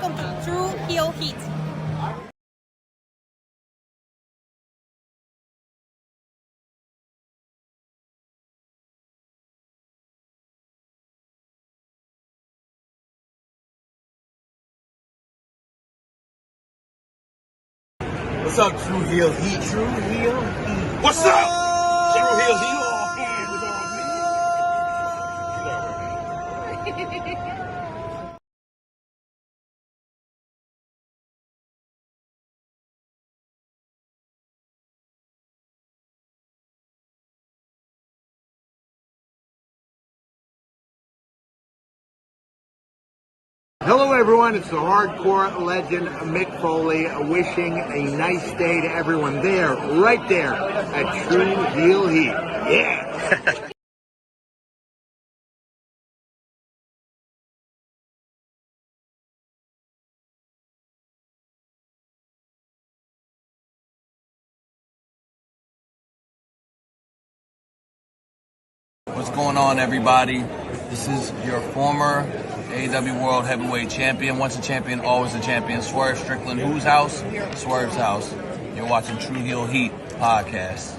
welcome to True Heel Heat. What's up, True Heel Heat? True Heel Heat. What's up? True Heel Heat. All hands on me. Hello everyone, it's the hardcore legend Mick Foley wishing a nice day to everyone there, right there at True Heel Heat. Yeah! What's going on, everybody? This is your former AEW World Heavyweight Champion. Once a champion, always a champion. Swerve Strickland. Whose house? Swerve's house. You're watching True Heel Heat podcast.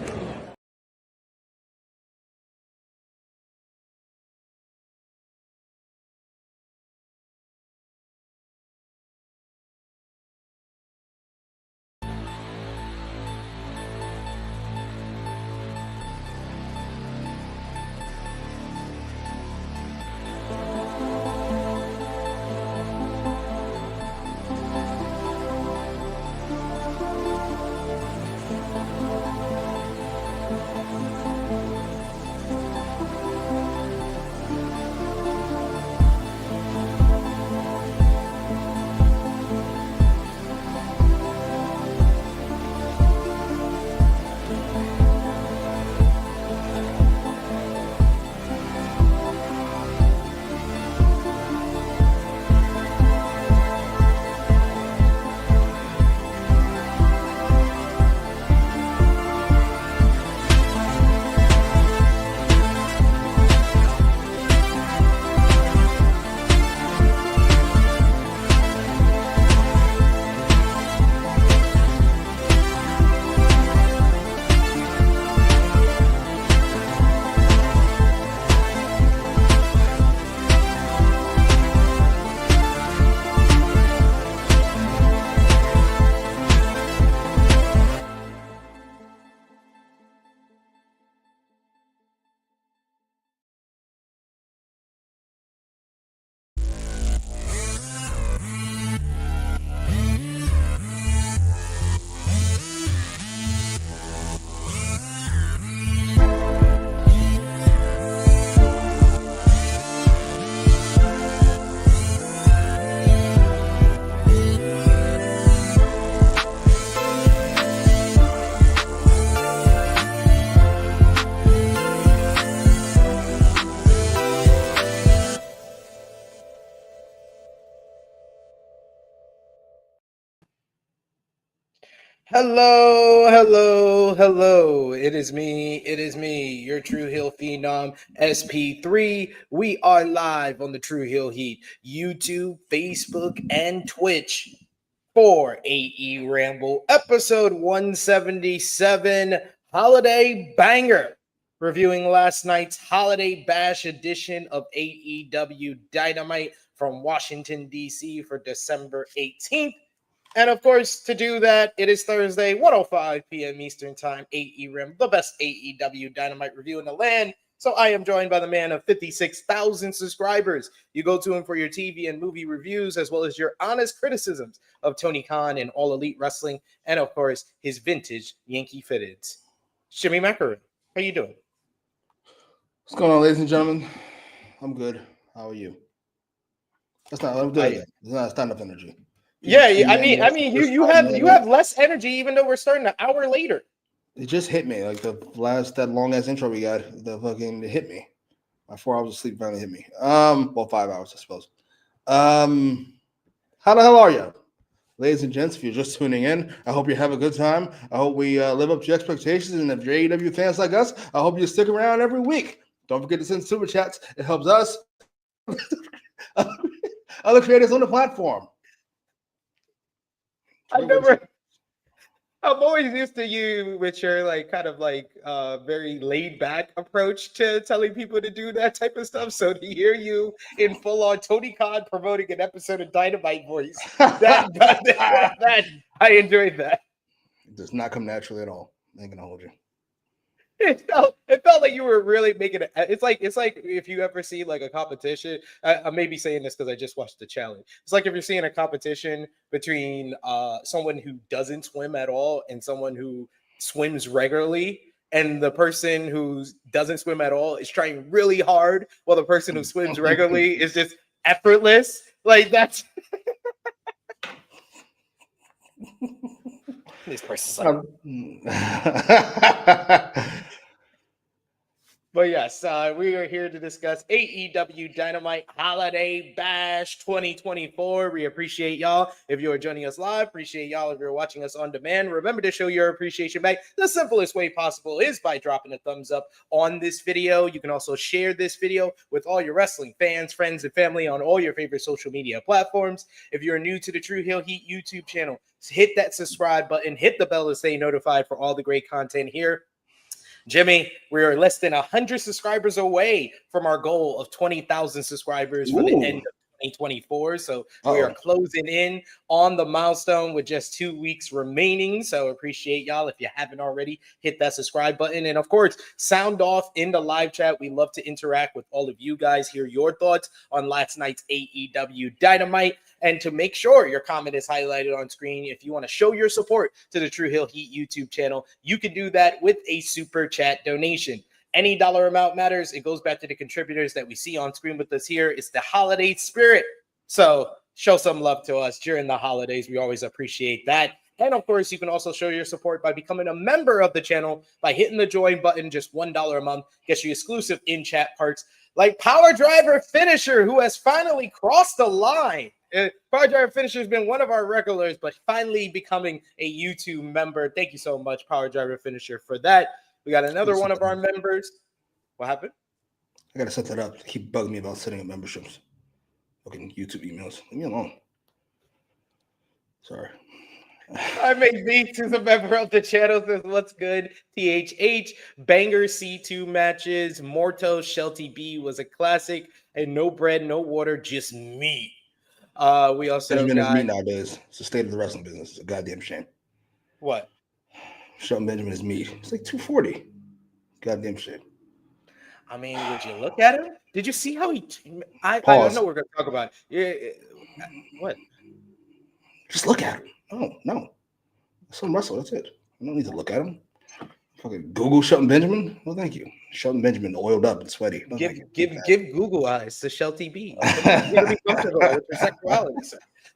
Hello. It is me, your True Heel Phenom, SP3. We are live on the True Heel Heat, YouTube, Facebook, and Twitch for AEWramble, episode 177, Holiday Banger. Reviewing last night's Holiday Bash edition of AEW Dynamite from Washington, D.C. for December 18th. And of course, to do that, it is Thursday, 1:05 p.m. Eastern Time, AEWramble, the best AEW Dynamite review in the land. So I am joined by the man of 56,000 subscribers. You go to him for your TV and movie reviews, as well as your honest criticisms of Tony Khan and All Elite Wrestling, and of course, his vintage Yankee fitteds. Shimmy Macram, how you doing? What's going on, ladies and gentlemen? I'm good. How are you? That's not stand-up energy. Yeah, I mean, you have less energy, even though we're starting an hour later. It just hit me like that long ass intro we got. It hit me. My 4 hours of sleep finally hit me. Well, 5 hours, I suppose. How the hell are you, ladies and gents? If you're just tuning in, I hope you have a good time. I hope we live up to your expectations. And if you're AEW fans like us, I hope you stick around every week. Don't forget to send super chats. It helps us, other creators on the platform. I never. I'm always used to you with your like kind of like very laid back approach to telling people to do that type of stuff. So to hear you in full on Tony Khan promoting an episode of Dynamite voice, that I enjoyed that. It does not come naturally at all. I ain't gonna hold you. It felt like you were really making it. It's like if you ever see like a competition. I may be saying this because I just watched the challenge. It's like if you're seeing a competition between someone who doesn't swim at all and someone who swims regularly, and the person who doesn't swim at all is trying really hard, while the person who swims regularly is just effortless. Like that's this person. But yes, we are here to discuss AEW Dynamite Holiday Bash 2024. We appreciate y'all if you are joining us live. Appreciate y'all if you're watching us on demand. Remember to show your appreciation back. The simplest way possible is by dropping a thumbs up on this video. You can also share this video with all your wrestling fans, friends, and family on all your favorite social media platforms. If you're new to the True Heel Heat YouTube channel, hit that subscribe button, hit the bell to stay notified for all the great content here. Jimmy, we are less than 100 subscribers away from our goal of 20,000 subscribers for the end of 2024. So we are closing in on the milestone with just 2 weeks remaining. So appreciate y'all. If you haven't already, hit that subscribe button. And of course, sound off in the live chat. We love to interact with all of you guys, hear your thoughts on last night's AEW Dynamite. And to make sure your comment is highlighted on screen, if you want to show your support to the True Heel Heat YouTube channel, you can do that with a super chat donation. Any dollar amount matters. It goes back to the contributors that we see on screen with us here. It's the holiday spirit. So show some love to us during the holidays. We always appreciate that. And of course, you can also show your support by becoming a member of the channel by hitting the join button. Just $1 a month gets you exclusive in-chat parts like Power Driver Finisher, who has finally crossed the line. Power Driver Finisher has been one of our regulars, but finally becoming a YouTube member. Thank you so much, Power Driver Finisher, for that. We got another one of our members. What happened? I gotta set that up. They keep bugging me about setting up memberships. Fucking YouTube emails. Leave me alone. Sorry. I made Beats, who's a member of the channel, says, what's good? THH, banger C2 matches. Morto, Shelty B was a classic. And no bread, no water, just meat. We also Benjamin got... is meat nowadays. It's the state of the wrestling business. It's a goddamn shame. What? Shelton Benjamin is meat. It's like 240. Goddamn shame. I mean, would you look at him? Did you see how he... I know we're going to talk about it. Yeah, what? Just look at him. Oh, no. Some wrestler, that's it. I don't need to look at him. Fucking Google Shelton Benjamin? Well, thank you. Shelton Benjamin oiled up and sweaty. No, give Google eyes to Shelty B. You're be comfortable with your sexuality.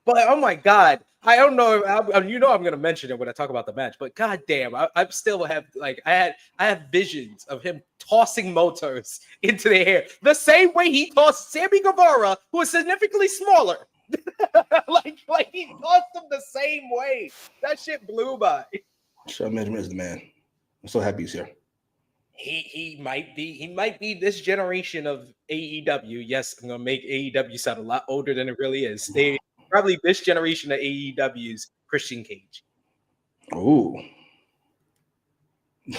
But oh my God, I don't know. I'm going to mention it when I talk about the match. But goddamn, I still have like I have visions of him tossing motors into the air the same way he tossed Sammy Guevara, who is significantly smaller. like he tossed him the same way. That shit blew by. Shelton Benjamin is the man. I'm so happy he's here. He might be this generation of AEW. Yes, I'm gonna make AEW sound a lot older than it really is. They probably this generation of AEW's Christian Cage. Oh,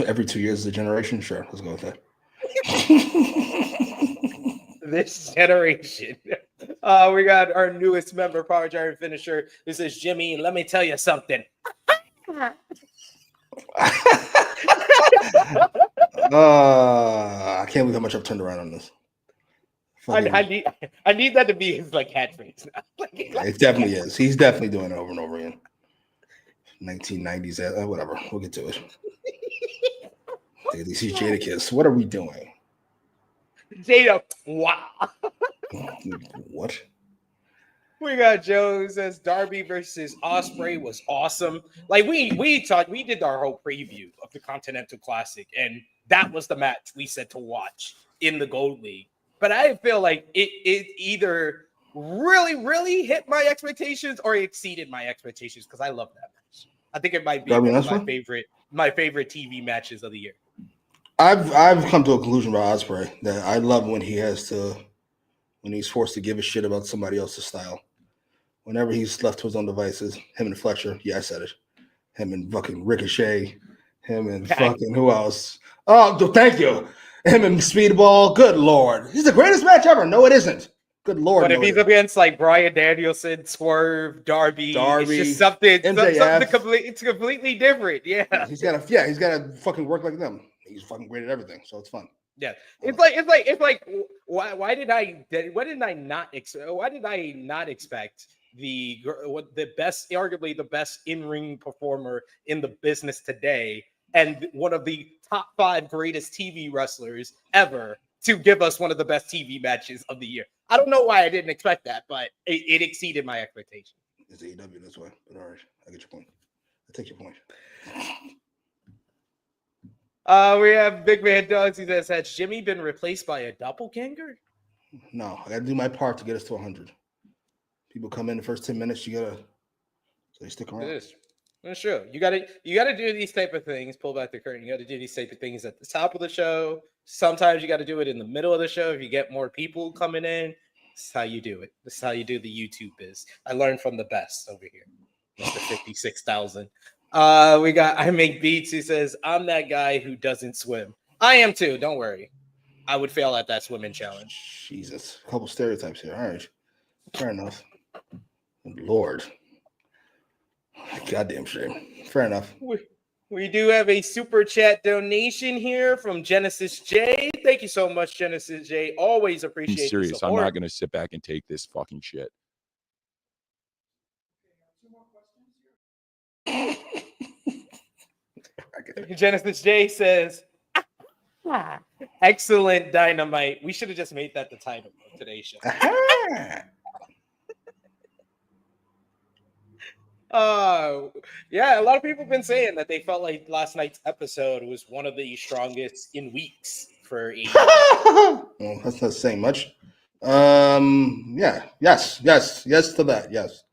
every 2 years is a generation. Sure, let's go with that. This generation. We got our newest member, Power Driver Finisher. This is Jimmy. Let me tell you something. I can't believe how much I've turned around on this. I need that to be his like catchphrase now. It definitely is. He's definitely doing it over and over again. 1990s, whatever. We'll get to it. Dude, these Jadakiss. What are we doing? Jada, wow. What? We got Joe who says Darby versus Ospreay was awesome. Like we did our whole preview of the Continental Classic, and that was the match we said to watch in the Gold League. But I didn't feel like it either really hit my expectations or exceeded my expectations because I love that match. I think it might be one of my favorite TV matches of the year. I've come to a conclusion about Ospreay that I love when he's forced to give a shit about somebody else's style. whenever he's left to his own devices, him and Fletcher, yeah, I said it. Him and fucking Ricochet, him and fucking who else? Oh, thank you. Him and Speedball. Good Lord. This is the greatest match ever. No, it isn't. Good Lord. But if he's against like Bryan Danielson, Swerve, Darby, it's just something it's completely different. Yeah. He's gotta fucking work like them. He's fucking great at everything, so it's fun. Yeah, it's like why did I not expect arguably the best in-ring performer in the business today and one of the top 5 greatest TV wrestlers ever to give us one of the best TV matches of the year? I don't know why I didn't expect that, but it exceeded my expectation. It's AEW this way, but all right, I get your point. I take your point. We have Big Man Dogs. He says, has Jimmy been replaced by a doppelganger? No, I got to do my part to get us to 100. People come in the first 10 minutes, so they stick around. It is. That's true. You got to do these type of things. Pull back the curtain. You got to do these type of things at the top of the show. Sometimes you got to do it in the middle of the show if you get more people coming in. This is how you do it. This is how you do the YouTube biz. I learned from the best over here, Mr. 56,000. We got I Make Beats. He says, I'm that guy who doesn't swim. I am too. Don't worry. I would fail at that swimming challenge. Jesus. A couple stereotypes here. All right. Fair enough. Lord. Goddamn shame. Fair enough. We do have a super chat donation here from Genesis J. Thank you so much, Genesis J. Always appreciate it. I'm serious. I'm not going to sit back and take this fucking shit. Genesis J says, excellent Dynamite. We should have just made that the title of today's show. Yeah, a lot of people have been saying that they felt like last night's episode was one of the strongest in weeks for AEW. Well, that's not saying much. Yes to that. Yes,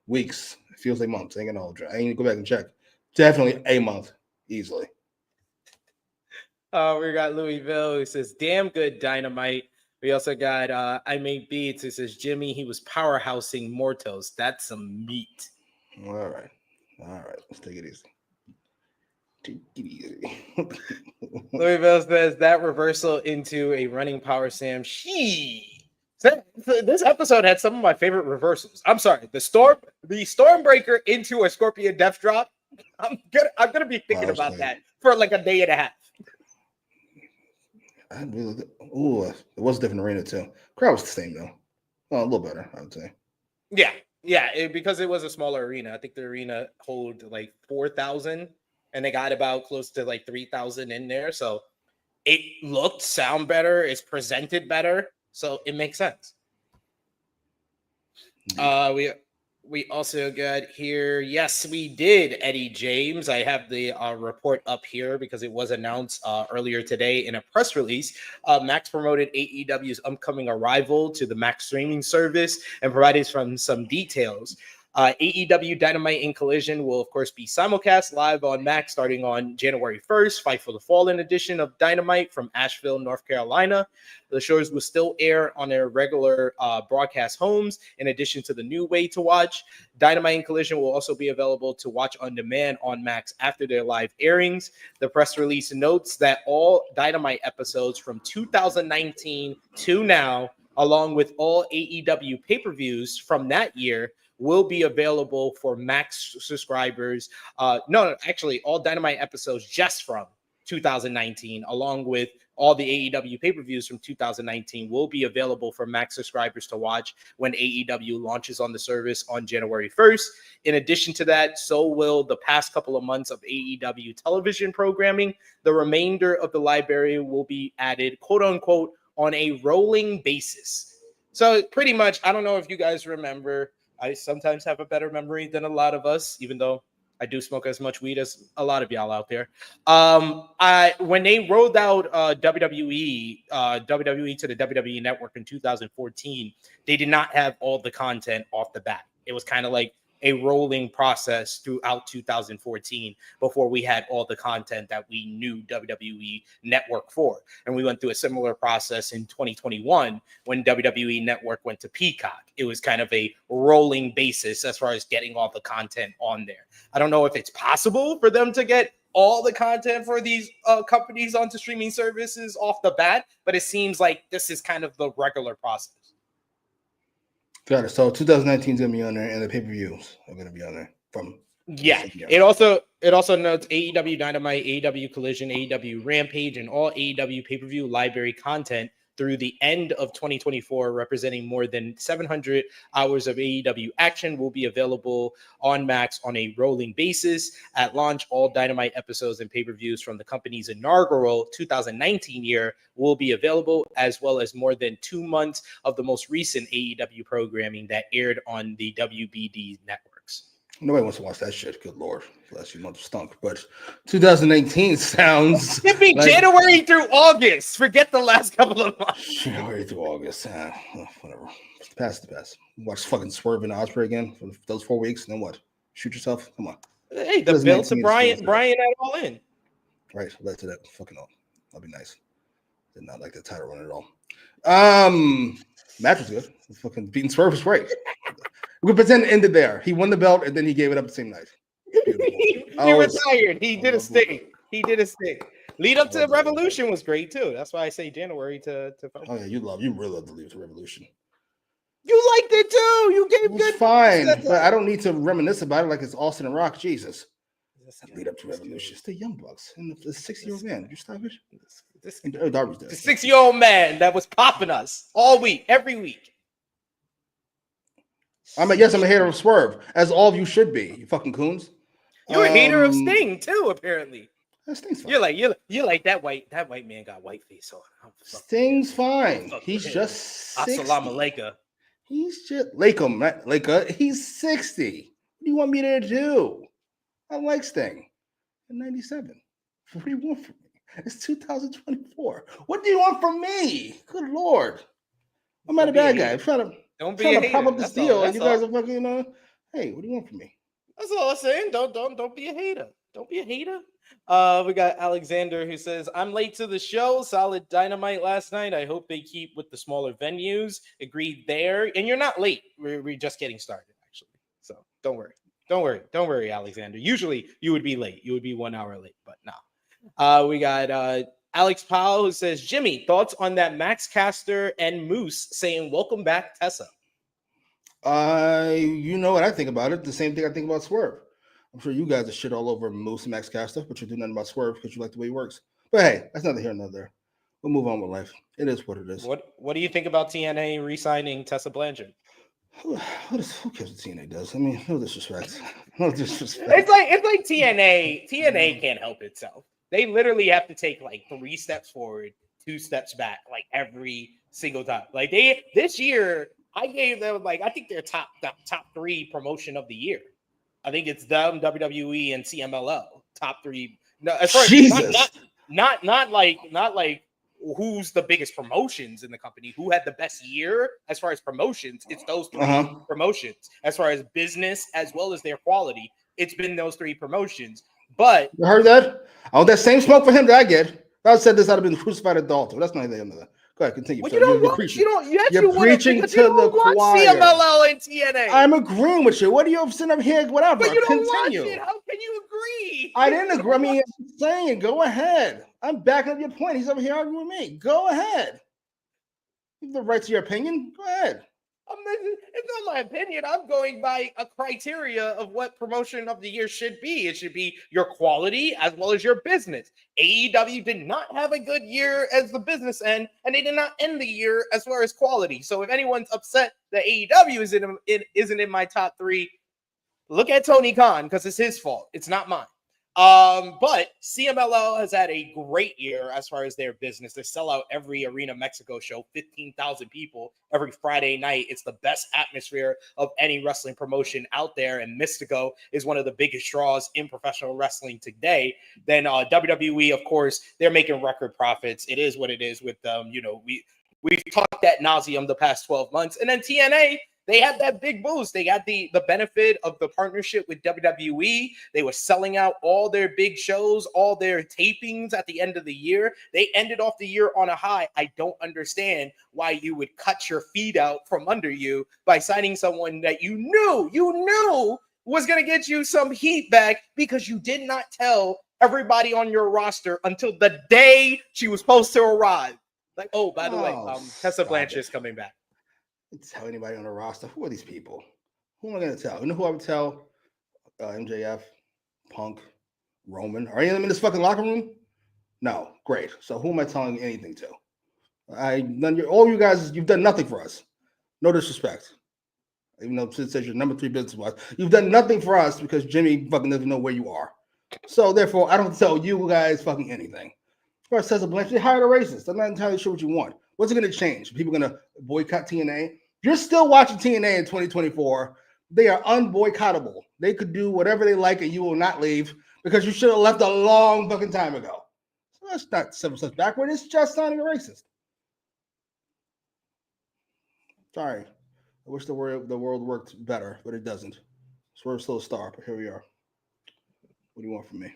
weeks. It feels like months. I ain't gonna hold you. I ain't gonna go back and check. Definitely a month, easily. We got Louisville who says, damn good Dynamite. We also got I Make Beats who says, Jimmy, he was powerhousing Mortos. That's some meat. All right. Let's take it easy. Louisville says that reversal into a running power Sam. This episode had some of my favorite reversals. I'm sorry, the Stormbreaker into a Scorpion Death Drop. I'm gonna be thinking about that for like a day and a half. It was a different arena too. Crowd was the same though. Well, a little better, I would say. Yeah, because it was a smaller arena. I think the arena hold like 4,000, and they got about close to like 3,000 in there. So it sound better. It's presented better. So it makes sense. We also got here. Yes, we did, Eddie James. I have the report up here because it was announced earlier today in a press release. Max promoted AEW's upcoming arrival to the Max streaming service and provided some details. AEW Dynamite and Collision will, of course, be simulcast live on Max starting on January 1st. Fight for the Fallen edition of Dynamite from Asheville, North Carolina. The shows will still air on their regular broadcast homes, in addition to the new way to watch. Dynamite and Collision will also be available to watch on demand on Max after their live airings. The press release notes that all Dynamite episodes from 2019 to now, along with all AEW pay-per-views from that year, will be available for Max subscribers. Actually, all Dynamite episodes just from 2019, along with all the AEW pay-per-views from 2019, will be available for Max subscribers to watch when AEW launches on the service on January 1st. In addition to that, so will the past couple of months of AEW television programming. The remainder of the library will be added, quote unquote, on a rolling basis. So pretty much, I don't know if you guys remember, I sometimes have a better memory than a lot of us, even though I do smoke as much weed as a lot of y'all out there. When they rolled out WWE to the WWE Network in 2014, they did not have all the content off the bat. It was kind of like a rolling process throughout 2014 before we had all the content that we knew WWE Network for. And we went through a similar process in 2021 when WWE Network went to Peacock. It was kind of a rolling basis as far as getting all the content on there. I don't know if it's possible for them to get all the content for these companies onto streaming services off the bat, but it seems like this is kind of the regular process. Got it. So 2019 is gonna be on there, and the pay-per-views are gonna be on there from. Yeah. It also notes AEW Dynamite, AEW Collision, AEW Rampage, and all AEW pay-per-view library content through the end of 2024, representing more than 700 hours of AEW action, will be available on Max on a rolling basis. At launch, all Dynamite episodes and pay-per-views from the company's inaugural 2019 year will be available, as well as more than 2 months of the most recent AEW programming that aired on the WBD networks. Nobody wants to watch that shit. Good Lord. Last few months stunk. But 2018 sounds. It be like January through August. Forget the last couple of months. January through August. Whatever. Pass the pass. Watch fucking Swerve and Ospreay again for those 4 weeks. And then what? Shoot yourself? Come on. Hey, the bill to Brian at All In. Right. Let's do that. Fucking all. That'll be nice. Did not like the title run at all. Match was good. Fucking beating Swerve was great. We could pretend it ended there. He won the belt and then he gave it up the same night. He retired. He did a sting. Lead up to Revolution was great too. That's why I say January to Oh yeah, you really love the Lead Up to Revolution. You liked it too. You gave good. Fine, but I don't need to reminisce about it like it's Austin and Rock. Jesus. Lead Up to Revolution. It's the Young Bucks and the 6-year-old man. Did you stop it? Darby's dead. The 6-year-old man that was popping us all week, every week. I'm a hater of Swerve, as all of you should be. You fucking coons. You're a hater of Sting too, apparently. Sting's fine. You're like that white man got white face on. Sting's fine. He's just 60. Assalamu alaikum. He's just Laika. He's 60. What do you want me to do? I like Sting. In 97. What do you want from me? It's 2024. What do you want from me? Good Lord. I'm not a bad guy. I'm trying to prop up this deal, and you guys are fucking, hey, what do you want from me? That's all I'm saying. Don't be a hater. Don't be a hater. We got Alexander who says, I'm late to the show. Solid Dynamite last night. I hope they keep with the smaller venues. Agreed there. And you're not late. We're just getting started, actually. So don't worry, Alexander. Usually you would be late. You would be 1 hour late, but no. We got Alex Powell who says, Jimmy, thoughts on that Max Caster and Moose saying, welcome back, Tessa? You know what I think about it. The same thing I think about Swerve. I'm sure you guys are shit all over Moose and Max Caster, but you do nothing about Swerve because you like the way he works. But hey, that's neither here nor there. We'll move on with life. It is what it is. What do you think about TNA re-signing Tessa Blanchard? Who cares what TNA does? I mean, no disrespect. It's like TNA can't help itself. They literally have to take like 3 steps forward, 2 steps back, like every single time. Like this year, I gave them I think their top 3 promotion of the year. I think it's them, WWE, and CMLL. Top 3. No, as far as Jesus. Not like who's the biggest promotions in the company, who had the best year as far as promotions. It's those 3 promotions. As far as business as well as their quality, it's been those 3 promotions. But you heard that? I want that same smoke for him that I get. If I said this, I'd have been crucified at the altar. That's not anything other. Go ahead, continue. Well, you're preaching to the choir. CMLL and TNA. I'm agreeing with you. What are you sitting up here? Whatever. But you don't watch it. How can you agree? I didn't agree. I mean, I'm saying, go ahead. I'm backing up your point. He's over here arguing with me. Go ahead. You have the right to your opinion. Go ahead. It's not my opinion. I'm going by a criteria of what promotion of the year should be. It should be your quality as well as your business. AEW did not have a good year as the business end, and they did not end the year as far as quality. So if anyone's upset that AEW isn't in my top 3, look at Tony Khan because it's his fault. It's not mine. But CMLL has had a great year as far as their business. They sell out every Arena Mexico show, 15,000 people every Friday night. It's the best atmosphere of any wrestling promotion out there. And Mystico is one of the biggest draws in professional wrestling today. Then WWE, of course, they're making record profits. It is what it is with them. We've talked ad nauseum the past 12 months. And then TNA, They had that big boost. They got the benefit of the partnership with WWE. They were selling out all their big shows, all their tapings at the end of the year. They ended off the year on a high. I don't understand why you would cut your feet out from under you by signing someone that you knew was going to get you some heat back because you did not tell everybody on your roster until the day she was supposed to arrive. Like, oh, by the way, Tessa Blanchard is coming back. Tell anybody on the roster. Who are these people? Who am I going to tell? You know who I would tell? MJF, Punk, Roman. Are any of them in this fucking locker room? No. Great. So who am I telling anything to? All you guys, you've done nothing for us. No disrespect. Even though it says you're number 3 business-wise, you've done nothing for us because Jimmy fucking doesn't know where you are. So therefore, I don't tell you guys fucking anything. As far as Tessa Blanchard, they hired a racist. I'm not entirely sure what you want. What's it going to change? People going to boycott TNA? You're still watching TNA in 2024. They are unboycottable. They could do whatever they like and you will not leave because you should have left a long fucking time ago. So that's not such backward. It's just sounding racist. Sorry. I wish the world worked better, but it doesn't. Swerve's still a star, but here we are. What do you want from me?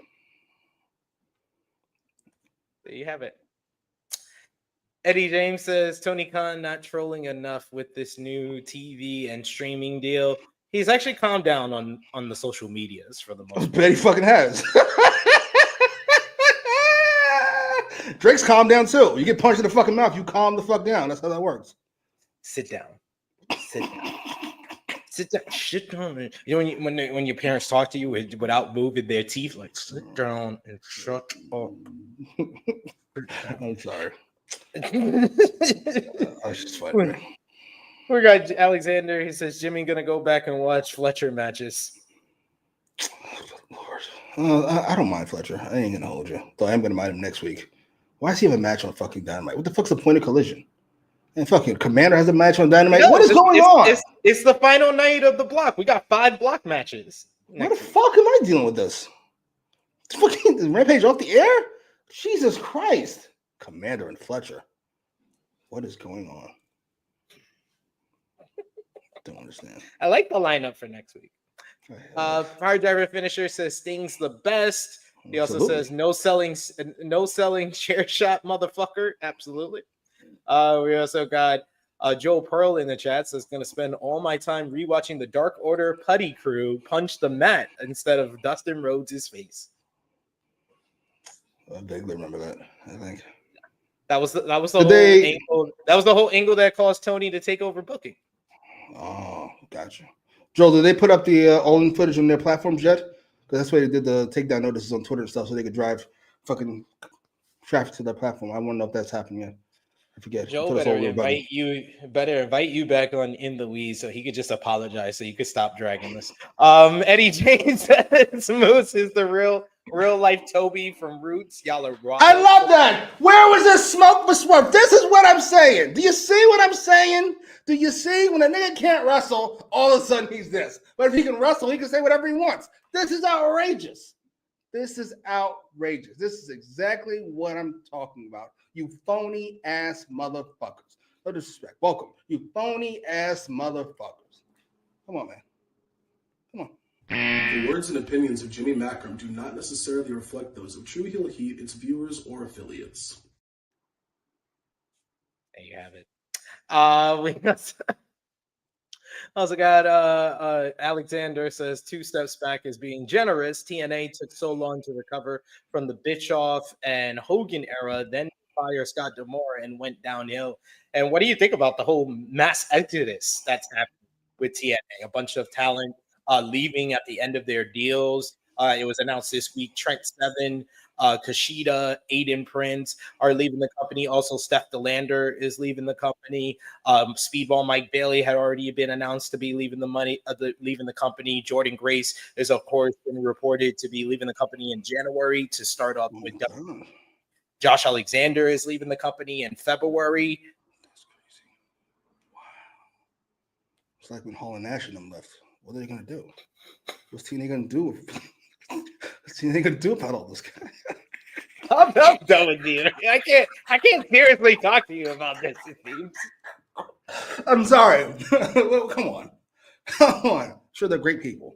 There you have it. Eddie James says Tony Khan not trolling enough with this new TV and streaming deal. He's actually calmed down on the social medias for the most part. I bet he fucking has. Drake's calmed down too. You get punched in the fucking mouth, you calm the fuck down. That's how that works. Sit down. Sit down. Sit down. Sit down. You know when your parents talk to you without moving their teeth, like sit down and shut up. I'm sorry. I was just funny. We got Alexander. He says Jimmy gonna go back and watch Fletcher matches. Lord, I don't mind Fletcher. I ain't gonna hold you. Though I am gonna mind him next week. Why does he have a match on fucking Dynamite? What the fuck's the point of Collision? And fucking Commander has a match on Dynamite. No, what is going on? It's the final night of the block. We got 5 block matches. What the fuck am I dealing with this? Fucking Rampage off the air? Jesus Christ. Commander and Fletcher. What is going on? Don't understand. I like the lineup for next week. Fire Driver Finisher says Sting's the best. He also says no selling chair shot, motherfucker. Absolutely. We also got Joe Pearl in the chat says going to spend all my time rewatching the Dark Order Putty Crew punch the mat instead of Dustin Rhodes' face. I vaguely remember that. I think that was the whole angle. That was the whole angle that caused Tony to take over booking. Oh, gotcha. Joel, did they put up the all-in footage on their platforms yet? Because that's why they did the takedown notices on Twitter and stuff, so they could drive fucking traffic to their platform. I want to know if that's happening yet. I forget. Joe better invite you back on In the Weeds so he could just apologize so you could stop dragging this. Eddie James says Moose is the real life Toby from Roots. Y'all are wrong. I love that. Where was this smoke for Swerve? This is what I'm saying. Do you see what I'm saying? Do you see when a nigga can't wrestle, all of a sudden he's this. But if he can wrestle, he can say whatever he wants. This is outrageous. This is outrageous. This is exactly what I'm talking about. You phony ass motherfuckers. No disrespect. Welcome. You phony ass motherfuckers. Come on, man. Come on. The words and opinions of Jimmy Macram do not necessarily reflect those of True Heel Heat, its viewers, or affiliates. There you have it. We also got Alexander says 2 steps back is being generous. TNA took so long to recover from the Bischoff and Hogan era, then fire Scott D'Amore and went downhill. And what do you think about the whole mass exodus that's happening with TNA? A bunch of talent leaving at the end of their deals. It was announced this week. Trent Seven, Kushida, Aiden Prince are leaving the company. Also, Steph DeLander is leaving the company. Speedball Mike Bailey had already been announced to be leaving the company. Jordan Grace is, of course, been reported to be leaving the company in January to start up with Josh Alexander is leaving the company in February. That's crazy. Wow. It's like when Hall and Nash and them left. What are they going to do? What's TNA going to do? What's TNA going to do about all this guy? I'm done with you. I can't seriously talk to you about this, it seems. I'm sorry. Well, come on. Come on. Sure, they're great people.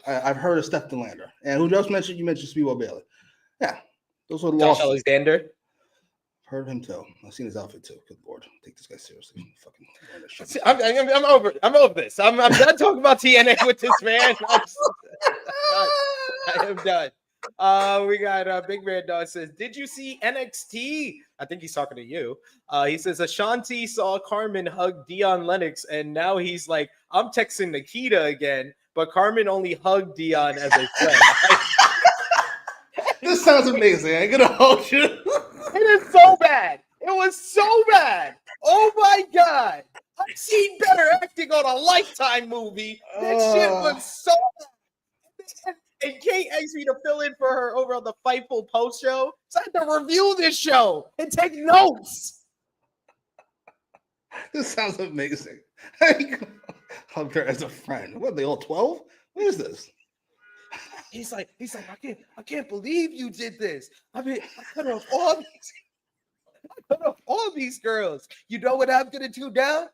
I've heard of Steph DeLander. And who else mentioned? You mentioned Speedwell Bailey. Yeah. Those are the Josh losses. Alexander. Heard of him too. I've seen his outfit too. Good Lord. Take this guy seriously. Fucking wearing that shit. I'm over. I'm over this. I'm done talking about TNA with this man. I am done. We got Big Red Dog says, "Did you see NXT?" I think he's talking to you. He says Ashanti saw Carmen hug Dion Lennox, and now he's like, "I'm texting Nikita again," but Carmen only hugged Dion as a friend. This sounds amazing. I ain't gonna hold you. It is so bad. It was so bad. Oh my god! I've seen better acting on a Lifetime movie. That shit was so bad. And Kate asked me to fill in for her over on the Fightful post show, so I had to review this show and take notes. This sounds amazing. I hugged her as a friend. What are they all 12? What is this? He's like, I can't believe you did this. I mean, I cut off all these girls. You know what I'm gonna do now?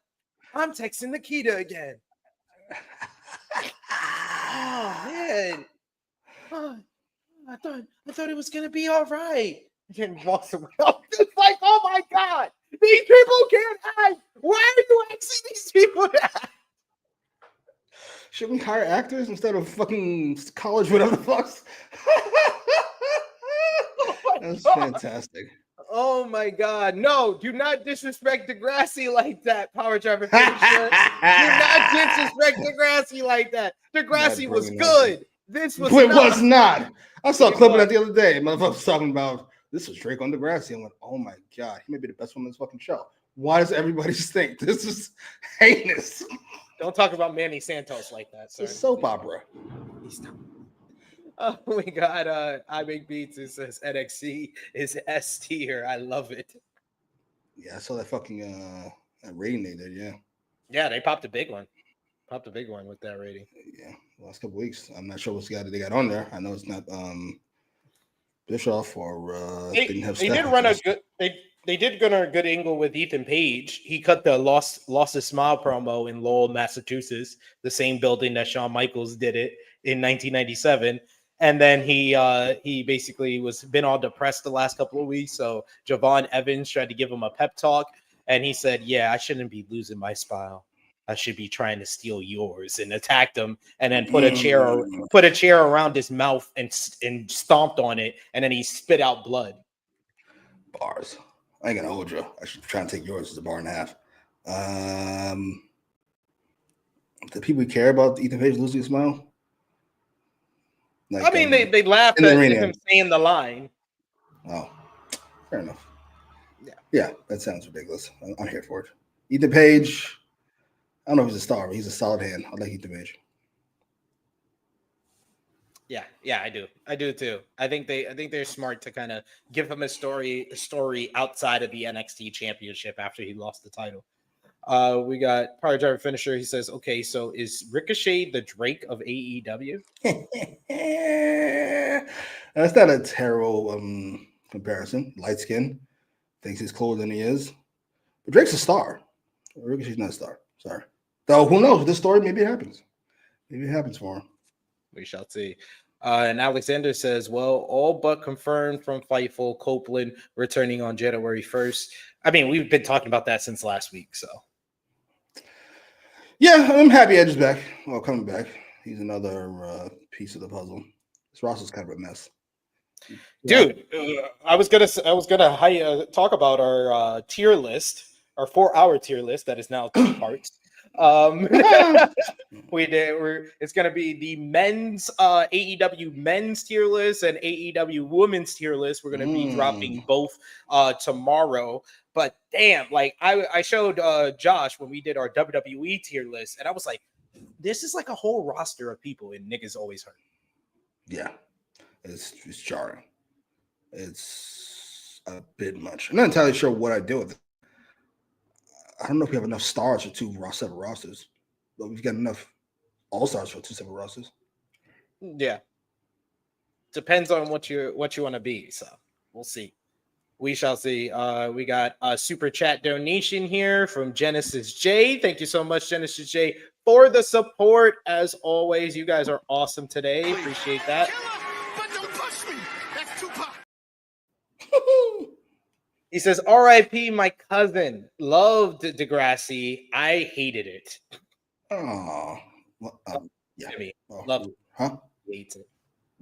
I'm texting Nikita again. Oh man. Oh, I thought it was gonna be all right. And then walks away. It's like, oh my god, these people can't act. Why are you asking these people to act? Should we hire actors instead of fucking college, whatever the fuck? That's fantastic. Oh my god. No, do not disrespect Degrassi like that, Power Driver finisher. Do not disrespect Degrassi like that. Degrassi was good. This was It not. was not. I saw a clip of that the other day. Motherfucker was talking about this was Drake on Degrassi. I'm like, oh my god, he may be the best one in this fucking show. Why does everybody think this is heinous? Don't talk about Manny Santos like that, sir. It's a soap opera. Oh, we got I Make Beats. It says NXT is S tier. I love it. Yeah, I saw that fucking that rating they did. Yeah. Yeah, they popped a big one. Popped a big one with that rating. Yeah, last couple weeks. I'm not sure what's the guy that they got on there. I know it's not Bischoff or they did run a good. They did run a good angle with Ethan Page. He cut the Lost a Smile promo in Lowell, Massachusetts, the same building that Shawn Michaels did it in 1997. And then he basically been all depressed the last couple of weeks. So Javon Evans tried to give him a pep talk, and he said, "Yeah, I shouldn't be losing my smile. I should be trying to steal yours," and attacked him, and then put a chair around his mouth and stomped on it, and then he spit out blood. Bars. I ain't gonna hold you. I should try and take yours as a bar and a half. Do people care about Ethan Page losing a smile? Like, I mean, they laughed at him saying the line. Oh, fair enough. Yeah, that sounds ridiculous. I'm here for it. Ethan Page, I don't know if he's a star, but he's a solid hand. I like Ethan Page. Yeah, I do too. I think they're smart to kind of give him a story outside of the NXT championship after he lost the title. We got Power Driver Finisher. He says, okay, so is Ricochet the Drake of AEW? That's not a terrible comparison. Light skin, thinks he's cooler than he is. But Drake's a star. Ricochet's not a star. Sorry. Though, who knows? With this story, maybe it happens. Maybe it happens for him. We shall see. And Alexander says, well, all but confirmed from Fightful, Copeland returning on January 1st. I mean, we've been talking about that since last week, so. Yeah, I'm happy Edge is back. Well, coming back. He's another piece of the puzzle. This roster's kind of a mess. Dude, I was gonna talk about our tier list, our 4-hour tier list that is now 2 parts. It's gonna be the men's AEW men's tier list and AEW women's tier list. We're gonna be dropping both tomorrow. But damn, like I showed Josh when we did our WWE tier list, and I was like, this is like a whole roster of people, and niggas always hurt. Yeah, it's jarring. It's a bit much. I'm not entirely sure what I do with it. I don't know if we have enough stars for 2 separate rosters, but we've got enough all-stars for 2 separate rosters. Yeah. Depends on what you want to be. So we'll see. We shall see. We got a super chat donation here from Genesis J. Thank you so much, Genesis J, for the support. As always, you guys are awesome today. Appreciate that. He says, R.I.P. my cousin. Loved Degrassi. I hated it. Oh, well, yeah. Jimmy, Oh, loved it. huh? Hates it.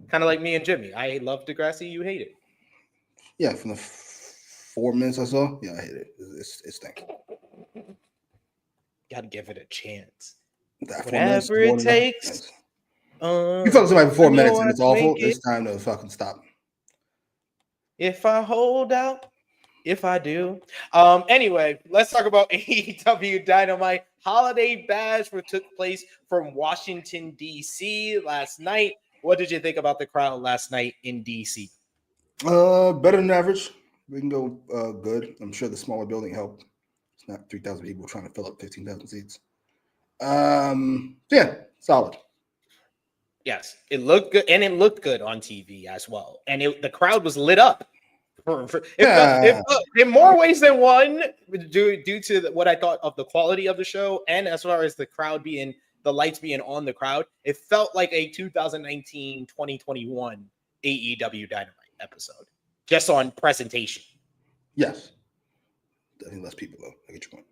Kind of like me and Jimmy. I love Degrassi. You hate it. Yeah, from the 4 minutes I saw, yeah, I hate it. It's stinks. Gotta give it a chance. That 4 Whatever minutes is it more than enough. takes. Thanks. You talk to somebody for 4 minutes and it's awful. It's time to fucking stop. If I hold out, if I do. Anyway, let's talk about AEW Dynamite Holiday Bash, which took place from Washington, D.C. last night. What did you think about the crowd last night in D.C.? Better than average. We can go good. I'm sure the smaller building helped. It's not 3,000 people trying to fill up 15,000 seats. Yeah, solid. Yes, it looked good, and it looked good on TV as well. And the crowd was lit up. In more ways than one, due to what I thought of the quality of the show, and as far as the crowd being, the lights being on the crowd, it felt like a 2019-2021 AEW Dynamite episode, just on presentation. Yes. I think less people, though. I get your point.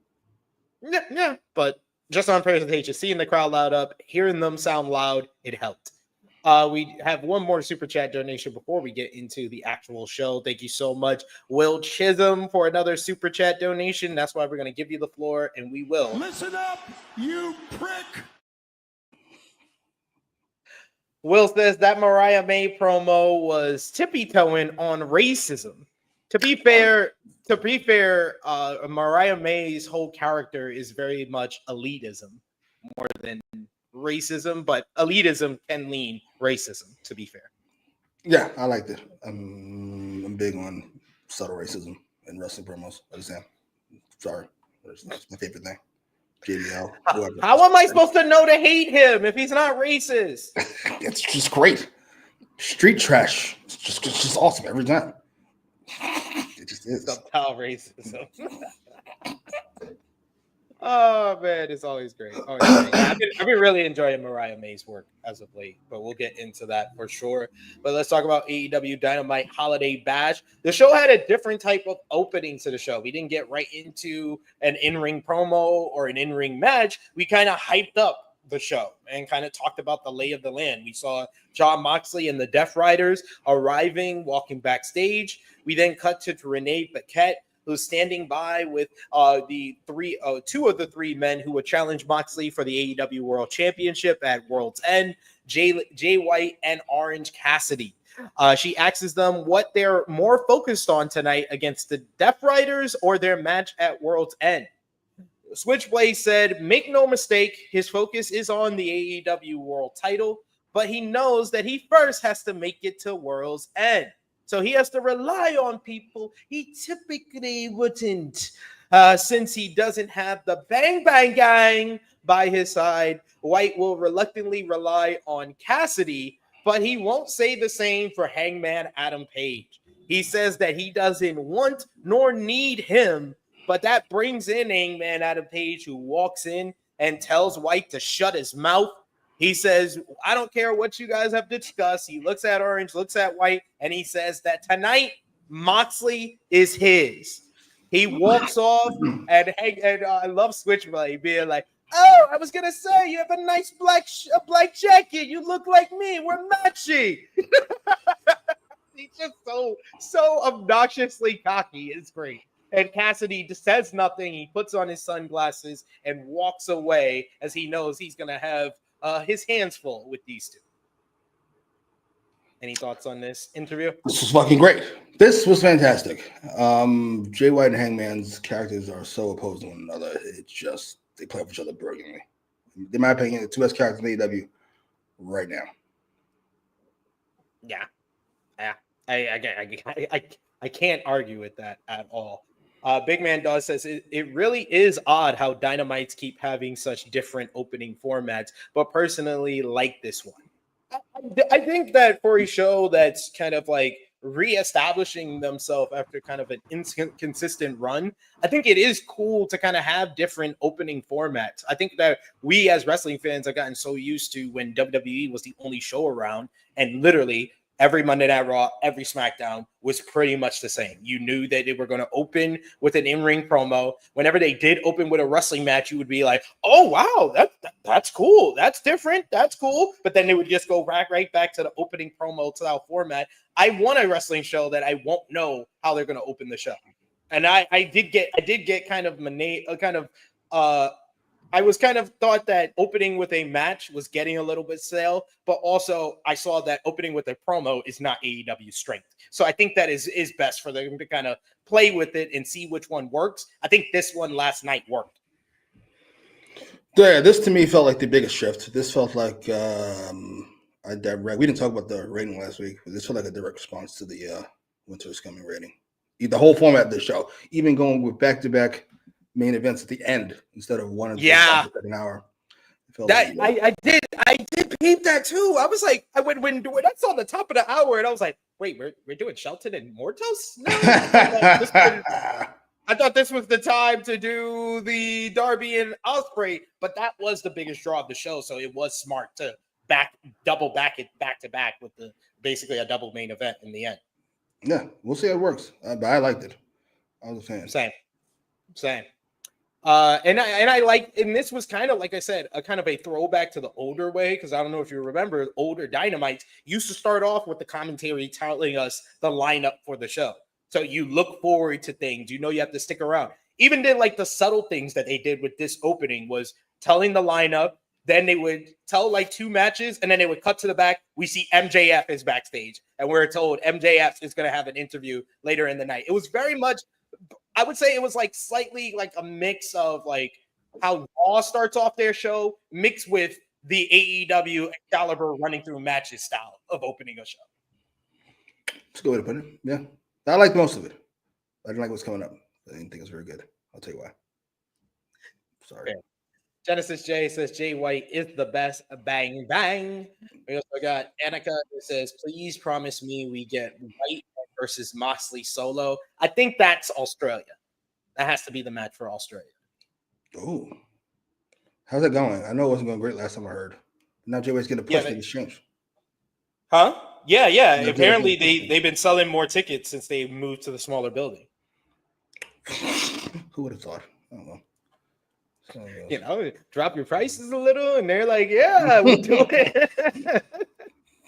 Yeah, but just on presentation, seeing the crowd loud up, hearing them sound loud, it helped. We have one more super chat donation before we get into the actual show. Thank you so much, Will Chisholm, for another super chat donation. That's why we're going to give you the floor, and we will. Listen up, you prick. Will says that Mariah May promo was tippy-toeing on racism. To be fair, Mariah May's whole character is very much elitism more than racism, but elitism can lean racism, to be fair. Yeah, I liked it. I'm big on subtle racism in wrestling promos. I just am. Sorry. That's my favorite thing. JBL, whoever. How am I supposed to know to hate him if he's not racist? It's just great. Street trash. It's just awesome every time. It just is. Subtle racism. Oh man, it's always great. I've been really enjoying Mariah May's work as of late, but we'll get into that for sure. But let's talk about AEW Dynamite Holiday Bash. The show had a different type of opening to the show. We didn't get right into an in-ring promo or an in-ring match. We kind of hyped up the show and kind of talked about the lay of the land. We saw Jon Moxley and the Death Riders arriving, walking backstage. We then cut to Renee Paquette, who's standing by with two of the three men who would challenge Moxley for the AEW World Championship at World's End, Jay White and Orange Cassidy. She asks them what they're more focused on tonight against the Death Riders or their match at World's End. Switchblade said, make no mistake, his focus is on the AEW World title, but he knows that he first has to make it to World's End. So he has to rely on people he typically wouldn't. Since he doesn't have the Bang Bang Gang by his side, White will reluctantly rely on Cassidy, but he won't say the same for Hangman Adam Page. He says that he doesn't want nor need him, but that brings in Hangman Adam Page, who walks in and tells White to shut his mouth. He says, I don't care what you guys have discussed. He looks at Orange, looks at White, and he says that tonight, Moxley is his. He walks off, and I love Switchblade being like, oh, I was going to say, you have a nice black jacket. You look like me. We're matching. He's just so obnoxiously cocky. It's great. And Cassidy just says nothing. He puts on his sunglasses and walks away as he knows he's going to have his hands full with these two. Any thoughts on this interview? This was fucking great. This was fantastic. Jay White and Hangman's characters are so opposed to one another. It's just, they play off each other brilliantly. In my opinion, the two best characters in AEW right now. Yeah. I can't argue with that at all. Big Man Dawes says it really is odd how Dynamites keep having such different opening formats, but personally like this one. I think that for a show that's kind of like reestablishing themselves after kind of an inconsistent run, I think it is cool to kind of have different opening formats. I think that we as wrestling fans have gotten so used to when WWE was the only show around, and literally every Monday Night Raw, every SmackDown was pretty much the same. You knew that they were going to open with an in-ring promo. Whenever they did open with a wrestling match, you would be like, oh, wow, that's cool. That's different. That's cool. But then they would just go right back to the opening promo style format. I want a wrestling show that I won't know how they're going to open the show. And I did get kind of I was kind of thought that opening with a match was getting a little bit stale, but also I saw that opening with a promo is not AEW strength. So I think that is best for them to kind of play with it and see which one works. I think this one last night worked. Yeah, this to me felt like the biggest shift. This felt like we didn't talk about the rating last week, but this felt like a direct response to the Winter is Coming rating. The whole format of the show, even going with back-to-back main events at the end instead of one and an hour. I did peep that too. I was like, when I saw the top of the hour, and I was like, wait, we're doing Shelton and Mortos? No, I thought this was the time to do the Darby and Ospreay, but that was the biggest draw of the show, so it was smart to double back it back to back with basically a double main event in the end. Yeah, we'll see how it works. But I liked it. I was a fan. Same. And I like, and this was kind of, like I said, a kind of a throwback to the older way, because I don't know if you remember, older Dynamites used to start off with the commentary telling us the lineup for the show. So you look forward to things, you have to stick around. Even then, like the subtle things that they did with this opening was telling the lineup, then they would tell like 2 matches, and then they would cut to the back. We see MJF is backstage, and we're told MJF is going to have an interview later in the night. It was very much, I would say it was like slightly like a mix of like how Raw starts off their show mixed with the AEW Excalibur running through matches style of opening a show. That's a good way to put it. Yeah. I liked most of it. I didn't like what's coming up. I didn't think it was very good. I'll tell you why. Sorry. Okay. Genesis J says Jay White is the best. Bang, bang. We also got Annika who says, please promise me we get White versus Moxley solo. I think that's Australia. That has to be the match for Australia. Oh. How's it going? I know it wasn't going great last time I heard. Now Jay White's getting a push in exchange. Huh? Yeah. Apparently they've been selling more tickets since they moved to the smaller building. Who would have thought? I don't know. Drop your prices a little, and they're like, yeah, we'll do it.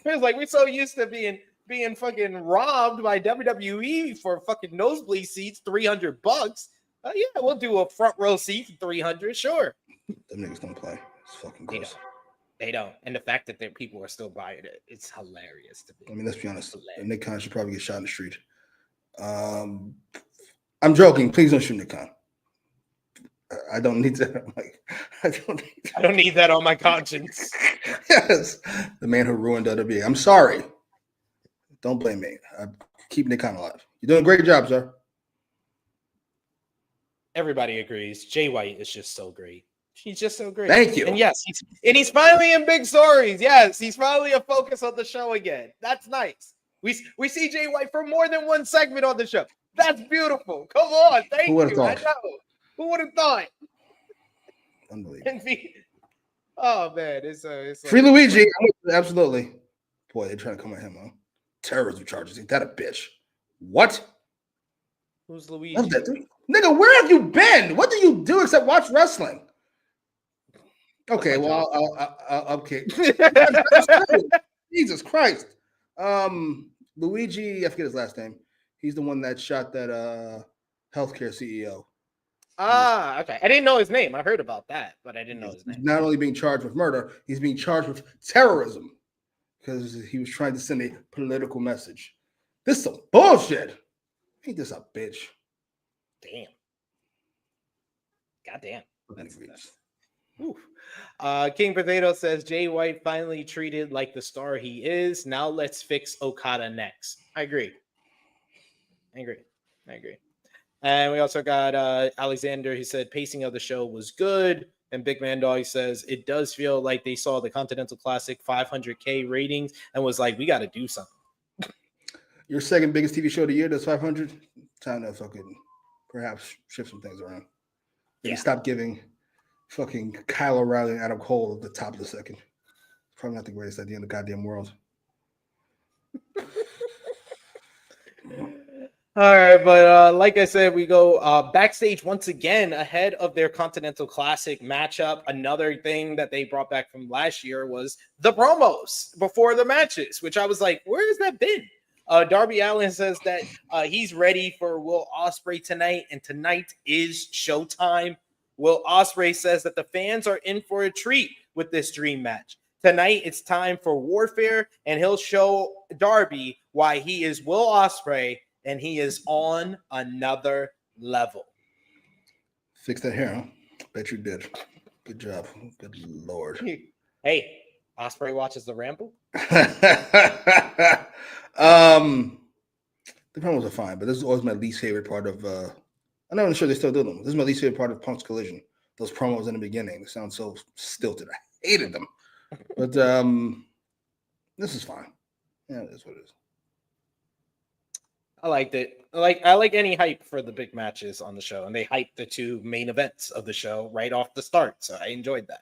It's like we're so used to being fucking robbed by WWE for fucking nosebleed seats, $300. Yeah, we'll do a front row seat for $300, sure. Them niggas don't play. It's fucking gross. They don't. And the fact that people are still buying it, it's hilarious to me. I mean, let's be honest. Nick Khan should probably get shot in the street. I'm joking. Please don't shoot Nick Khan. I don't need that. I don't need that on my conscience. Yes, the man who ruined WWE. I'm sorry. Don't blame me. Keep Nick Khan alive. You're doing a great job, sir. Everybody agrees. Jay White is just so great. He's just so great. Thank you. And yes, he's finally in big stories. Yes, he's finally a focus on the show again. That's nice. We see Jay White for more than one segment on the show. That's beautiful. Come on, thank you. Thought? I know. Who would have thought? Unbelievable. Oh man, it's Free Luigi. Absolutely. Boy, they're trying to come at him, huh? Terrorism charges. Ain't that a bitch? What? Who's Luigi? Nigga, where have you been? What do you do except watch wrestling? Okay, well, okay. Jesus Christ. Luigi, I forget his last name. He's the one that shot that healthcare CEO. Okay. I didn't know his name. I heard about that, but I didn't know his name. He's not only being charged with murder, he's being charged with terrorism because he was trying to send a political message. This is some bullshit. Ain't this a bitch? Damn. Goddamn. Ooh. King Potato says Jay White finally treated like the star he is. Now let's fix Okada next. I agree. And we also got Alexander. He said pacing of the show was good. And Big Man Dog says it does feel like they saw the Continental Classic 500K ratings and was like, we got to do something. Your second biggest TV show of the year, that's 500. Time to fucking perhaps shift some things around. Maybe stop giving fucking Kyle O'Reilly and Adam Cole at the top of the second. Probably not the greatest idea in the goddamn world. All right, but like I said, we go backstage once again ahead of their Continental Classic matchup. Another thing that they brought back from last year was the promos before the matches, which I was like, where has that been? Darby Allin says that he's ready for Will Ospreay tonight, and tonight is showtime. Will Ospreay says that the fans are in for a treat with this dream match. Tonight, it's time for warfare, and he'll show Darby why he is Will Ospreay, and he is on another level. Fix that hair, huh? Bet you did. Good job. Good Lord. Hey, Ospreay watches the Ramble. The promos are fine, but this is always my least favorite part of I'm not even sure they still do them. This is my least favorite part of Punk's Collision. Those promos in the beginning. They sound so stilted. I hated them. But this is fine. Yeah, it is what it is. I liked it. I like any hype for the big matches on the show, and they hyped the two main events of the show right off the start. So I enjoyed that.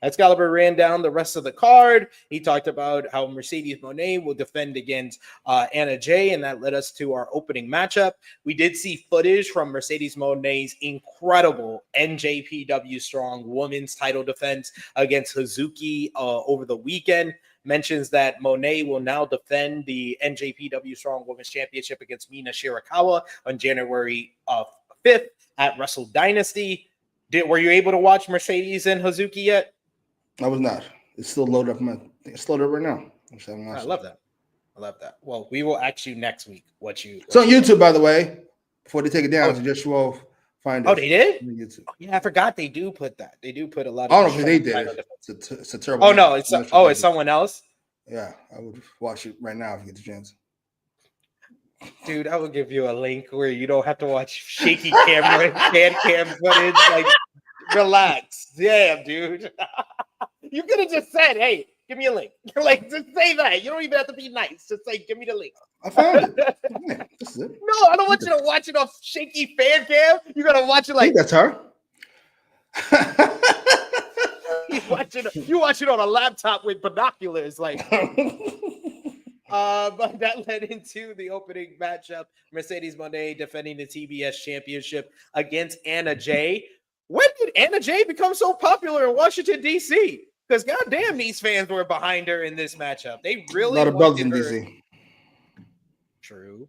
Excalibur ran down the rest of the card. He talked about how Mercedes Mone will defend against Anna Jay, and that led us to our opening matchup. We did see footage from Mercedes Mone's incredible NJPW Strong Women's title defense against Hazuki over the weekend. Mentions that Mone will now defend the NJPW Strong Women's Championship against Mina Shirakawa on January 5th at Wrestle Dynasty. Were you able to watch Mercedes and Hazuki yet? I was not. It's still loaded up. It's loaded up right now. I love that. I love that. Well, we will ask you next week it's on YouTube, by the way. Before they take it down, so just you all find it. Oh, they did? On YouTube. Oh, yeah, I forgot they do put that. They do put a lot of. I don't know if they did. It's a terrible. Oh no, it's someone else. Yeah, I would watch it right now if you get the chance. Dude, I will give you a link where you don't have to watch shaky camera, cam footage. Like, relax. Damn, dude. You could have just said, "Hey, give me a link." Like, just say that. You don't even have to be nice. Just say, "Give me the link." I found it. Yeah, this is it. No, I don't want you to watch it off shaky fan cam. You gotta watch it like that's her. You watch it on a laptop with binoculars, like. But that led into the opening matchup. Mercedes Mone defending the TBS Championship against Anna Jay. When did Anna Jay become so popular in Washington, D.C.? Because goddamn, these fans were behind her in this matchup. They really a lot of bugs in D.C. True.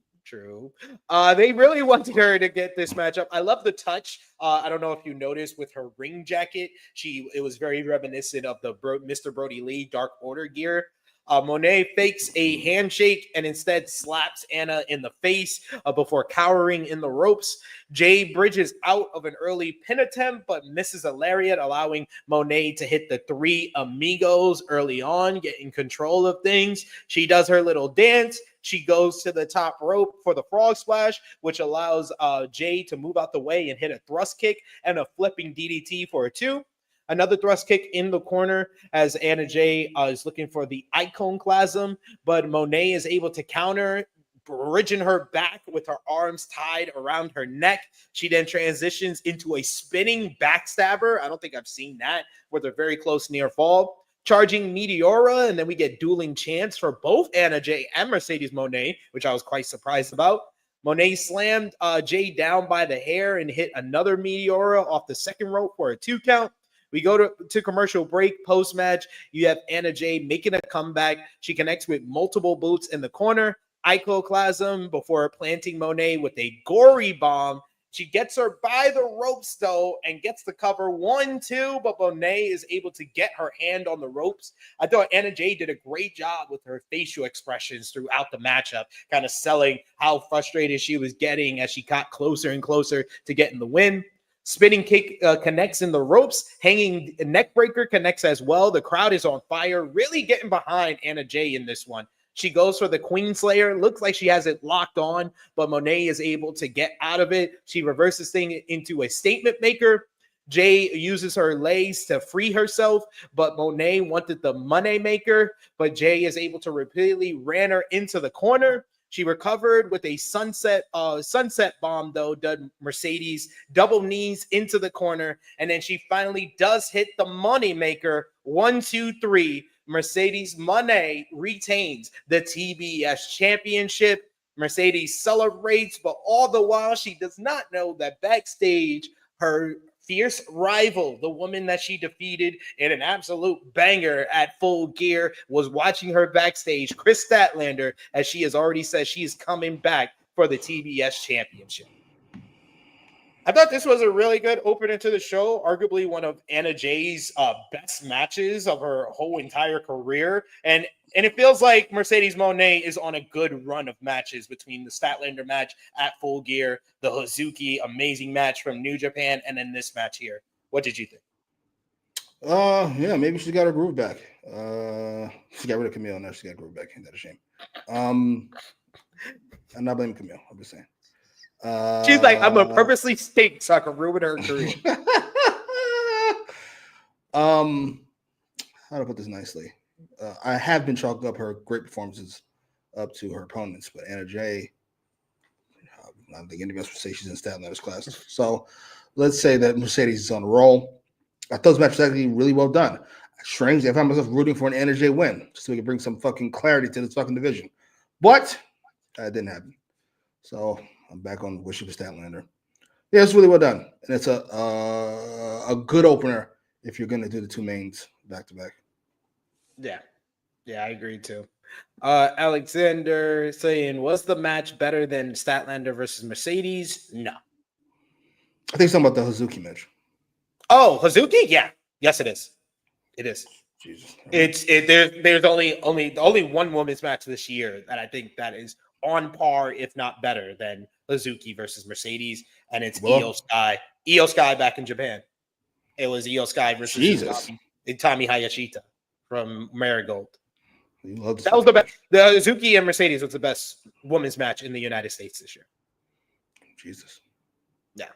They really wanted her to get this matchup. I love the touch. I don't know if you noticed with her ring jacket. It was very reminiscent of the Mr. Brody Lee Dark Order gear. Mone fakes a handshake and instead slaps Anna in the face before cowering in the ropes. Jay bridges out of an early pin attempt, but misses a lariat, allowing Mone to hit the three amigos early on, getting control of things. She does her little dance. She goes to the top rope for the frog splash, which allows Jay to move out the way and hit a thrust kick and a flipping DDT for a 2. Another thrust kick in the corner as Anna Jay is looking for the iconoclasm, but Mone is able to counter, bridging her back with her arms tied around her neck. She then transitions into a spinning backstabber. I don't think I've seen that, with a very close near fall. Charging Meteora, and then we get dueling chants for both Anna Jay and Mercedes Mone, which I was quite surprised about. Mone slammed Jay down by the hair and hit another Meteora off the second rope for a 2 count. We go to commercial break. Post-match, you have Anna Jay making a comeback. She connects with multiple boots in the corner. Iconoclasm before planting Mone with a gory bomb. She gets her by the ropes, though, and gets the cover 1-2, but Mone is able to get her hand on the ropes. I thought Anna Jay did a great job with her facial expressions throughout the matchup, kind of selling how frustrated she was getting as she got closer and closer to getting the win. Spinning kick connects in the ropes. Hanging neck breaker connects as well. The crowd is on fire, really getting behind Anna Jay in this one. She goes for the Queen Slayer. Looks like she has it locked on, but Mone is able to get out of it. She reverses thing into a statement maker. Jay uses her legs to free herself, but Mone wanted the money maker, but Jay is able to repeatedly ran her into the corner. She recovered with a sunset bomb, though, done Mercedes double knees into the corner, and then she finally does hit the money maker. 1, 2, 3. Mercedes Mone retains the TBS championship. Mercedes celebrates, but all the while she does not know that backstage her fierce rival, the woman that she defeated in an absolute banger at Full Gear, was watching her backstage, Chris Statlander, as she has already said she is coming back for the TBS championship. I thought this was a really good opener to the show, arguably one of Anna Jay's best matches of her whole entire career. And it feels like Mercedes Mone is on a good run of matches between the Statlander match at Full Gear, the Hazuki amazing match from New Japan, and then this match here. What did you think? Yeah, maybe she's got her groove back. She got rid of Camille, now she got groove back. Ain't that a shame? I'm not blaming Camille. I'm just saying. She's like, I'm gonna purposely stink so I can ruin her career. How to put this nicely? I have been chalking up her great performances up to her opponents, but Anna Jay, I don't think any of us would say she's in Statlander's class. So let's say that Mercedes is on a roll. I thought this match was actually really well done. Strangely, I found myself rooting for an Anna Jay win just so we could bring some fucking clarity to this fucking division. But that didn't happen. So I'm back on wishing for Statlander. Yeah, it's really well done. And it's a good opener if you're going to do the two mains back to back. Yeah, I agree too. Alexander saying, was the match better than Statlander versus Mercedes? No. I think it's talking about the Hazuki match. Oh, Hazuki? Yeah. Yes, it is. It is. Jesus. There's only one women's match this year that I think that is on par, if not better, than Hazuki versus Mercedes, and it's Io Sky. Io Sky back in Japan. It was Io Sky versus Tommy Hayashita from Marigold. That was the best. The Hazuki and Mercedes was the best women's match in the United States this year. Jesus. Yeah.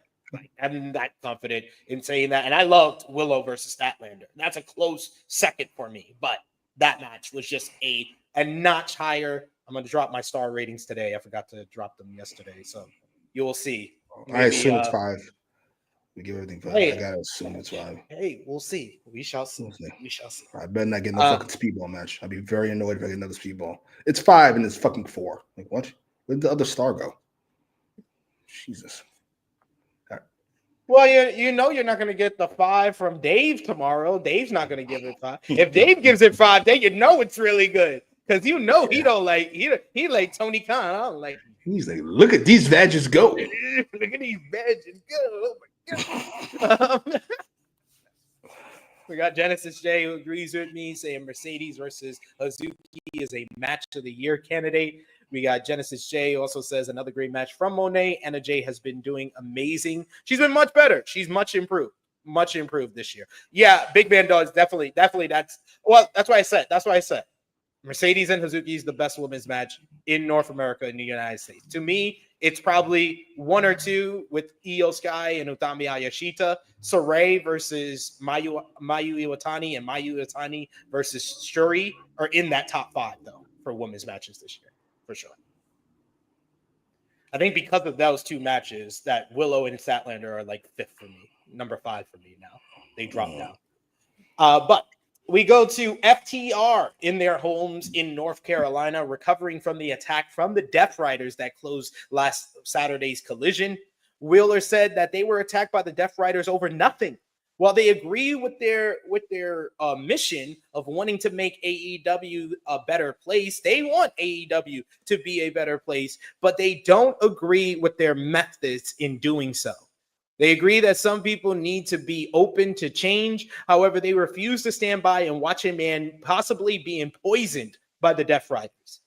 I'm that confident in saying that. And I loved Willow versus Statlander. That's a close second for me. But that match was just a notch higher. I'm going to drop my star ratings today. I forgot to drop them yesterday. So you will see. Maybe, I assume it's 5. We give everything 5. I got to assume it's 5. Hey, we'll see. We shall see. We shall see. I better not get no fucking speedball match. I'd be very annoyed if I get another speedball. It's 5 and it's fucking 4. Like, what? Where'd the other star go? Jesus. Well, you know you're not going to get the 5 from Dave tomorrow. Dave's not going to give it 5. If Dave gives it 5, then you know it's really good. Because you know he don't like he like Tony Khan. I don't like him. He's like, look at these badges go. Look at these badges go. Oh my God. We got Genesis J who agrees with me, saying Mercedes versus Hazuki is a match of the year candidate. We got Genesis J also says another great match from Monet. Anna Jay has been doing amazing. She's been much better. She's much improved this year. Yeah, Big Man does definitely. That's why I said. Mercedes and Hazuki is the best women's match in North America in the United States. To me, it's probably 1 or 2 with Io Sky and Utami Hayashita. Sarai versus Mayu Iwatani and Mayu Iwatani versus Shuri are in that top 5 though for women's matches this year. For sure. I think because of those 2 matches that Willow and Statlander are like 5th for me, number 5 for me now. They dropped down. But we go to FTR in their homes in North Carolina, recovering from the attack from the Death Riders that closed last Saturday's Collision. Wheeler said that they were attacked by the Death Riders over nothing. While they agree with their mission of wanting to make AEW a better place, they want AEW to be a better place, but they don't agree with their methods in doing so. They agree that some people need to be open to change. However, they refuse to stand by and watch a man possibly being poisoned by the Death Riders.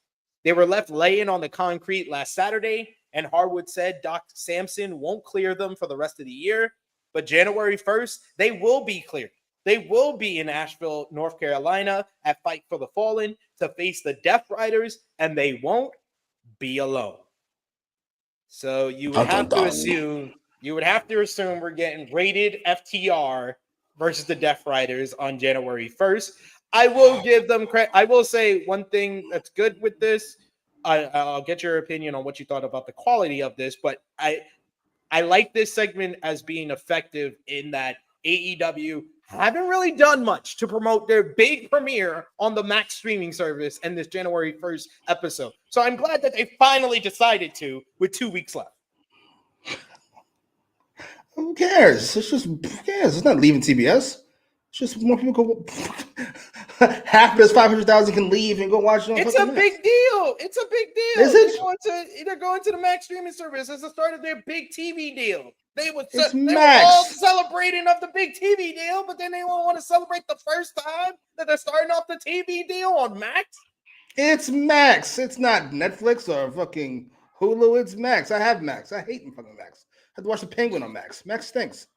They were left laying on the concrete last Saturday, and Harwood said Doc Samson won't clear them for the rest of the year. But January 1st, they will be cleared. They will be in Asheville, North Carolina at Fight for the Fallen to face the Death Riders, and they won't be alone. So you would have to assume we're getting rated FTR versus the Death Riders on January 1st. I will give them credit. I will say one thing that's good with this. I'll get your opinion on what you thought about the quality of this, but I like this segment as being effective in that AEW haven't really done much to promote their big premiere on the Max streaming service and this January 1st episode. So I'm glad that they finally decided to with 2 weeks left. Who cares? Who cares? It's not leaving TBS. It's just more people go. Half of this 500,000 can leave and go watch it on It's a Max. big deal. It's a big deal. Is it? They're going to the Max streaming service as the start of their big TV deal. They were Max. all celebrating of the big TV deal, but then they won't want to celebrate the first time that they're starting off the TV deal on Max. It's Max. It's not Netflix or fucking Hulu. It's Max. I have Max. I hate fucking Max. I have to watch the Penguin on Max. Max stinks.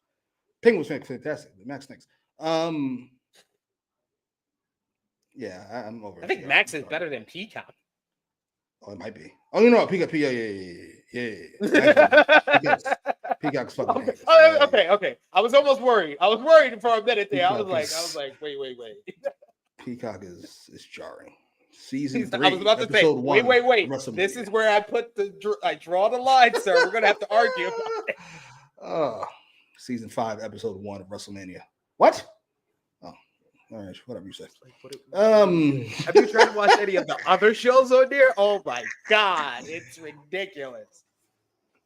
Penguin's fantastic. Max stinks. Yeah, I'm over. I think Max is better than Peacock. Oh, it might be. Oh, you know what? Peacock. Yeah. Peacock's fucking. Okay. I was almost worried. I was worried for a minute there. I was like, wait. Peacock is jarring. Season 3. I was about to say, wait. This is where I draw the line, sir. We're gonna have to argue about it. Season 5, episode 1 of WrestleMania. What? Oh, all right, whatever you say. Have you tried to watch any of the other shows on there? Oh my god, it's ridiculous.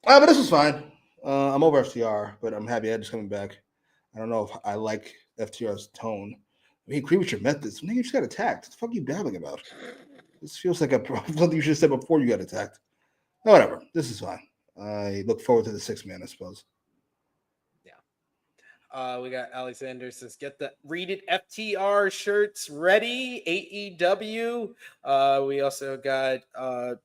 But this was fine. I'm over FTR, but I'm happy Edge is coming back. I don't know if I like FTR's tone. I agree with your methods. Nigga, you just got attacked. What the fuck are you babbling about? This feels like something you should have said before you got attacked. No, whatever. This is fine. I look forward to the 6-man, I suppose. We got Alexander says, get the Read It FTR shirts ready. AEW. We also got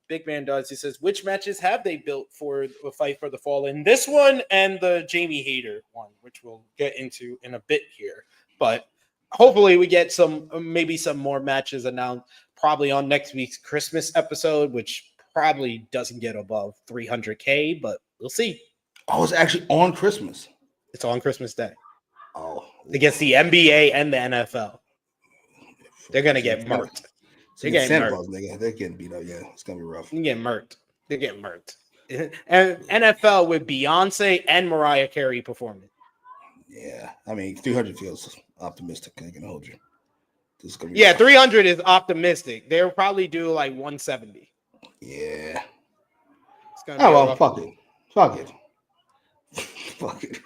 Big Man Dodds. He says, which matches have they built for the Fight for the Fallen? This one and the Jamie Hayter one, which we'll get into in a bit here. But hopefully we get maybe some more matches announced probably on next week's Christmas episode, which probably doesn't get above 300K, but we'll see. Oh, it's actually on Christmas. It's on Christmas Day. Oh, against the NBA and the NFL. They're gonna get murked. They're getting murked. They're getting beat up. Yeah, it's gonna be rough. They're getting murked. And NFL with Beyonce and Mariah Carey performing. Yeah, I mean 300 feels optimistic. I can hold you. This is gonna be rough. 300 is optimistic. They'll probably do like 170. Yeah. It's gonna be fuck it. Fuck it.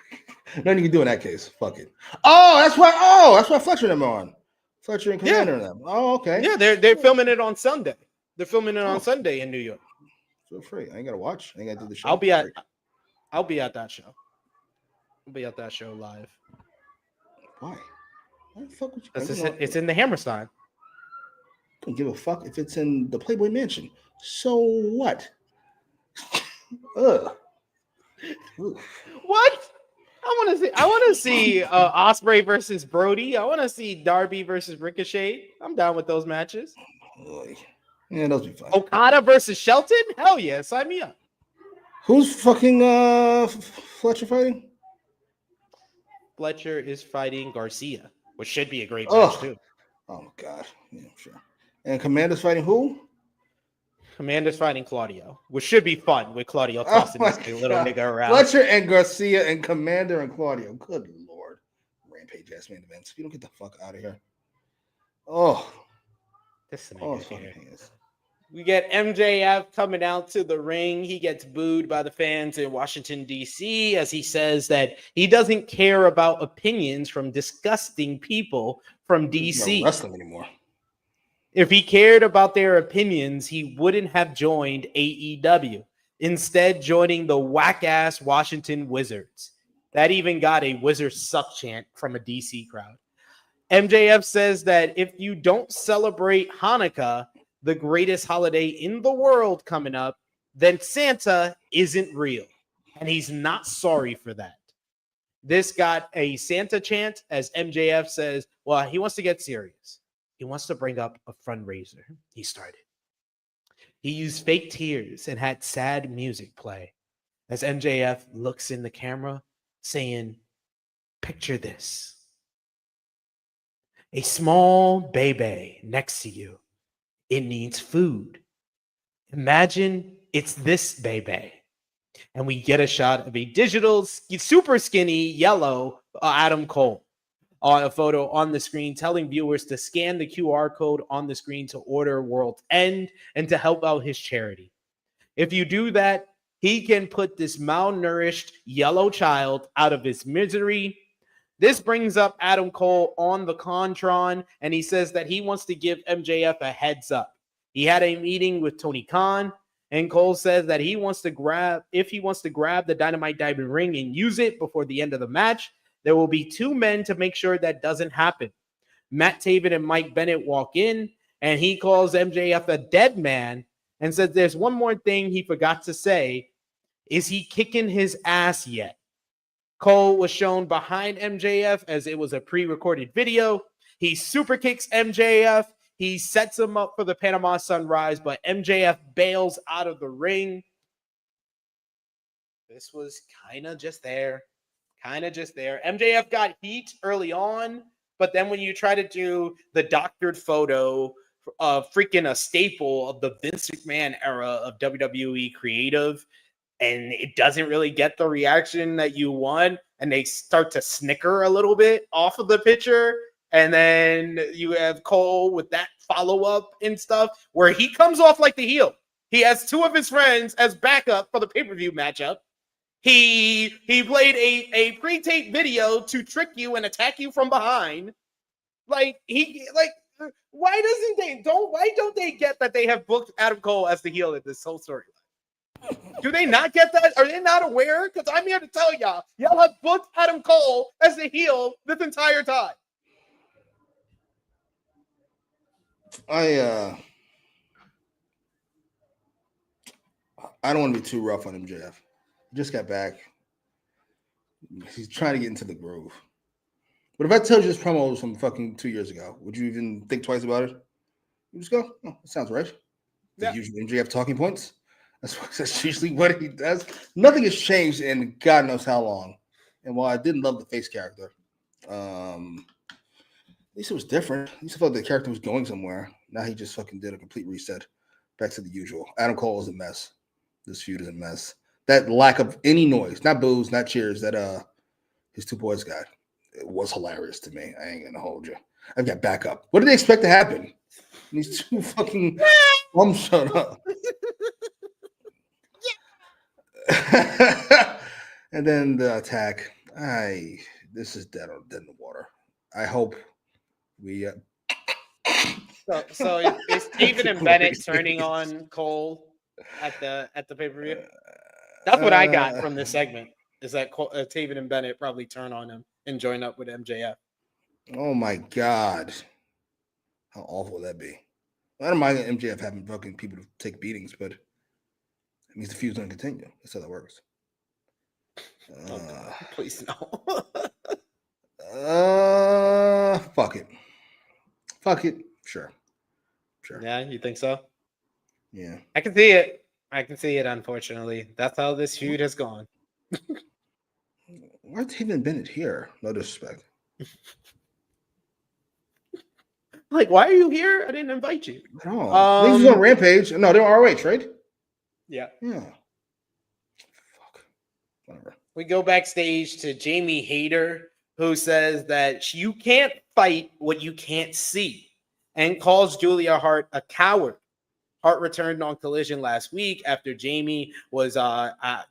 Nothing you can do in that case. Fuck it. That's why Fletcher and them are on. Fletcher and Commander and them. Oh, okay. Yeah, they're filming it on Sunday. They're filming it on Sunday in New York. Feel free. I ain't gotta watch. I ain't gotta do the show. I'll be at that show. I'll be at that show live. Why? Why the fuck would you? It's in the Hammerstein. Don't give a fuck if it's in the Playboy Mansion. So what? Ugh. What? I want to see Ospreay versus Brody. I want to see Darby versus Ricochet. I'm down with those matches. Yeah, those be fun. Okada versus Shelton? Hell yeah, sign me up. Who's fucking Fletcher fighting? Fletcher is fighting Garcia, which should be a great match too. Oh god, yeah, sure. And Commander's fighting who? Commander's fighting Claudio, which should be fun with Claudio tossing this little nigga around. Fletcher and Garcia and Commander and Claudio. Good lord. Rampage ass main events. You don't get the fuck out of here. Oh. This we get MJF coming out to the ring. He gets booed by the fans in Washington, D.C. as he says that he doesn't care about opinions from disgusting people from D.C. Not wrestling anymore. If he cared about their opinions, he wouldn't have joined AEW, instead joining the whack-ass Washington Wizards. That even got a Wizards suck chant from a DC crowd. MJF says that if you don't celebrate Hanukkah, the greatest holiday in the world coming up, then Santa isn't real. And he's not sorry for that. This got a Santa chant as MJF says, well, he wants to get serious. He wants to bring up a fundraiser he started. He used fake tears and had sad music play as MJF looks in the camera saying, picture this. A small baby next to you. It needs food. Imagine it's this baby. And we get a shot of a digital, super skinny, yellow Adam Cole on a photo on the screen, telling viewers to scan the QR code on the screen to order World's End and to help out his charity. If you do that, he can put this malnourished yellow child out of his misery. This brings up Adam Cole on the Contron, and he says that he wants to give MJF a heads up. He had a meeting with Tony Khan, and Cole says that if he wants to grab the Dynamite Diamond ring and use it before the end of the match, there will be 2 men to make sure that doesn't happen. Matt Taven and Mike Bennett walk in, and he calls MJF a dead man and says there's one more thing he forgot to say. Is he kicking his ass yet? Cole was shown behind MJF as it was a pre-recorded video. He super kicks MJF. He sets him up for the Panama Sunrise, but MJF bails out of the ring. This was kind of just there. MJF got heat early on, but then when you try to do the doctored photo of freaking a staple of the Vince McMahon era of WWE creative, and it doesn't really get the reaction that you want, and they start to snicker a little bit off of the picture, and then you have Cole with that follow-up and stuff, where he comes off like the heel. He has 2 of his friends as backup for the pay-per-view matchup. He played a pre-taped video to trick you and attack you from behind. Why don't they get that they have booked Adam Cole as the heel in this whole storyline? Do they not get that? Are they not aware? Because I'm here to tell y'all have booked Adam Cole as the heel this entire time. I don't want to be too rough on MJF. He just got back. He's trying to get into the groove. But if I told you this promo was from fucking 2 years ago, would you even think twice about it? You just go, oh, that sounds right. The usual MJF talking points. That's usually what he does. Nothing has changed in God knows how long. And while I didn't love the face character, at least it was different. At least I felt the character was going somewhere. Now he just fucking did a complete reset. Back to the usual. Adam Cole is a mess. This feud is a mess. That lack of any noise, not boos, not cheers, that his 2 boys got, it was hilarious to me. I ain't gonna hold you. I've got backup. What did they expect to happen? These 2 fucking bums showed up. And then the attack. This is dead in the water. I hope we. So is Taven and Bennett turning on Cole at the pay-per-view? That's what I got from this segment. Is that Taven and Bennett probably turn on him and join up with MJF? Oh my God, how awful would that be? I don't mind MJF having fucking people to take beatings, but it means the feud's going to continue. That's how that works. Please no. Fuck it. Sure. Yeah, you think so? Yeah. I can see it. Unfortunately, that's how this feud has gone. Why Taven Bennett here? No disrespect. Like, why are you here? I didn't invite you. No. He was on Rampage. No, they were ROH, right? Yeah. Fuck. Whatever. We go backstage to Jamie Hayter, who says that you can't fight what you can't see, and calls Julia Hart a coward. Hart returned on Collision last week after Jamie was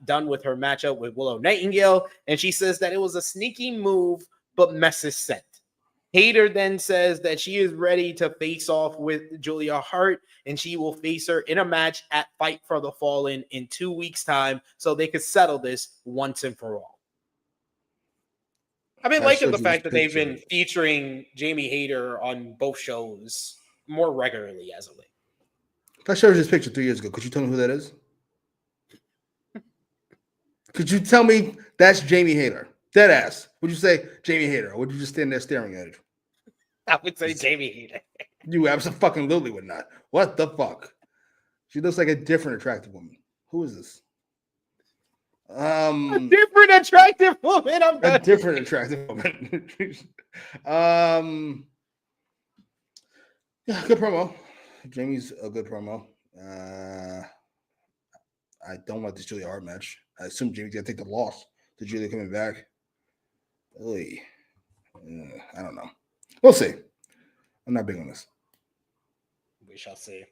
done with her matchup with Willow Nightingale, and she says that it was a sneaky move, but messes sent. Hayter then says that she is ready to face off with Julia Hart, and she will face her in a match at Fight for the Fallen in 2 weeks' time, so they could settle this once and for all. I've been liking the fact that they've been featuring Jamie Hayter on both shows more regularly as of late. If I showed you this picture 3 years ago, could you tell me who that is? Could you tell me that's Jamie Hayter? Dead ass. Would you say Jamie Hayter, or would you just stand there staring at it? I would say Jamie Hayter. You absolutely would not. What the fuck? She looks like a different attractive woman. Who is this? A different attractive woman. A different attractive woman. Yeah, good promo. Jamie's a good promo. I don't like this Julia Hart match. I assume Jimmy's gonna take the loss to Julia coming back. Really, I don't know. We'll see. I'm not big on this. We shall see.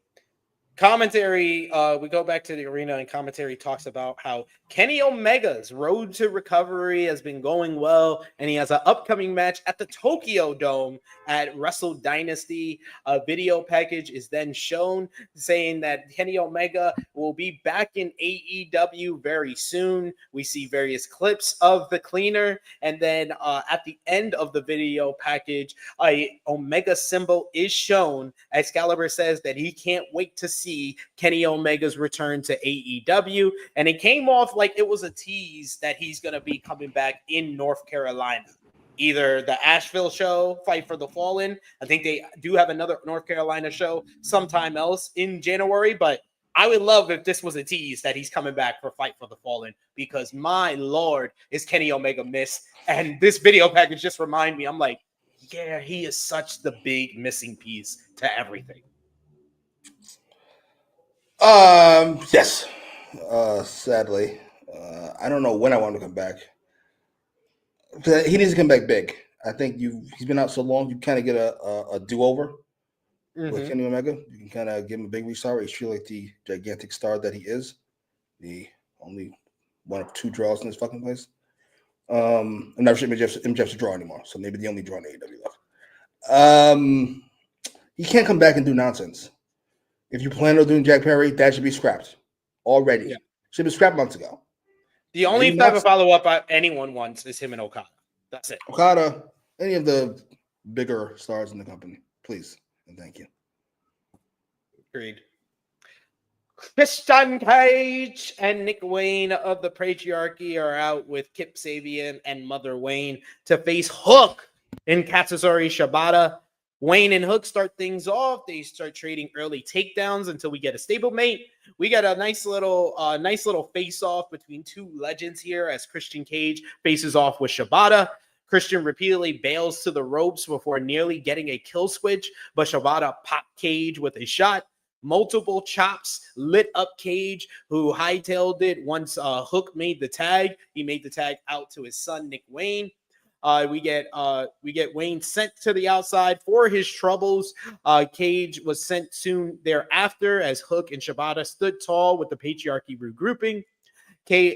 Commentary, we go back to the arena and commentary talks about how Kenny Omega's road to recovery has been going well, and he has an upcoming match at the Tokyo Dome at Wrestle Dynasty. A video package is then shown saying that Kenny Omega will be back in AEW very soon. We see various clips of the cleaner, and then at the end of the video package, a Omega symbol is shown. Excalibur says that he can't wait to see Kenny Omega's return to AEW, and it came off like it was a tease that he's going to be coming back in North Carolina. Either the Asheville show, Fight for the Fallen. I think they do have another North Carolina show sometime else in January, but I would love if this was a tease that he's coming back for Fight for the Fallen, because my Lord, is Kenny Omega missed. And this video package just remind me, I'm like, yeah, he is such the big missing piece to everything. Yes. Sadly, I don't know when I want him to come back. He needs to come back big. I think he's been out so long, you kind of get a do-over with Kenny Omega. You can kind of give him a big restart. He's truly like the gigantic star that he is. The only one of 2 draws in this fucking place. I'm not sure MJF's a draw anymore, so maybe the only draw in AEW left. He can't come back and do nonsense. If you plan on doing Jack Perry, that should be scrapped already. Yeah. Should be scrapped months ago. The only type of follow-up anyone wants is him and Okada. That's it. Okada, any of the bigger stars in the company, please and thank you. Agreed. Christian Cage and Nick Wayne of the Patriarchy are out with Kip Sabian and Mother Wayne to face Hook and Katsuyori Shibata. Wayne and Hook start things off. They start trading early takedowns until we get a stablemate. We got a nice little face-off between 2 legends here as Christian Cage faces off with Shibata. Christian repeatedly bails to the ropes before nearly getting a kill switch, but Shibata popped Cage with a shot. Multiple chops lit up Cage, who hightailed it once Hook made the tag. He made the tag out to his son, Nick Wayne. We get Wayne sent to the outside for his troubles. Cage was sent soon thereafter as Hook and Shibata stood tall with the Patriarchy regrouping.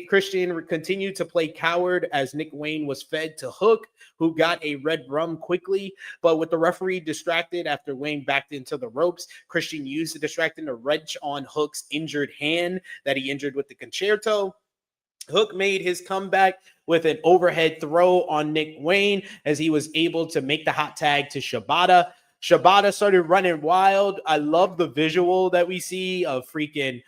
Christian continued to play coward as Nick Wayne was fed to Hook, who got a red rum quickly. But with the referee distracted after Wayne backed into the ropes, Christian used the distracting to wrench on Hook's injured hand that he injured with the concerto. Hook made his comeback with an overhead throw on Nick Wayne as he was able to make the hot tag to Shibata. Shibata started running wild. I love the visual that we see of freaking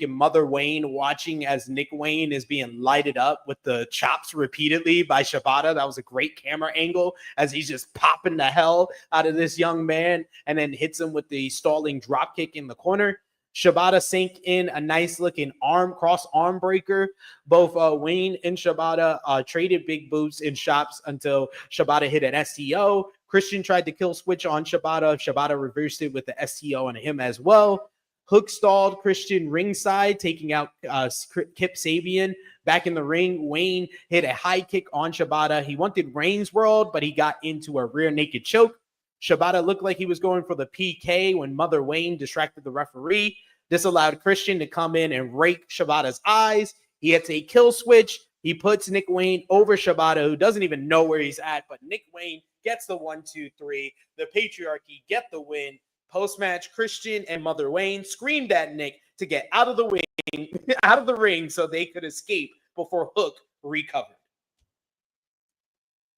Mother Wayne watching as Nick Wayne is being lighted up with the chops repeatedly by Shibata. That was a great camera angle as he's just popping the hell out of this young man and then hits him with the stalling drop kick in the corner. Shibata sank in a nice looking cross arm breaker. Both Wayne and Shibata traded big boots and shots until Shibata hit an STO. Christian tried to kill switch on Shibata. Shibata reversed it with the STO on him as well. Hook stalled Christian ringside, taking out Kip Sabian. Back in the ring, Wayne hit a high kick on Shibata. He wanted Reigns World, but he got into a rear naked choke. Shibata looked like he was going for the PK when Mother Wayne distracted the referee. This allowed Christian to come in and rake Shibata's eyes. He hits a kill switch. He puts Nick Wayne over Shibata, who doesn't even know where he's at, but Nick Wayne gets the 1-2-3. The Patriarchy get the win. Post-match, Christian and Mother Wayne screamed at Nick to get out of the ring so they could escape before Hook recovered.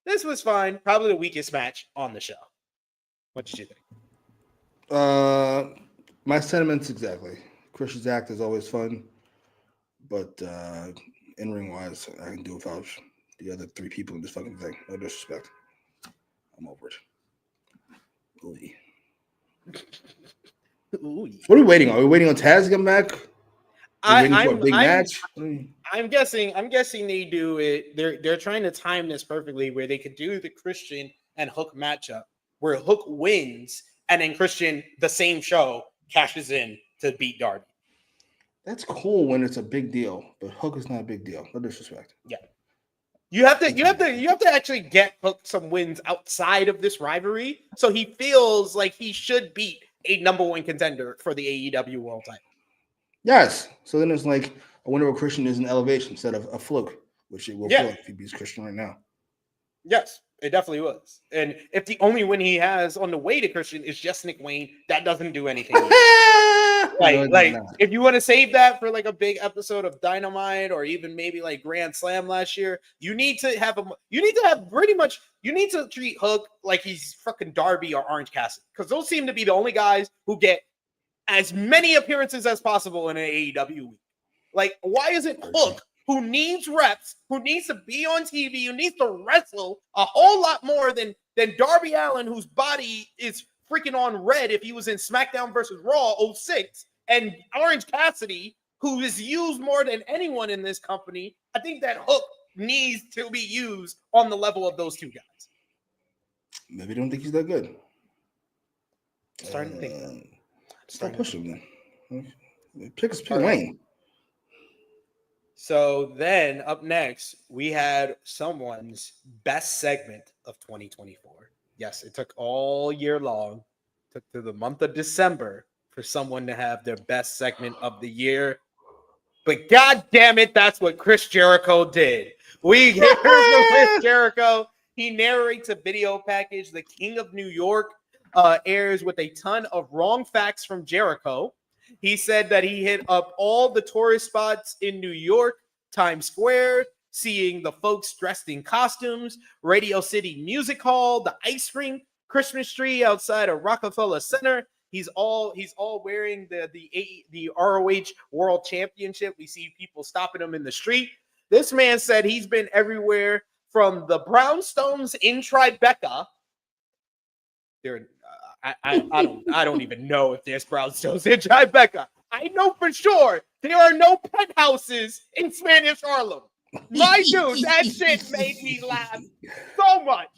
This was fine. Probably the weakest match on the show. What did you think? My sentiments exactly. Christian's act is always fun, but in-ring wise, I can do without the other 3 people in this fucking thing. No disrespect. I'm over it. Ooh. What are we waiting on? Are we waiting on Taz to come back? I'm waiting for a big match. I'm guessing they do it. They're trying to time this perfectly where they could do the Christian and Hook matchup where Hook wins and then Christian the same show cashes in to beat Darby. That's cool when it's a big deal, but Hook is not a big deal. No disrespect. Yeah. You have to actually get Hook some wins outside of this rivalry, so he feels like he should beat a number one contender for the AEW World Title. Yes. So then it's like a winner of Christian is an elevation instead of a fluke, which it will feel like if he beats Christian right now. Yes, it definitely was. And if the only win he has on the way to Christian is just Nick Wayne, that doesn't do anything. Like if you want to save that for like a big episode of Dynamite or even maybe like Grand Slam last year, you need to treat Hook like he's fucking Darby or Orange Cassidy, because those seem to be the only guys who get as many appearances as possible in an AEW week. Like, why isn't Hook, who needs reps, who needs to be on TV, who needs to wrestle a whole lot more than Darby Allin, whose body is freaking on red if he was in SmackDown versus Raw 06, and Orange Cassidy, who is used more than anyone in this company? I think that Hook needs to be used on the level of those two guys. Maybe don't think he's that good. Starting to think that. Start pushing him. Pick Wayne. So then up next, we had someone's best segment of 2024. Yes, it took all year long. It took to the month of December for someone to have their best segment of the year. But God damn it, that's what Chris Jericho did. We hear from Chris Jericho. He narrates a video package. The King of New York airs with a ton of wrong facts from Jericho. He said that he hit up all the tourist spots in New York, Times Square, seeing the folks dressed in costumes, Radio City Music Hall, the ice rink, Christmas tree outside of Rockefeller Center. He's all wearing the ROH World Championship. We see people stopping him in the street. This man said he's been everywhere from the Brownstones in Tribeca. I don't even know if there's brownstones in Tribeca. I know for sure there are no penthouses in Spanish Harlem. My dude, that shit made me laugh so much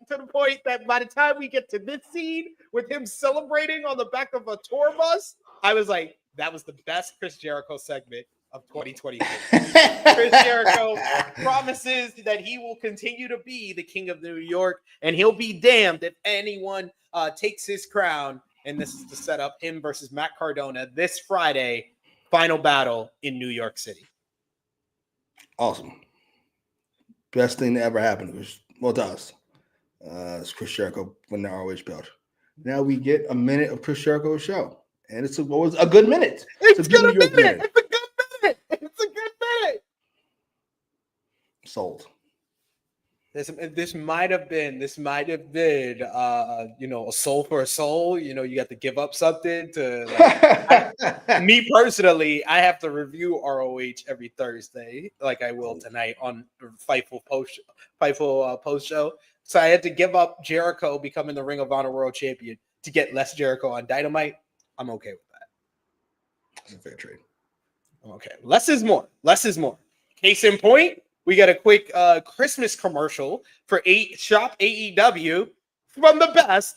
to the point that by the time we get to this scene with him celebrating on the back of a tour bus, I was like, that was the best Chris Jericho segment of 2023. Chris Jericho promises that he will continue to be the King of New York, and he'll be damned if anyone takes his crown. And this is to set up him versus Matt Cardona this Friday, final battle in New York City. Awesome. Best thing that ever happened to us. It's Chris Jericho winning the ROH belt. Now we get a minute of Chris Jericho's show. And it was a good minute. It's a good minute. It's a good minute. Sold. This might have been a soul for a soul. You got to give up something to me personally. I have to review ROH every Thursday, like I will tonight on Fightful post show. So I had to give up Jericho becoming the Ring of Honor World Champion to get less Jericho on Dynamite. I'm okay with that. It's a fair trade. Okay, less is more. Case in point, we got a quick Christmas commercial for Shop AEW from the best,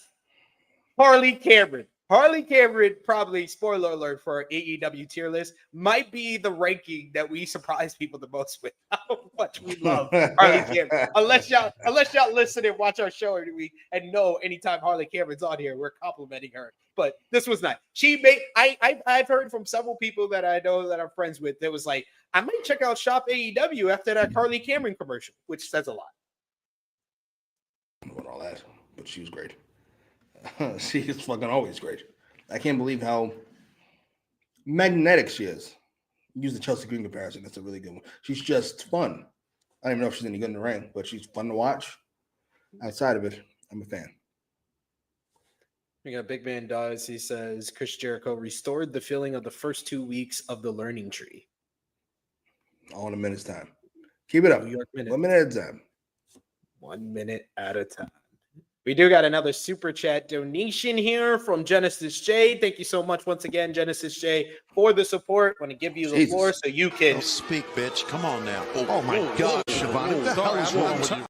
Harley Cameron. Harley Cameron, probably, spoiler alert for our AEW tier list, might be the ranking that we surprise people the most with. How much we love Harley Cameron. Unless y'all listen and watch our show every week and know anytime Harley Cameron's on here, we're complimenting her. But this was nice. I've heard from several people that I know that I'm friends with that was like, I might check out Shop AEW after that Harley Cameron commercial, which says a lot. I don't know all that, but she was great. She is fucking always great. I can't believe how magnetic she is. Use the Chelsea Green comparison. That's a really good one. She's just fun. I don't even know if she's any good in the ring, but she's fun to watch. Outside of it, I'm a fan. We got Big Man Does. He says Chris Jericho restored the feeling of the first 2 weeks of the learning tree. All in a minute's time. Keep it up. New York minute. 1 minute at a time. 1 minute at a time. We do got another super chat donation here from Genesis J. Thank you so much once again, Genesis J, for the support. I want to give you the floor so you can speak, bitch. Come on now. Oh my God, Shivani. What the hell is wrong with you?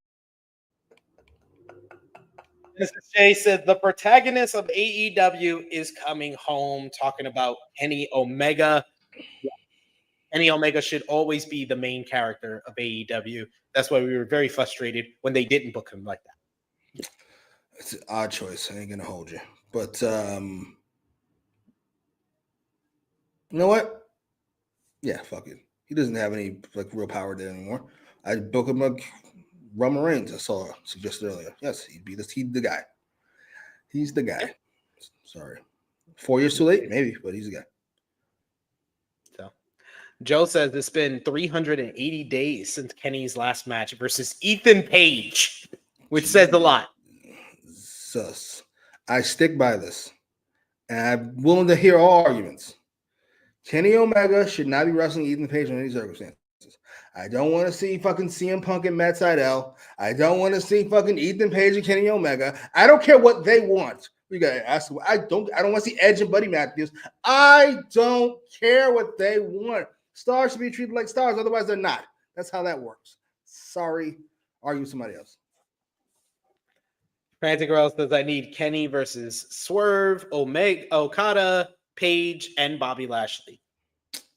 Mr. Shea said the protagonist of AEW is coming home, talking about Kenny Omega. Kenny Omega should always be the main character of AEW. That's why we were very frustrated when they didn't book him like that. It's an odd choice. I ain't gonna hold you, but you know what? Yeah, fuck it. He doesn't have any like real power there anymore. I'd book him like Roman Reigns. I saw suggested earlier. Yes, he'd be this. He's the guy. He's the guy. Sorry, 4 years too late, maybe, but he's the guy. So, Joe says it's been 380 days since Kenny's last match versus Ethan Page, which says a lot. Sus. I stick by this, and I'm willing to hear all arguments. Kenny Omega should not be wrestling Ethan Page in any circumstances. I don't want to see fucking CM Punk and Matt Sydal. I don't want to see fucking Ethan Page and Kenny Omega. I don't care what they want. We gotta ask. I don't want to see Edge and Buddy Matthews. I don't care what they want. Stars should be treated like stars, otherwise they're not. That's how that works. Sorry. Argue with somebody else. Frantic Girl says I need Kenny versus Swerve, Omega, Okada, Page, and Bobby Lashley.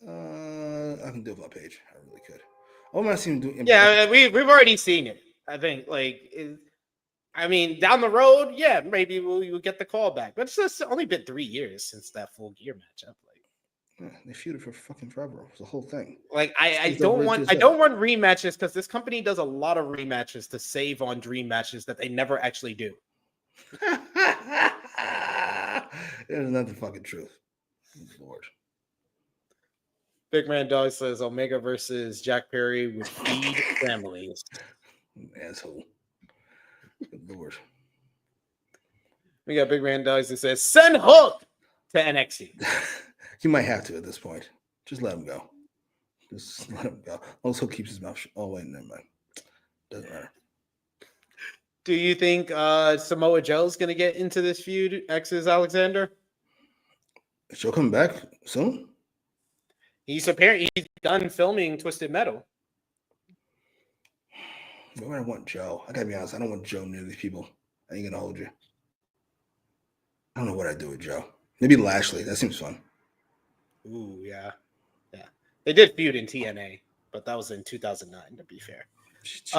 I can do it without Page. I really could. What am I seeing do? Yeah, we've already seen it. I think, I mean, down the road, yeah, maybe we'll get the call back. But it's just only been 3 years since that Full Gear matchup. They feuded for fucking forever. It was the whole thing. Like, I don't want rematches because this company does a lot of rematches to save on dream matches that they never actually do. There's not the fucking truth. Lord. Big Man Dog says Omega versus Jack Perry would feed families. Asshole. Good Lord. We got Big Man Dogs that says send Hook to NXT. You might have to at this point. Just let him go. Just let him go. Also keeps his mouth shut. Oh, wait, never mind. Doesn't matter. Do you think Samoa Joe's going to get into this feud, X's Alexander? Is Joe coming back soon? He's done filming Twisted Metal. Why would I want Joe? I gotta be honest. I don't want Joe near these people. I ain't gonna hold you. I don't know what I'd do with Joe. Maybe Lashley. That seems fun. Ooh, yeah. Yeah. They did feud in TNA, but that was in 2009, to be fair. Jesus.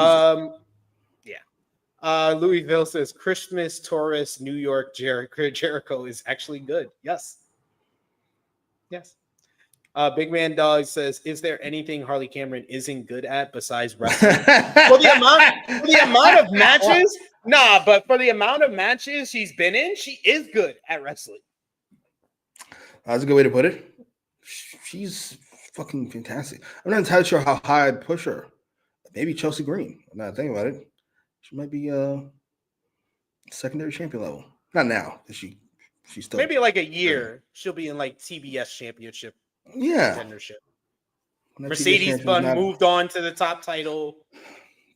Yeah. Louisville says Christmas, Taurus, New York, Jericho is actually good. Yes. Yes. Big Man Dog says, is there anything Harley Cameron isn't good at besides wrestling? For the amount of matches, but for the amount of matches she's been in, she is good at wrestling. That's a good way to put it. She's fucking fantastic. I'm not entirely sure how high I'd push her. Maybe Chelsea Green. I'm not thinking about it. She might be secondary champion level. Not now. She's still maybe like a year. She'll be in like TBS championship. Yeah. Contendership. Mercedes Bun moved on to the top title.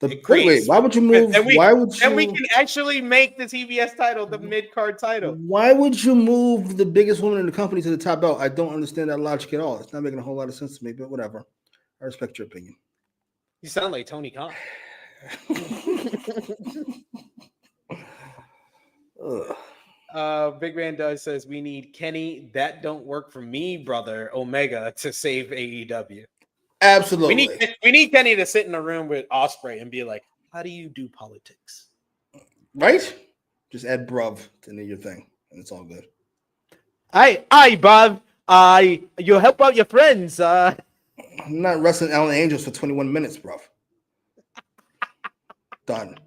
Wait, why would you move? And we can actually make the TBS title the mid-card title. Why would you move the biggest woman in the company to the top belt? I don't understand that logic at all. It's not making a whole lot of sense to me, but whatever. I respect your opinion. You sound like Tony Khan. Big Man Doug says we need Kenny. That don't work for me, brother. Omega to save AEW. Absolutely. We need Kenny to sit in a room with Ospreay and be like, "How do you do politics?" Right? Just add bruv to your thing, and it's all good. Aye, bruv. You help out your friends. I'm not wrestling Allen Angels for 21 minutes, bruv. Done.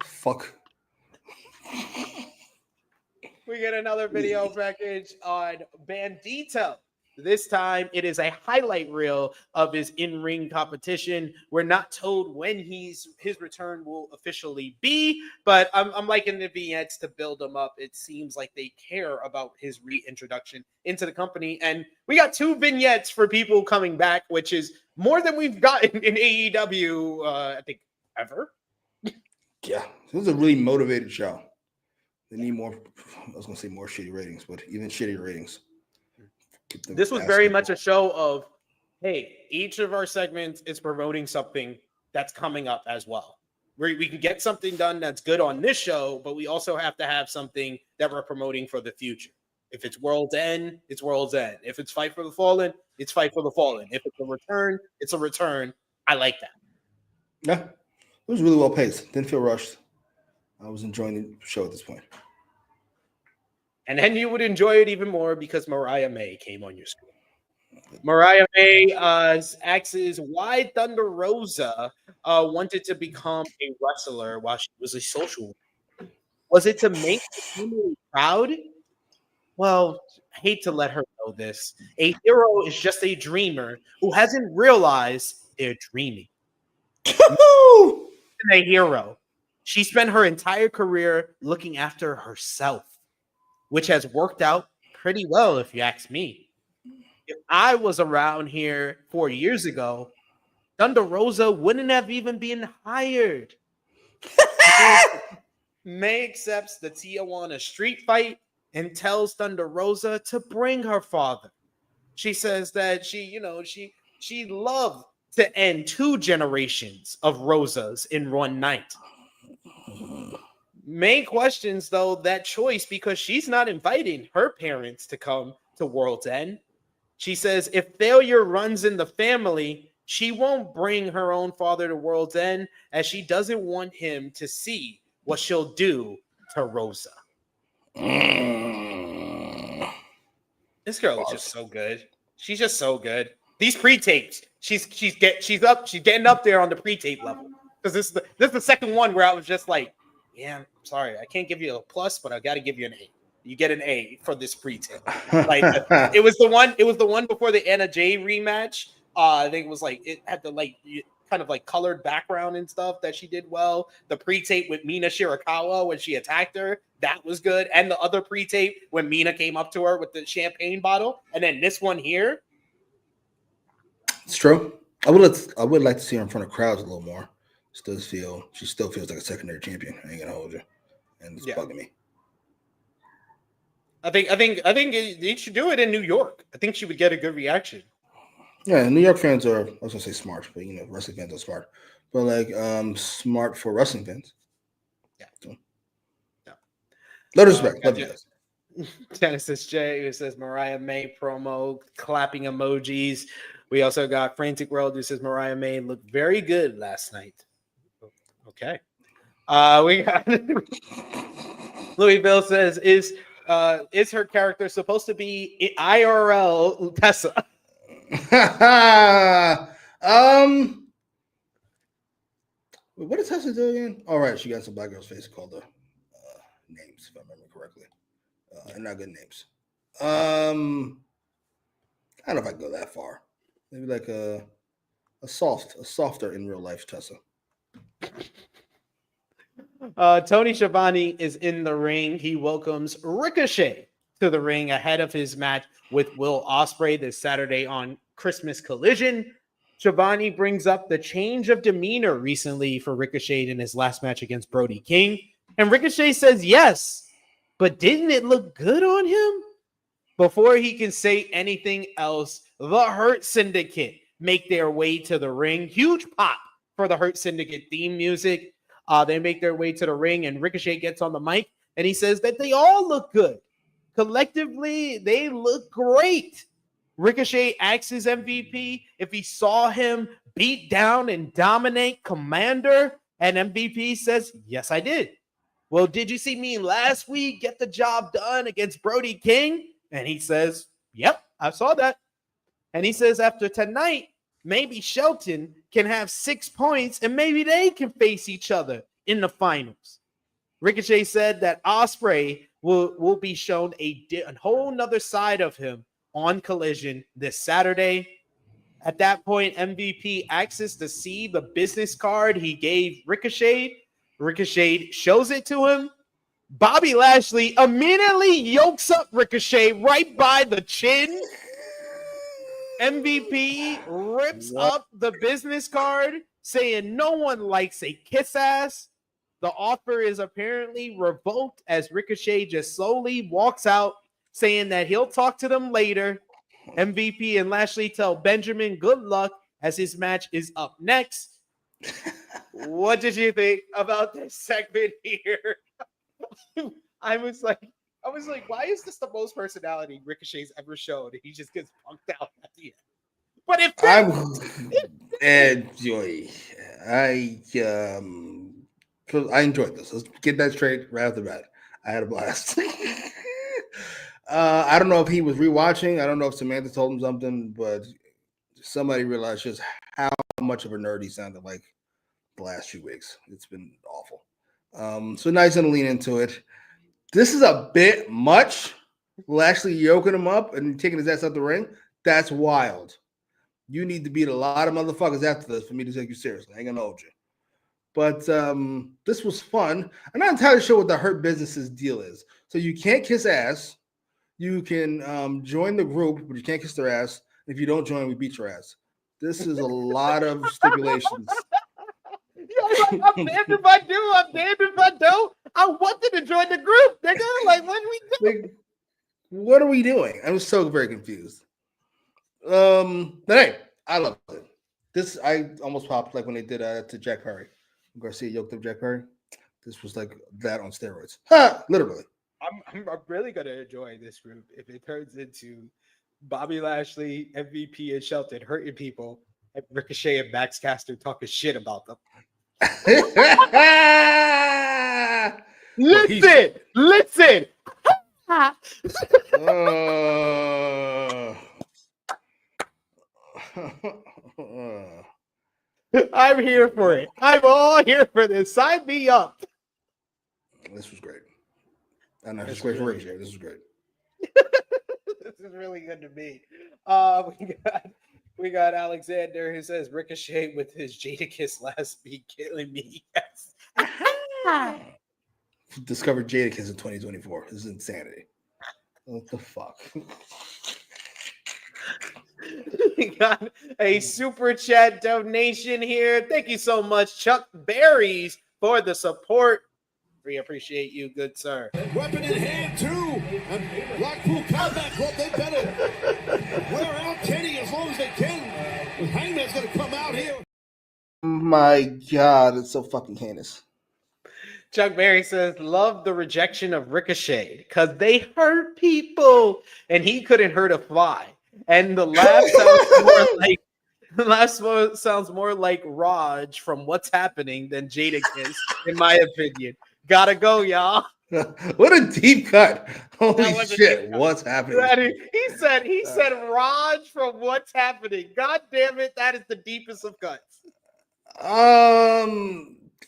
Fuck. We get another video package on Bandito. This time, it is a highlight reel of his in-ring competition. We're not told when his return will officially be, but I'm liking the vignettes to build him up. It seems like they care about his reintroduction into the company, and we got 2 vignettes for people coming back, which is more than we've gotten in AEW, I think, ever. Yeah, this is a really motivated show. They need more. I was going to say more shitty ratings, but even shittier ratings. This was very much a show of, hey, each of our segments is promoting something that's coming up as well. We can get something done that's good on this show, but we also have to have something that we're promoting for the future. If it's World's End, it's World's End. If it's Fight for the Fallen, it's Fight for the Fallen. If it's a return, it's a return. I like that. Yeah, it was really well paced. Didn't feel rushed. I was enjoying the show at this point. And then you would enjoy it even more because Mariah May came on your screen. Mariah May asks why Thunder Rosa wanted to become a wrestler while she was a social worker. Was it to make the community proud? Well, I hate to let her know this. A hero is just a dreamer who hasn't realized they're dreaming. A hero. She spent her entire career looking after herself, which has worked out pretty well, if you ask me. If I was around here 4 years ago, Thunder Rosa wouldn't have even been hired. May accepts the Tijuana street fight and tells Thunder Rosa to bring her father. She says that she loved to end 2 generations of Rosas in one night. May questions, though, that choice because she's not inviting her parents to come to World's End. She says if failure runs in the family, she won't bring her own father to World's End as she doesn't want him to see what she'll do to Rosa. This girl is just so good. She's just so good. These pre-tapes, she's getting up there on the pre-tape level. Because this is the second one where I was just like, yeah, I'm sorry, I can't give you a plus, but I got to give you an A. You get an A for this pre-tape. Like it was the one before the Anna Jay rematch. I think it was like it had the kind of like colored background and stuff that she did well. The pre-tape with Mina Shirakawa when she attacked her, that was good. And the other pre-tape when Mina came up to her with the champagne bottle, and then this one here. It's true. I would like to see her in front of crowds a little more. She still feels like a secondary champion. I ain't gonna hold you, and it's bugging me. I think they should do it in New York. I think she would get a good reaction. Yeah, New York fans are, I was gonna say smart, but wrestling fans are smart. But like smart for wrestling fans. Yeah. So. Yeah. No respect. Love you guys. Genesis J, who says Mariah May promo, clapping emojis. We also got Frantic World, who says Mariah May looked very good last night. Okay. We got Louisville says, is her character supposed to be IRL Tessa? What did Tessa do again? All right, she got some black girl's face called the names, if I remember correctly. And not good names. I don't know if I can go that far. Maybe like a softer in real life Tessa. Tony Schiavone is in the ring. He welcomes Ricochet to the ring ahead of his match with Will Ospreay this Saturday on Christmas Collision. Schiavone brings up the change of demeanor recently for Ricochet in his last match against Brody King. And Ricochet says yes, but didn't it look good on him? Before he can say anything else, the Hurt Syndicate make their way to the ring. Huge pop for the Hurt Syndicate theme music. They make their way to the ring, and Ricochet gets on the mic, and he says that they all look good. Collectively, they look great. Ricochet asks his MVP if he saw him beat down and dominate Commander, and MVP says, yes, I did. Well, did you see me last week get the job done against Brody King? And he says, yep, I saw that. And he says after tonight, maybe Shelton can have 6 points and maybe they can face each other in the finals. Ricochet said that Ospreay will be shown a whole nother side of him on Collision this Saturday. At that point, MVP asks to see the business card he gave Ricochet. Ricochet shows it to him. Bobby Lashley immediately yokes up Ricochet right by the chin. MVP rips up the business card, saying no one likes a kiss ass. The offer is apparently revoked as Ricochet just slowly walks out, saying that he'll talk to them later. MVP and Lashley tell Benjamin good luck as his match is up next. What did you think about this segment here? I was like, why is this the most personality Ricochet's ever showed? He just gets punked out at the end. But if I enjoyed this. Let's get that straight right off the bat. I had a blast. I don't know if he was rewatching. I don't know if Samantha told him something, but somebody realized just how much of a nerd he sounded like the last few weeks. It's been awful. So nice and lean into it. This is a bit much. Actually yoking him up and taking his ass out the ring. That's wild. You need to beat a lot of motherfuckers after this for me to take you seriously. I ain't gonna hold you. But this was fun. I'm not entirely sure what the Hurt Business's deal is. So you can't kiss ass. You can join the group, but you can't kiss their ass. If you don't join, we beat your ass. This is a lot of stipulations. I'm damned if I do. I'm damned if I don't. I wanted to join the group, nigga. Like, what do we do? Like, what are we doing? I was so very confused. But hey, I loved it. This I almost popped like when they did to Jack Perry. Garcia yoked up Jack Perry. This was like that on steroids. Ha! Literally. I'm really gonna enjoy this group if it turns into Bobby Lashley, MVP, and Shelton hurting people, and Ricochet and Max Caster talking shit about them. Listen. I'm here for it. I'm all here for this. Sign me up. This was great. I'm not just great for Ricochet. This was great. This is really good to me. We got Alexander who says Ricochet with his Jadakiss last beat killing me. Yes. Discovered Jadakiss in 2024. This is insanity. What the fuck? We got a super chat donation here. Thank you so much, Chuck Berries, for the support. We appreciate you, good sir. Weapon in hand, too. And Blackpool Combat Club, they better wear out Kenny as long as they can. Hangman's going to come out here. My God, it's so fucking heinous. Chuck Berry says, love the rejection of Ricochet because they hurt people and he couldn't hurt a fly. And the laugh sounds more like Raj from What's Happening than Jadakiss, in my opinion. Gotta go, y'all. What a deep cut. Holy shit. What's happening? He said Raj from What's Happening. God damn it, that is the deepest of cuts.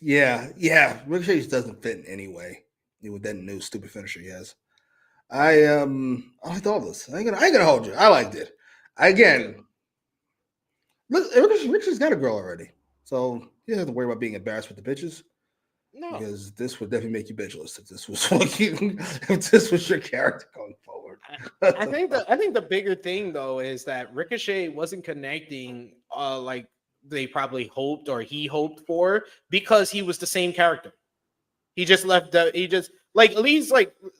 Yeah. Ricochet just doesn't fit in any way with that new stupid finisher he has. I liked all this. I ain't gonna hold you. I liked it. Again, look, Ricochet's got a girl already, so he doesn't have to worry about being embarrassed with the bitches. No, because this would definitely make you bitchless if this was your character going forward. I think the bigger thing though is that Ricochet wasn't connecting like they probably hoped or he hoped for because he was the same character. He just left at least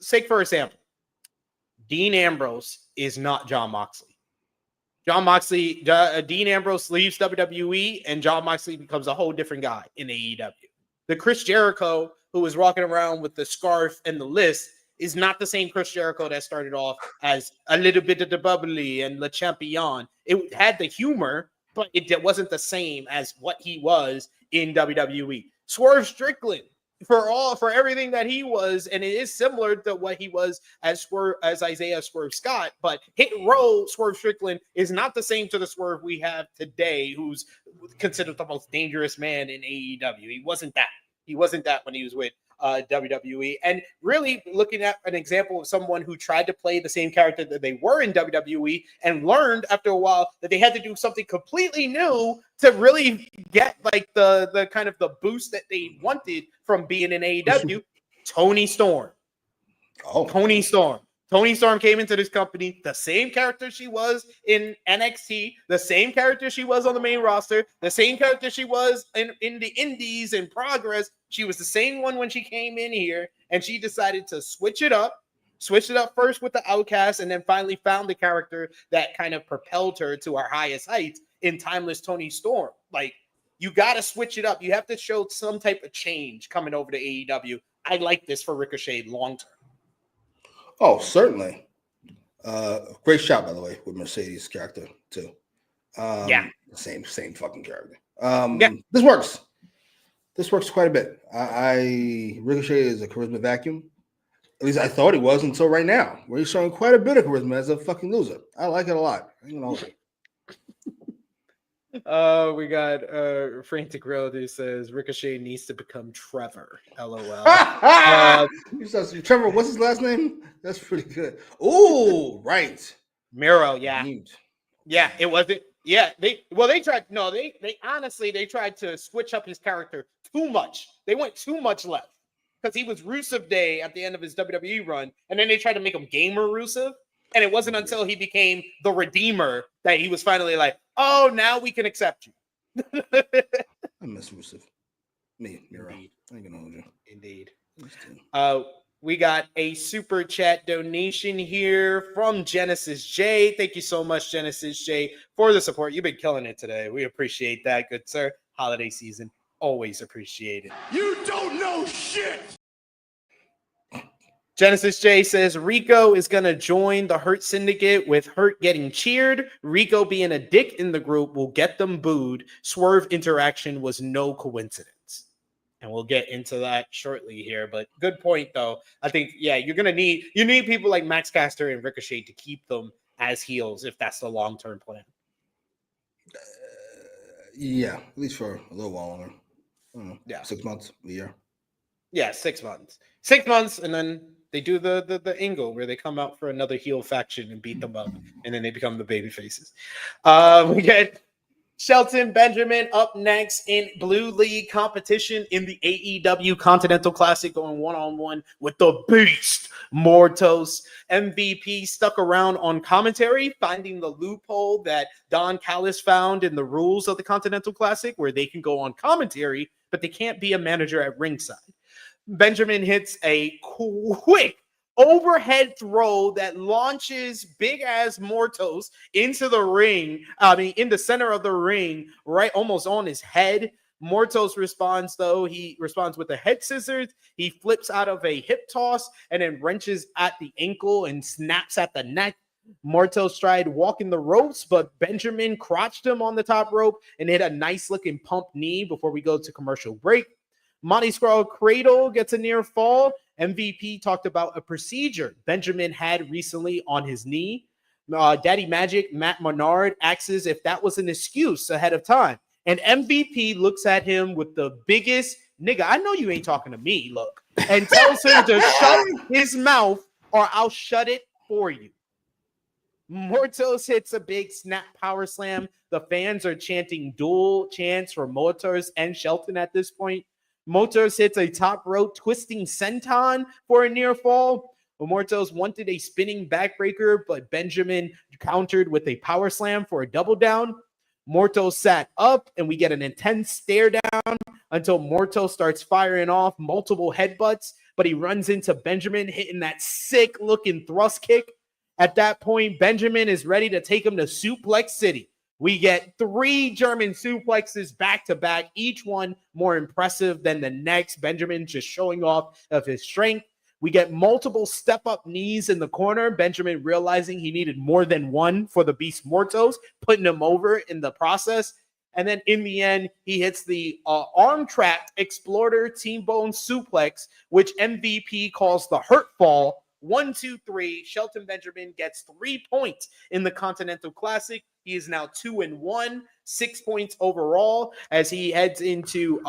say for example, Dean Ambrose is not Jon Moxley. Dean Ambrose leaves WWE and Jon Moxley becomes a whole different guy in AEW. The Chris Jericho who was walking around with the scarf and the list is not the same Chris Jericho that started off as a little bit of the bubbly and Le Champion. It had the humor, but it wasn't the same as what he was in WWE. Swerve Strickland, for everything that he was, and it is similar to what he was as Isaiah Swerve Scott, but hit and roll Swerve Strickland is not the same to the Swerve we have today, who's considered the most dangerous man in AEW. He wasn't that. He wasn't that when he was with WWE. And really looking at an example of someone who tried to play the same character that they were in WWE and learned after a while that they had to do something completely new to really get like the kind of the boost that they wanted from being in AEW. Toni Storm. Toni Storm came into this company, the same character she was in NXT, the same character she was on the main roster, the same character she was in the indies in Progress. She was the same one when she came in here, and she decided to switch it up first with the Outcast, and then finally found the character that kind of propelled her to her highest heights in Timeless Toni Storm. Like, You got to switch it up. You have to show some type of change coming over to AEW. I like this for Ricochet long term. Oh, certainly. Great shot, by the way, with Mercedes' character too. Yeah. Same fucking character. Yeah. This works. This works quite a bit. Ricochet is a charisma vacuum. At least I thought he was until right now, where he's showing quite a bit of charisma as a fucking loser. I like it a lot. I ain't gonna hold it. We got Frantic Road who says Ricochet needs to become Trevor. LOL. Trevor, what's his last name? That's pretty good. Oh, right. Miro, yeah. Named. Yeah, it wasn't. Yeah, they tried. No, they honestly tried to switch up his character too much. They went too much left because he was Rusev Day at the end of his WWE run, and then they tried to make him Gamer Rusev. And it wasn't until he became the Redeemer that he was finally like, oh, now we can accept you. I miss Rusev. Me, Miro. I ain't gonna hold you. Indeed. We got a super chat donation here from Genesis J. Thank you so much, Genesis J, for the support. You've been killing it today. We appreciate that, good sir. Holiday season, always appreciated. You don't know shit. Genesis J says Rico is going to join the Hurt Syndicate with Hurt getting cheered. Rico being a dick in the group will get them booed. Swerve interaction was no coincidence. And we'll get into that shortly here. But good point, though. I think, yeah, you need people like Max Caster and Ricochet to keep them as heels if that's the long-term plan. Yeah, at least for a little while longer. I don't know, yeah, 6 months, a year. Yeah, 6 months. 6 months, and then they do the angle where they come out for another heel faction and beat them up, and then they become the baby faces. We get Shelton Benjamin up next in Blue League competition in the AEW Continental Classic, going one-on-one with the Beast, Mortos. MVP stuck around on commentary, finding the loophole that Don Callis found in the rules of the Continental Classic, where they can go on commentary, but they can't be a manager at ringside. Benjamin hits a quick overhead throw that launches big ass Mortos into the ring. In the center of the ring, right almost on his head. Mortos responds, though. He responds with a head scissors. He flips out of a hip toss and then wrenches at the ankle and snaps at the neck. Mortos tried walking the ropes, but Benjamin crotched him on the top rope and hit a nice looking pump knee before we go to commercial break. Monty Scroll Cradle gets a near fall. MVP talked about a procedure Benjamin had recently on his knee. Daddy Magic, Matt Menard, asks if that was an excuse ahead of time. And MVP looks at him with the biggest, nigga, I know you ain't talking to me, look, and tells him to shut his mouth or I'll shut it for you. Mortos hits a big snap power slam. The fans are chanting dual chants for Mortos and Shelton at this point. Mortos hits a top rope twisting senton for a near fall. Mortos wanted a spinning backbreaker, but Benjamin countered with a power slam for a double down. Mortos sat up, and we get an intense stare down until Mortos starts firing off multiple headbutts, but he runs into Benjamin, hitting that sick-looking thrust kick. At that point, Benjamin is ready to take him to Suplex City. We get 3 German suplexes back-to-back, each one more impressive than the next. Benjamin just showing off of his strength. We get multiple step-up knees in the corner. Benjamin realizing he needed more than one for the Beast Mortos, putting him over in the process. And then in the end, he hits the arm-trapped Explorer T-Bone suplex, which MVP calls the hurt fall. 1, 2, 3. Shelton Benjamin gets 3 points in the Continental Classic. He is now 2-1, 6 points overall as he heads into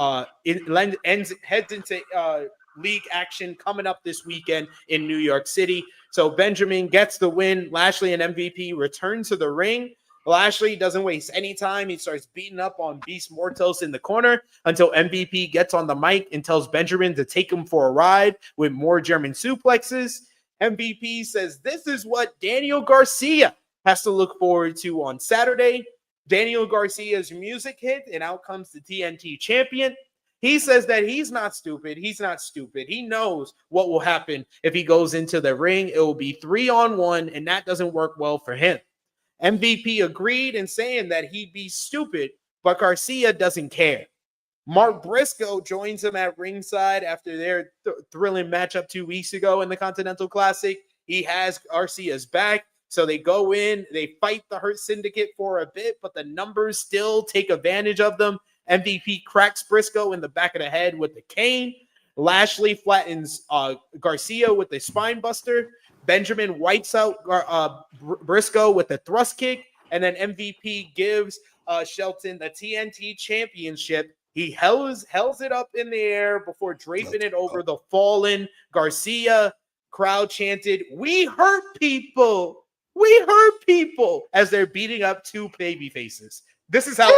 league action coming up this weekend in New York City. So Benjamin gets the win. Lashley and MVP return to the ring. Lashley doesn't waste any time. He starts beating up on Beast Mortos in the corner until MVP gets on the mic and tells Benjamin to take him for a ride with more German suplexes. MVP says this is what Daniel Garcia has to look forward to on Saturday. Daniel Garcia's music hit, and out comes the TNT champion. He says that he's not stupid. He's not stupid. He knows what will happen if he goes into the ring. It will be 3-on-1, and that doesn't work well for him. MVP agreed in saying that he'd be stupid but Garcia doesn't care. Mark Briscoe joins him at ringside after their thrilling matchup 2 weeks ago in the Continental Classic. He has Garcia's back. So they go in, they fight the Hurt Syndicate for a bit, but the numbers still take advantage of them. MVP cracks Briscoe in the back of the head with the cane. Lashley flattens Garcia with the spine buster. Benjamin wipes out Briscoe with the thrust kick. And then MVP gives Shelton the TNT championship. He held it up in the air before draping it over the fallen Garcia. Crowd chanted, "We hurt people! We hurt people!" as they're beating up two baby faces. This is how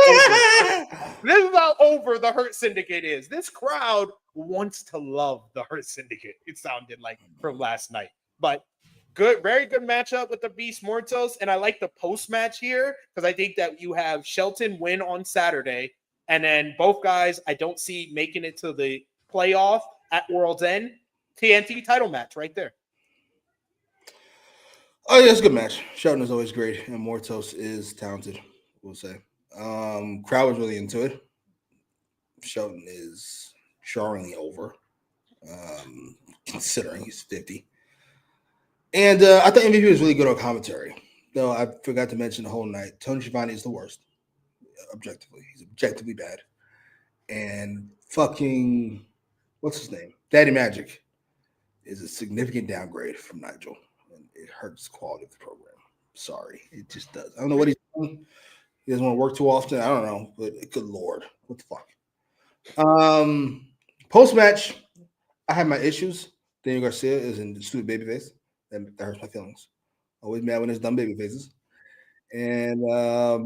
over the Hurt Syndicate is. This crowd wants to love the Hurt Syndicate. It sounded like from last night. But good, very good matchup with the Beast Mortos. And I like the post-match here because I think that you have Shelton win on Saturday. And then both guys I don't see making it to the playoff at World's End. TNT title match right there. Oh, yeah, it's a good match. Shelton is always great, and Mortos is talented, we'll say. Crowd was really into it. Shelton is jarringly over, considering he's 50. And I thought MVP was really good on commentary. Though I forgot to mention the whole night, Tony Schiavone is the worst, objectively. He's objectively bad. And fucking, what's his name? Daddy Magic is a significant downgrade from Nigel. It hurts the quality of the program. Sorry. It just does. I don't know what he's doing. He doesn't want to work too often. I don't know. But good Lord. What the fuck? Post-match, I have my issues. Daniel Garcia is in stupid babyface. That hurts my feelings. Always mad when there's dumb baby faces. And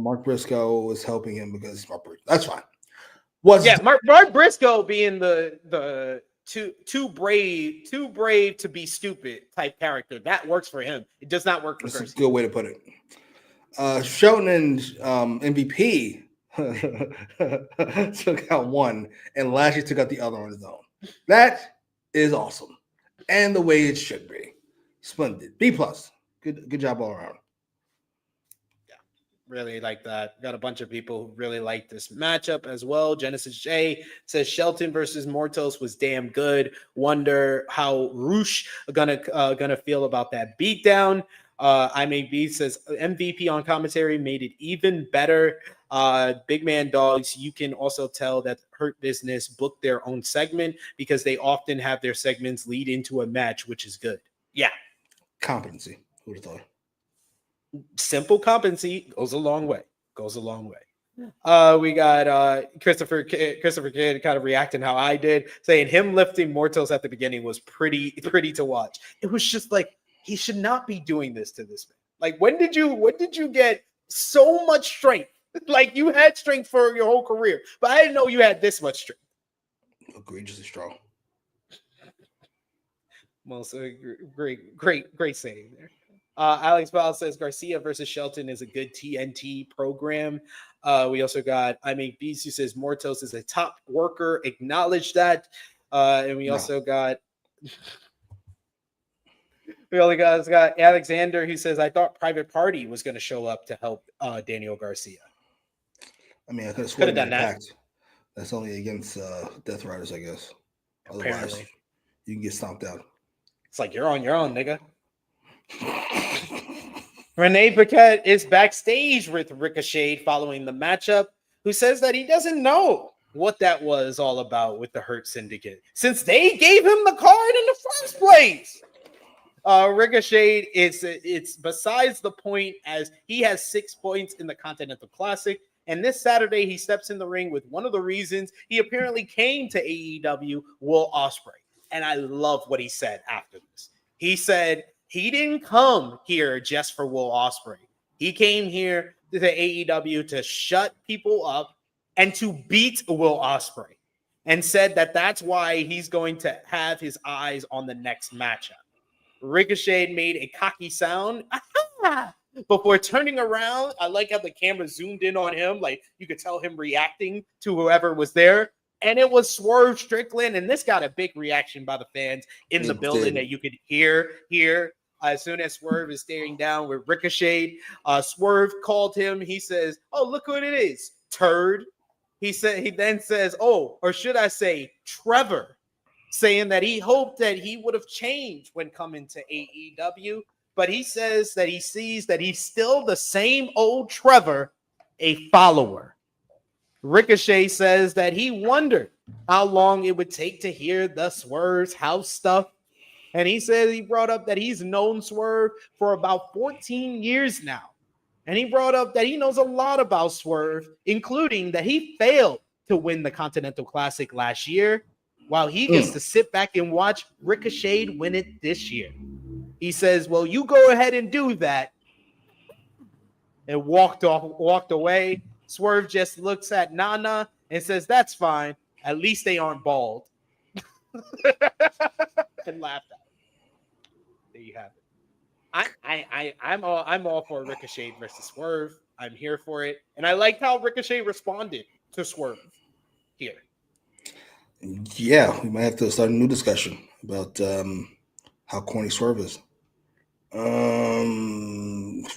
Mark Briscoe was helping him because he's Mark Briscoe. That's fine. Mark Briscoe being the too brave to be stupid type character. That works for him. It does not work for Garcia. That's a good way to put it. Shelton and MVP took out one, and Lashley took out the other on his own. That is awesome. And the way it should be. Splendid. B+. Good job all around. Really like that. Got a bunch of people who really like this matchup as well. Genesis J says Shelton versus Mortos was damn good. Wonder how Roosh gonna feel about that beatdown. IMAB says MVP on commentary made it even better. Big Man Dogs, you can also tell that Hurt Business booked their own segment because they often have their segments lead into a match, which is good. Yeah. Competency. Who would have thought? Simple competency goes a long way. We got Christopher Kidd kind of reacting how I did, saying him lifting Mortos at the beginning was pretty to watch. It was just like he should not be doing this to this man. Like when did you get so much strength? Like you had strength for your whole career, but I didn't know you had this much strength. Egregiously strong. Well, so great saying there. Alex Ball says Garcia versus Shelton is a good TNT program. We also got IMAB who says Mortos is a top worker. Acknowledge that. And we also got Alexander who says I thought Private Party was going to show up to help Daniel Garcia. I mean, I could have done that. That's only against Death Riders, I guess. Otherwise, apparently, you can get stomped out. It's like you're on your own, nigga. Renee Paquette is backstage with Ricochet following the matchup, who says that he doesn't know what that was all about with the Hurt Syndicate since they gave him the card in the first place. Ricochet, it's besides the point as he has 6 points in the Continental Classic. And this Saturday, he steps in the ring with one of the reasons he apparently came to AEW, Will Ospreay. And I love what he said after this. He said he didn't come here just for Will Ospreay. He came here to the AEW to shut people up and to beat Will Ospreay. And said that that's why he's going to have his eyes on the next matchup. Ricochet made a cocky sound. Before turning around, I like how the camera zoomed in on him. Like you could tell him reacting to whoever was there. And it was Swerve Strickland. And this got a big reaction by the fans in the building that you could hear here. As soon as Swerve is staring down with Ricochet, Swerve called him. He says, "Oh, look what it is. turd. He then says, oh, or should I say Trevor, saying that he hoped that he would have changed when coming to AEW, but he says that he sees that he's still the same old Trevor, a follower. Ricochet says that he wondered how long it would take to hear the Swerve's house stuff. And he said he brought up that he's known Swerve for about 14 years now. And he brought up that he knows a lot about Swerve, including that he failed to win the Continental Classic last year, while he gets to sit back and watch Ricochet win it this year. He says, well, you go ahead and do that. And walked away. Swerve just looks at Nana and says, that's fine. At least they aren't bald. And laughed at it. There you have it. I'm all for Ricochet versus Swerve. I'm here for it. And I liked how Ricochet responded to Swerve here. Yeah, we might have to start a new discussion about how corny Swerve is. At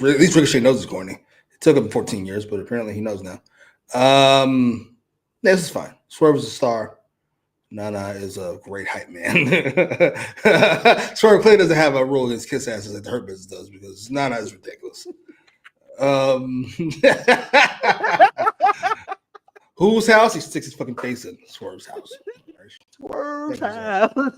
least Ricochet knows he's corny. It took him 14 years, but apparently he knows now. This is fine. Swerve is a star. Nana is a great hype man. Swerve clearly doesn't have a rule against kiss asses like the Hurt Business does because Nana is ridiculous. Whose house? He sticks his fucking face in. Swerve's house. Swerve's house.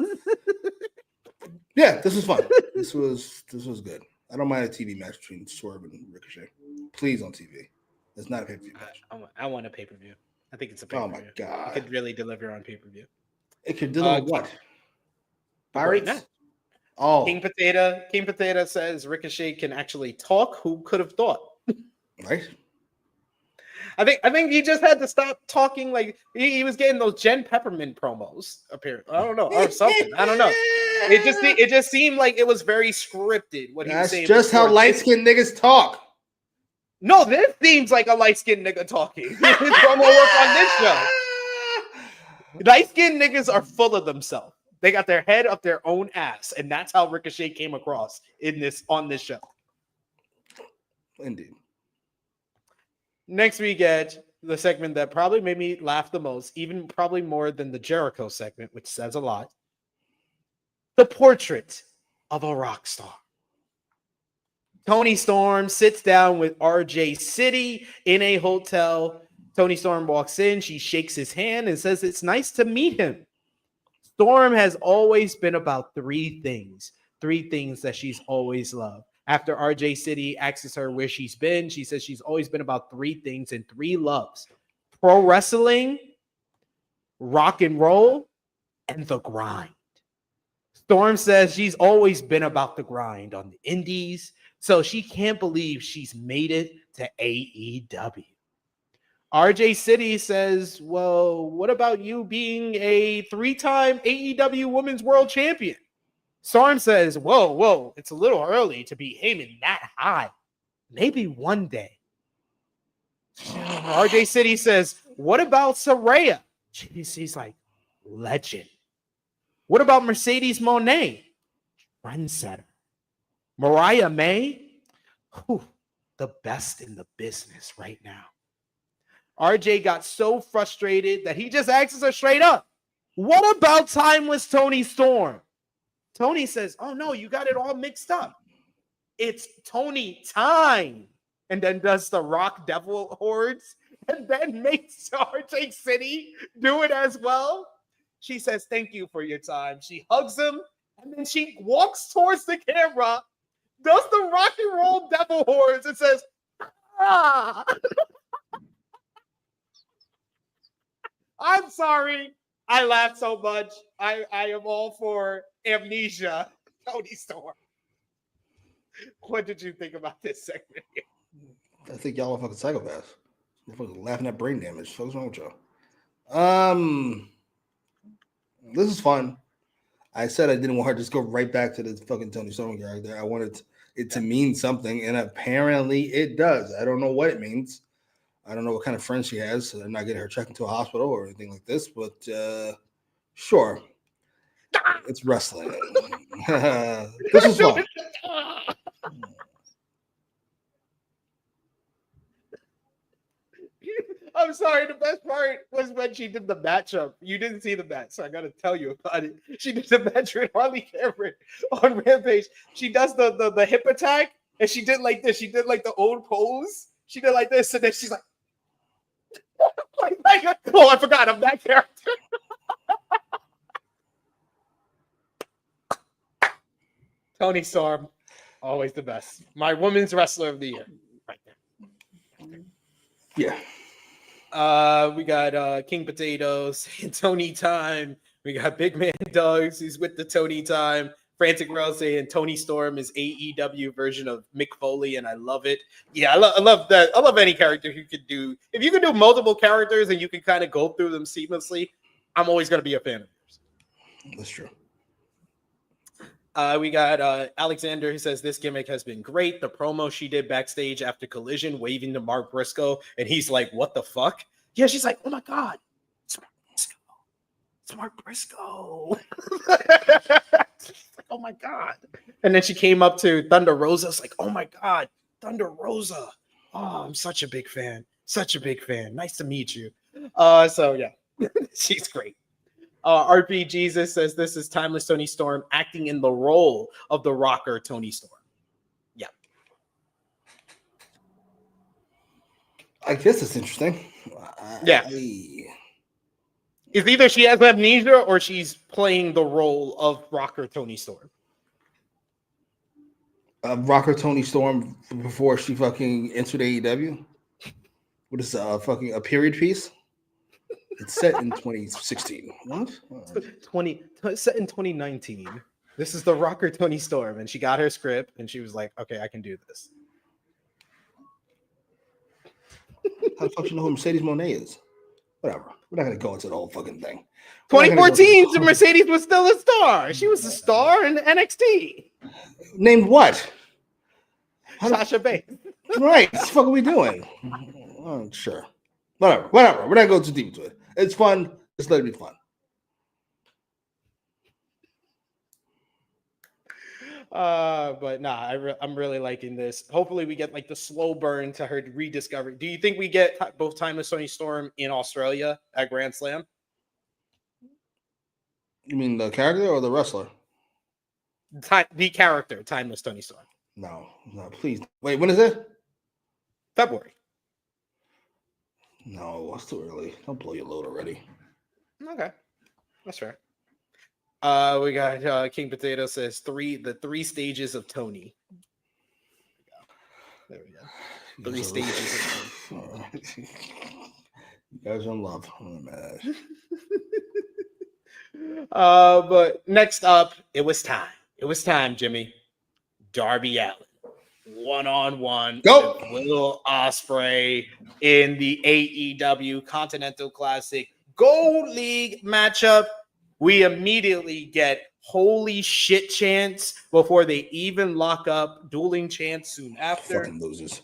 Yeah, this was fun. This was good. I don't mind a TV match between Swerve and Ricochet. Please on TV. It's not a pay-per-view match. I want a pay-per-view. I think it's a pay-per-view. Oh my god! It could really deliver on pay-per-view. It could deliver what? Pirates? Right. Oh, King Potato says Ricochet can actually talk. Who could have thought? right. I think he just had to stop talking like he was getting those Jen Peppermint promos. Apparently, I don't know, or something. I don't know. It just seemed like it was very scripted. What he was saying. That's just how light-skinned niggas talk. No, this seems like a light-skinned nigga talking. His promo work on this show. Light-skinned niggas are full of themselves. They got their head up their own ass, and that's how Ricochet came across on this show. Indeed. Next we get the segment that probably made me laugh the most, even probably more than the Jericho segment, which says a lot. The portrait of a rock star. Tony Storm sits down with RJ City in a hotel. Tony Storm walks in. She shakes his hand and says it's nice to meet him. Storm has always been about three things that she's always loved. After RJ City asks her where she's been, she says she's always been about three things and three loves: pro wrestling, rock and roll, and the grind. Storm says she's always been about the grind on the indies, so she can't believe she's made it to AEW. RJ City says, well, what about you being a 3-time AEW Women's World Champion? Storm says, whoa, it's a little early to be aiming that high. Maybe one day. RJ City says, what about Saraya? She's like, legend. What about Mercedes Moné? Trendsetter. Mariah May? The best in the business right now. RJ got so frustrated that he just asks her straight up, what about Timeless Tony Storm? Tony says, oh no, you got it all mixed up. It's Tony Time. And then does the Rock Devil Hordes and then makes RJ City do it as well. She says, thank you for your time. She hugs him and then she walks towards the camera, does the Rock and Roll Devil Hordes and says, ah. I'm sorry. I laughed so much. I am all for amnesia. Tony Storm. What did you think about this segment here? I think y'all are fucking psychopaths. Motherfuckers laughing at brain damage. What's wrong with y'all? This is fun. I said I didn't want her to just go right back to the fucking Tony Storm character. I wanted it to mean something, and apparently it does. I don't know what it means. I don't know what kind of friends she has. So I'm not getting her checked into a hospital or anything like this, but sure. It's wrestling. This is fun. I'm I'm sorry. The best part was when she did the matchup. You didn't see the match, so I got to tell you about it. She did the match with Harley Cameron on Rampage. She does the hip attack, and she did like this. She did like the old pose. She did like this, and then she's like, oh, I forgot. I'm that character. Toni Storm, always the best. My women's wrestler of the year. Right there. Yeah. We got King Potatoes and Tony Time. We got Big Man Dogs, who's with the Tony Time. Frantic Rail saying Toni Storm is AEW version of Mick Foley, and I love it. Yeah, I love that. I love any character who could do. If you can do multiple characters and you can kind of go through them seamlessly, I'm always going to be a fan of yours. That's true. We got Alexander who says this gimmick has been great. The promo she did backstage after Collision, waving to Mark Briscoe, and he's like, "What the fuck?" Yeah, she's like, "Oh my god, it's Mark Briscoe! It's Mark Briscoe!" Oh my god! And then she came up to Thunder Rosa. It's like, "Oh my god, Thunder Rosa! Oh, I'm such a big fan. Such a big fan. Nice to meet you." So yeah, she's great. RP Jesus says this is Timeless Toni Storm acting in the role of the rocker Toni Storm. Yeah. I guess it's interesting. Yeah. It's either she has amnesia or she's playing the role of rocker Toni Storm. Rocker Toni Storm before she fucking entered AEW. What is fucking a period piece? It's set in 2016. What? Set in 2019. This is the rocker Toni Storm, and she got her script, and she was like, "Okay, I can do this." How the fuck you know who Mercedes Moné is? Whatever. We're not gonna go into the whole fucking thing. 2014, Mercedes was still a star. She was a star in NXT. Named what? Sasha Banks. Right. What the fuck are we doing? Oh, sure. Whatever. We're not going too deep into it. It's fun. Just let it be fun. But nah, I'm really liking this. Hopefully we get like the slow burn to her rediscovery. Do you think we get both Timeless Toni Storm in Australia at Grand Slam? You mean the character or the wrestler? The character, Timeless Toni Storm. No, please. Wait, when is it? February. No, it's too early. Don't blow your load already. Okay, that's fair. We got King Potato says the three stages of Tony. There we go. Three stages of Tony. You guys are in love. Oh, man. But next up, it was time. It was time, Jimmy. Darby Allin. 1-on-1 Go. with Will Ospreay in the AEW Continental Classic Gold League matchup. We immediately get holy shit chants before they even lock up, dueling chants soon after. Fucking losers.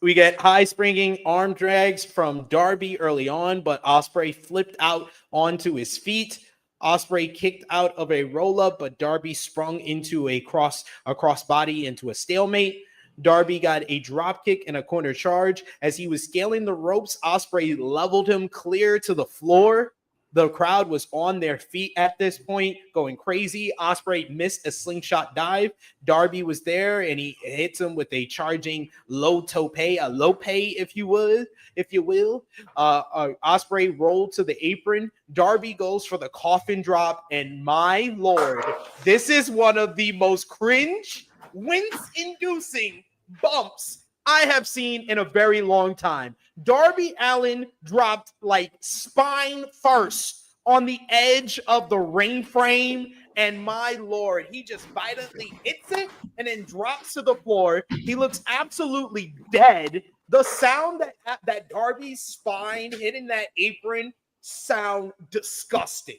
We get high springing arm drags from Darby early on, but Ospreay flipped out onto his feet. Ospreay kicked out of a roll-up, but Darby sprung into a crossbody into a stalemate. Darby got a drop kick and a corner charge. As he was scaling the ropes, Ospreay leveled him clear to the floor. The crowd was on their feet at this point, going crazy. Ospreay missed a slingshot dive. Darby was there, and he hits him with a charging low tope, a lope, if you will. Ospreay rolled to the apron. Darby goes for the coffin drop, and my lord, this is one of the most cringe, wince-inducing bumps I have seen in a very long time. Darby Allin dropped like spine first on the edge of the ring frame, and my lord, he just violently hits it and then drops to the floor. He looks absolutely dead. The sound that Darby's spine hitting that apron sound disgusting.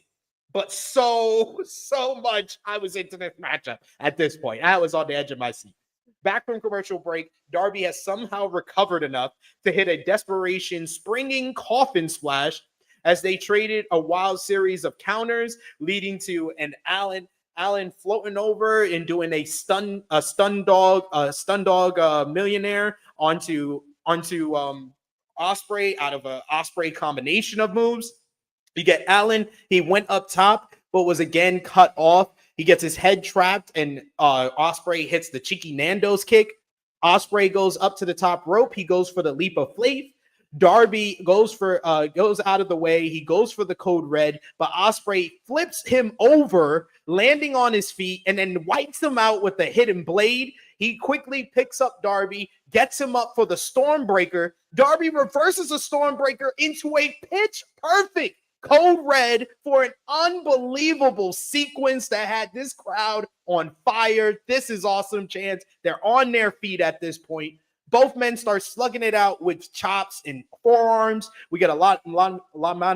But so much I was into this matchup at this point. I was on the edge of my seat. Back from commercial break, Darby has somehow recovered enough to hit a desperation springing coffin splash as they traded a wild series of counters, leading to an Allin floating over and doing a stun dog millionaire onto Ospreay out of a Ospreay combination of moves. You get Allin. He went up top, but was again cut off. He gets his head trapped, and Ospreay hits the cheeky Nando's kick. Ospreay goes up to the top rope. He goes for the leap of faith. Darby goes out of the way. He goes for the code red, but Ospreay flips him over, landing on his feet, and then wipes him out with the hidden blade. He quickly picks up Darby, gets him up for the Stormbreaker. Darby reverses a Stormbreaker into a pitch perfect code red for an unbelievable sequence that had this crowd on fire. This is awesome, chance. They're on their feet at this point. Both men start slugging it out with chops and forearms. We get a lot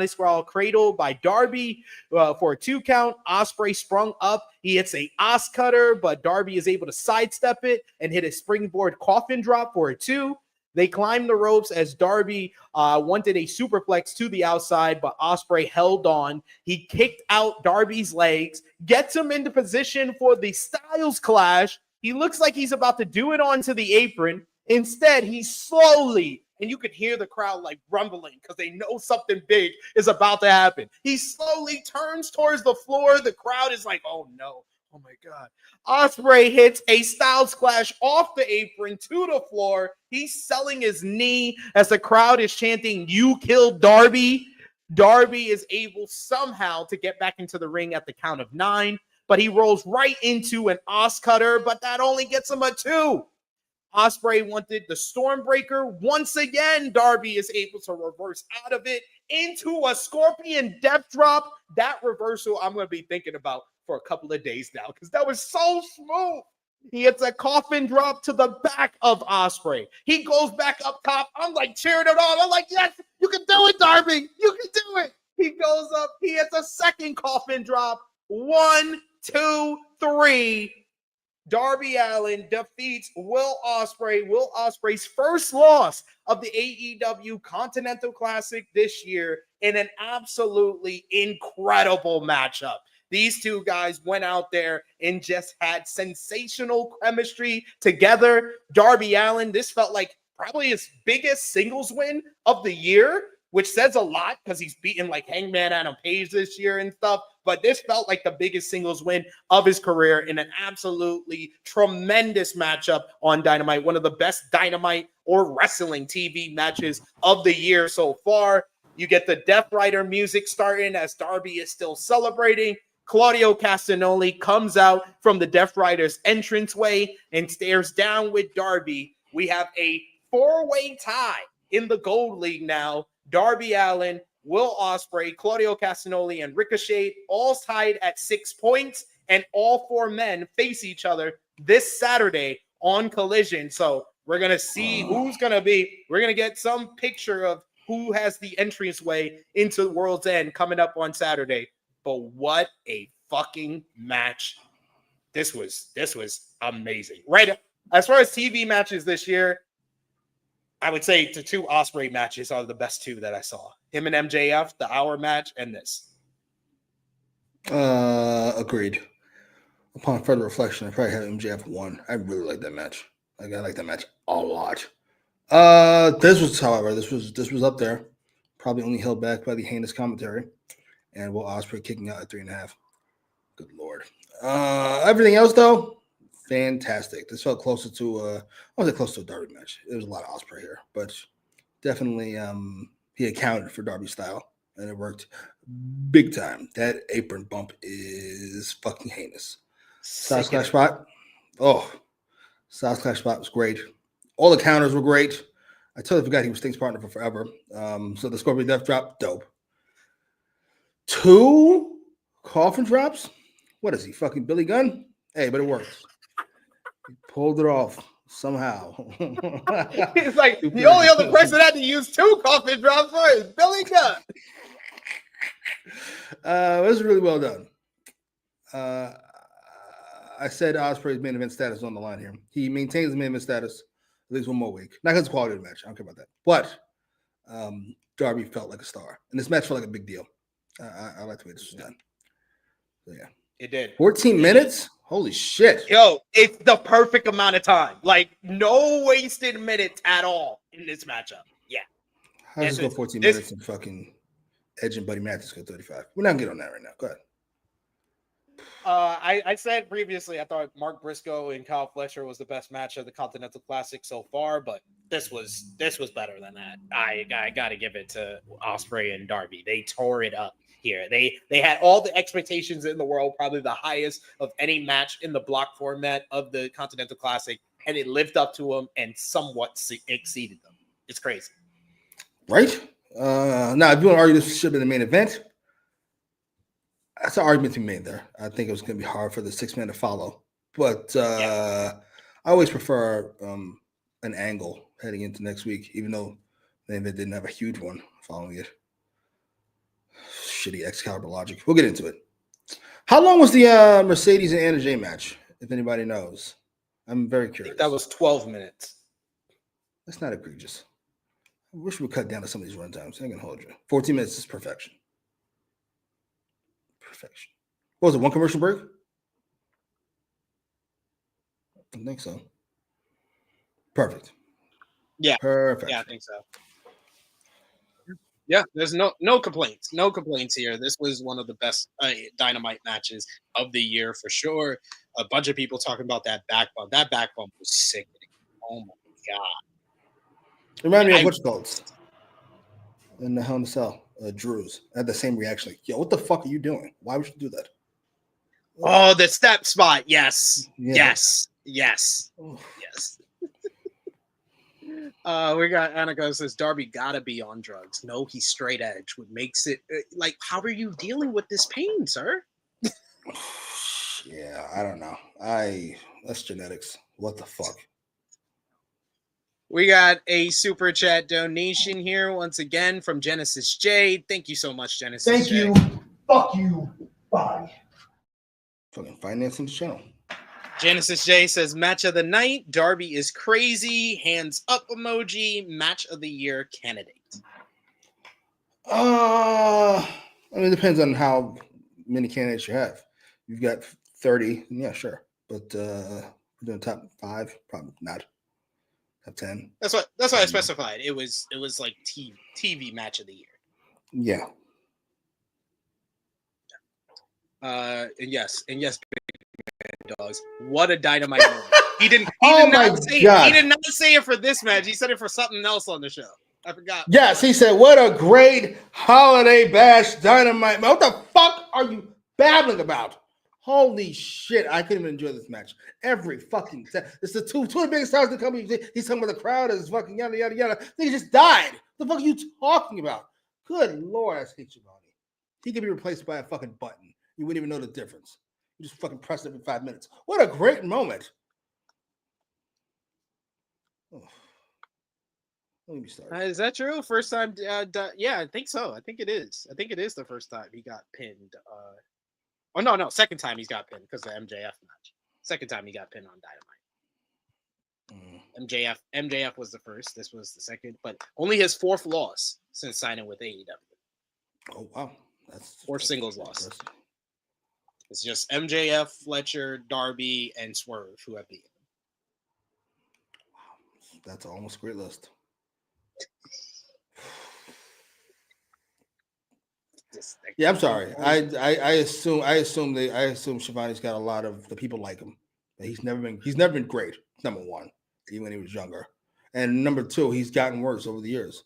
Scrawl cradle by Darby for a 2 count. Ospreay sprung up. He hits a Os cutter, but Darby is able to sidestep it and hit a springboard coffin drop for a 2. They climb the ropes as Darby wanted a superplex to the outside, but Ospreay held on. He kicked out Darby's legs, gets him into position for the Styles Clash. He looks like he's about to do it onto the apron. Instead, he slowly, and you could hear the crowd like rumbling because they know something big is about to happen. He slowly turns towards the floor. The crowd is like, oh no, oh my God. Ospreay hits a Styles Clash off the apron to the floor. He's selling his knee as the crowd is chanting, "You killed Darby." Darby is able somehow to get back into the ring at the count of 9, but he rolls right into an Os cutter, but that only gets him a 2. Ospreay wanted the Stormbreaker. Once again, Darby is able to reverse out of it into a Scorpion Death Drop. That reversal I'm going to be thinking about for a couple of days now because that was so smooth. He hits a coffin drop to the back of Ospreay. He goes back up top. I'm like cheering it on. I'm like, yes, you can do it, Darby. You can do it. He goes up. He hits a second coffin drop. 1, 2, 3. Darby Allin defeats Will Ospreay. Will Ospreay's first loss of the AEW Continental Classic this year in an absolutely incredible matchup. These two guys went out there and just had sensational chemistry together. Darby Allin, this felt like probably his biggest singles win of the year, which says a lot because he's beaten like Hangman Adam Page this year and stuff. But this felt like the biggest singles win of his career in an absolutely tremendous matchup on Dynamite. One of the best Dynamite or wrestling TV matches of the year so far. You get the Death Rider music starting as Darby is still celebrating. Claudio Castagnoli comes out from the Death Rider's entranceway and stares down with Darby. We have a 4-way tie in the Gold League now. Darby Allin, Will Ospreay, Claudio Castagnoli, and Ricochet all tied at 6 points, and all 4 men face each other this Saturday on Collision. So we're going to see who's going to be. We're going to get some picture of who has the entranceway into the World's End coming up on Saturday. But what a fucking match. This was amazing. Right, as far as TV matches this year, I would say the 2 Ospreay matches are the best 2 that I saw. Him and MJF, the hour match, and this. Agreed. Upon further reflection, I probably have MJF 1. I really like that match. I like that match a lot. This was, however, this was up there. Probably only held back by the heinous commentary. And Will Ospreay kicking out at 3.5. Good Lord. Everything else, though, fantastic. This felt closer to I wasn't close to a Darby match. There was a lot of Ospreay here, but definitely he accounted for Darby style, and it worked big time. That apron bump is fucking heinous. Styles Clash spot. Oh, Styles Clash spot was great. All the counters were great. I totally forgot he was Sting's partner for forever. So the Scorpion Death Drop, dope. 2 coffin drops. What is he, fucking Billy Gunn? Hey, but it works. He pulled it off somehow. It's like the only other person had to use 2 coffin drops for is Billy Gunn. It was really well done. I said Ospreay's main event status on the line here. He maintains the main event status at least 1 more week. Not because of the quality of the match. I don't care about that. But Darby felt like a star. And this match felt like a big deal. I like the way this was done. So, yeah. It did. 14 minutes? Holy shit. Yo, it's the perfect amount of time. Like, no wasted minutes at all in this matchup. Yeah. I'll just go 14 minutes and fucking Edge and Buddy Matthews go 35. We're not gonna get on that right now. Go ahead. I said previously I thought Mark Briscoe and Kyle Fletcher was the best match of the Continental Classic so far, but this was better than that. I got to give it to Ospreay and Darby. They tore it up here. They had all the expectations in the world, probably the highest of any match in the block format of the Continental Classic, and it lived up to them and somewhat exceeded them. It's crazy. Right? Now, if you want to argue this should have been the main event, that's an argument to be made there. I think it was going to be hard for the 6-man to follow. But I always prefer an angle heading into next week, even though the event didn't have a huge one following it. Shitty Excalibur logic. We'll get into it. How long was the Mercedes and Anna Jay match, if anybody knows? I'm very curious. That was 12 minutes. That's not egregious. I wish we would cut down to some of these runtimes. I can hold you. 14 minutes is perfection. Perfection. What was it? One commercial break? I think so. Perfect. Yeah. Perfect. Yeah, I think so. Yeah, there's no complaints. No complaints here. This was one of the best Dynamite matches of the year for sure. A bunch of people talking about that back bump. That back bump was sickening. Oh my god. Remind me of what's called in the Hell in a Cell. Drew's. I had the same reaction. Like, yo, what the fuck are you doing? Why would you do that? Oh, the step spot. Yes. Yeah. Yes. We got Annika says Darby gotta be on drugs. No, he's straight edge. What makes it like, how are you dealing with this pain, sir? Yeah, I don't know. That's genetics. What the fuck? We got a super chat donation here once again from Genesis J. Thank you so much, Genesis. Thank J. you. Fuck you. Bye. Fucking financing the channel. Genesis J says match of the night. Darby is crazy. Hands up emoji. Match of the year candidate. I mean, it depends on how many candidates you have. You've got 30. Yeah, sure. But we're doing top 5. Probably not. Top 10. That's what I specified. It was like TV match of the year. Yeah. And yes, big man dogs. What a Dynamite moment. He did not say it for this match. He said it for something else on the show. I forgot. Yes, he said, "What a great holiday bash Dynamite." What the fuck are you babbling about? Holy shit, I couldn't even enjoy this match. Every fucking set. It's the two biggest stars in the company. He's talking about the crowd is fucking yada yada yada. He just died. What the fuck are you talking about? Good Lord, I hate Giovanni. He could be replaced by a fucking button. You wouldn't even know the difference. You just fucking press it every 5 minutes. What a great moment. Oh. Let me start. Is that true? First time? Yeah, I think so. I think it is. I think it is the first time he got pinned. Oh no, second time he's got pinned because of the MJF match. Second time he got pinned on Dynamite. MJF was the first. This was the second, but only his 4th loss since signing with AEW. Oh wow, that's 4th singles loss. It's just MJF, Fletcher, Darby, and Swerve who have beaten him. Wow, that's almost a great list. Yeah, I'm sorry. I assume Shivani's got a lot of the people like him. He's never been great. Number one, even when he was younger, and number 2, he's gotten worse over the years.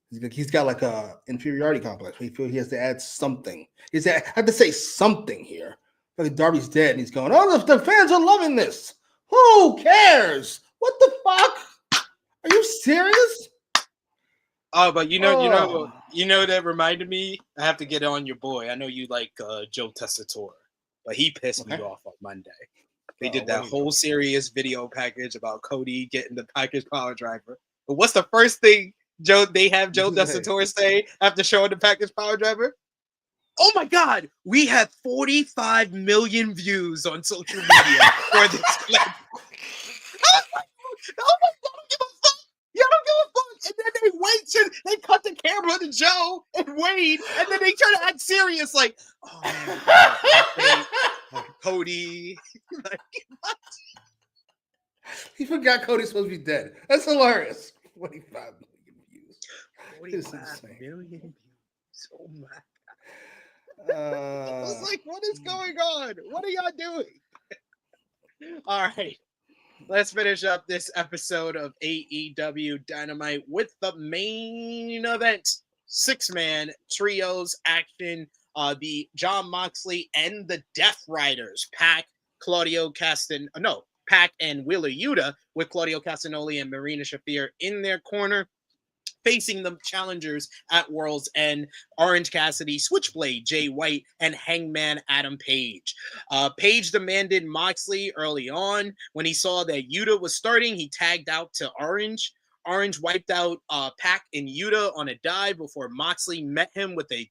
He's got like a inferiority complex. He feels he has to add something. I have to say something here. Like Darby's dead, and he's going, "Oh, the fans are loving this. Who cares? What the fuck? Are you serious?" Oh, but you know that reminded me. I have to get on your boy. I know you like Joe Tessitore, but he pissed me off on Monday. They did that whole serious video package about Cody getting the package power driver. But what's the first thing Joe Tessitore say after showing the package power driver? Oh my God, we had 45 million views on social media for this clip. Oh my God, I don't give a fuck. You don't give a fuck. And then they wait they cut the camera to Joe and Wade, and then they try to act serious, like, oh man, Cody. Like, what? He forgot Cody's supposed to be dead. That's hilarious. 45 million views. It's 45 insane. million views. Oh my God. I was like, what is going on? What are y'all doing? All right. Let's finish up this episode of AEW Dynamite with the main event. 6-man trios action. The Jon Moxley and the Death Riders. Pac and Wheeler Yuta with Claudio Castagnoli and Marina Shafir in their corner, facing the challengers at World's End, Orange Cassidy, Switchblade, Jay White, and Hangman Adam Page. Page demanded Moxley early on. When he saw that Yuta was starting, he tagged out to Orange. Orange wiped out Pac and Yuta on a dive before Moxley met him with a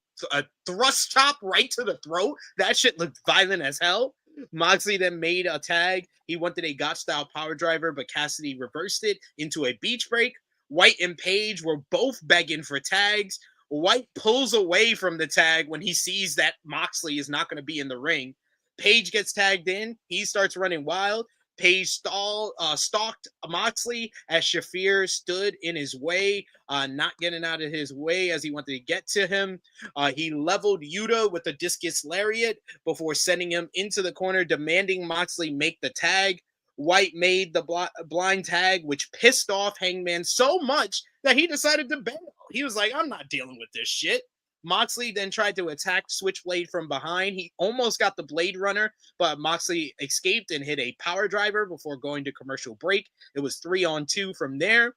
thrust chop right to the throat. That shit looked violent as hell. Moxley then made a tag. He wanted a Gotch-style power driver, but Cassidy reversed it into a beach break. White and Page were both begging for tags. White pulls away from the tag when he sees that Moxley is not going to be in the ring. Page gets tagged in. He starts running wild. Page stalked Moxley as Shafir stood in his way, not getting out of his way as he wanted to get to him. He leveled Yuta with a discus lariat before sending him into the corner, demanding Moxley make the tag. White made the blind tag, which pissed off Hangman so much that he decided to bail. He was like, I'm not dealing with this shit. Moxley then tried to attack Switchblade from behind. He almost got the Blade Runner, but Moxley escaped and hit a power driver before going to commercial break. It was 3-on-2 from there.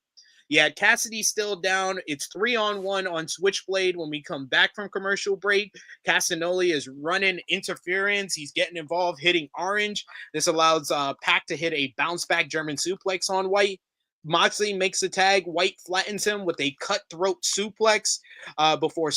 Yeah, Cassidy still down. It's 3-on-1 on Switchblade when we come back from commercial break. Castagnoli is running interference. He's getting involved, hitting Orange. This allows Pac to hit a bounce-back German suplex on White. Moxley makes a tag. White flattens him with a cutthroat suplex before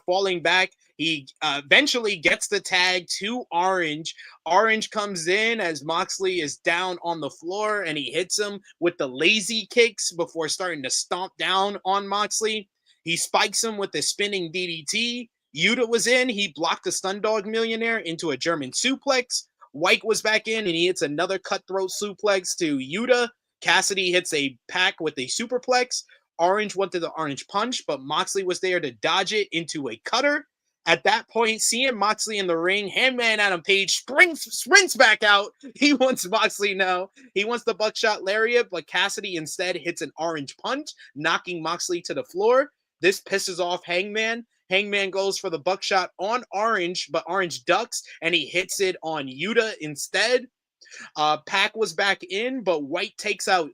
falling back. He eventually gets the tag to Orange. Orange comes in as Moxley is down on the floor, and he hits him with the lazy kicks before starting to stomp down on Moxley. He spikes him with the spinning DDT. Yuta was in. He blocked the Stun Dog Millionaire into a German suplex. White was back in, and he hits another cutthroat suplex to Yuta. Cassidy hits a Pac with a superplex. Orange went to the Orange Punch, but Moxley was there to dodge it into a cutter. At that point, seeing Moxley in the ring, Hangman Adam Page sprints back out. He wants Moxley now. He wants the buckshot lariat, but Cassidy instead hits an Orange Punch, knocking Moxley to the floor. This pisses off Hangman. Hangman goes for the buckshot on Orange, but Orange ducks, and he hits it on Yuta instead. Pac was back in, but White takes out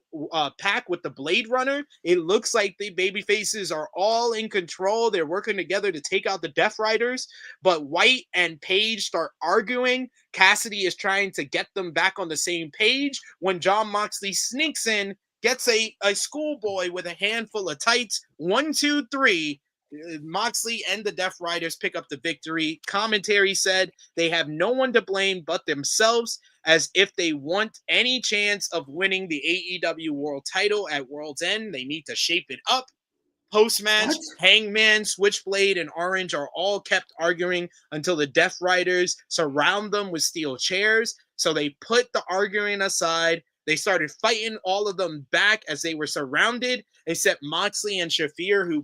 Pac with the Blade Runner. It looks like the baby faces are all in control. They're working together to take out the Death Riders, but White and Page start arguing. Cassidy is trying to get them back on the same page when Jon Moxley sneaks in, gets a schoolboy with a handful of tights. 1, 2, 3. Moxley and the Death Riders pick up the victory. Commentary said they have no one to blame but themselves, as if they want any chance of winning the AEW World title at World's End, they need to shape it up. Post-match, Hangman, Switchblade, and Orange are all kept arguing until the Death Riders surround them with steel chairs. So they put the arguing aside. They started fighting all of them back as they were surrounded, except Moxley and Shafir, who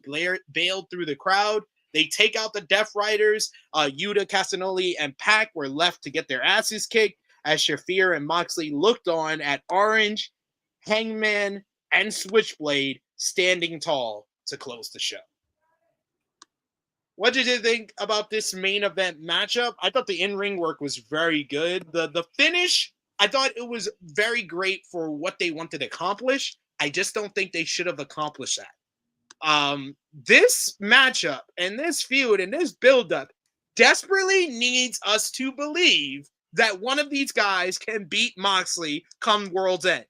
bailed through the crowd. They take out the Death Riders. Yuta, Castagnoli, and Pac were left to get their asses kicked as Shafir and Moxley looked on at Orange, Hangman, and Switchblade standing tall to close the show. What did you think about this main event matchup? I thought the in-ring work was very good. The finish, I thought it was very great for what they wanted to accomplish. I just don't think they should have accomplished that. This matchup and this feud and this buildup desperately needs us to believe that one of these guys can beat Moxley come World's End.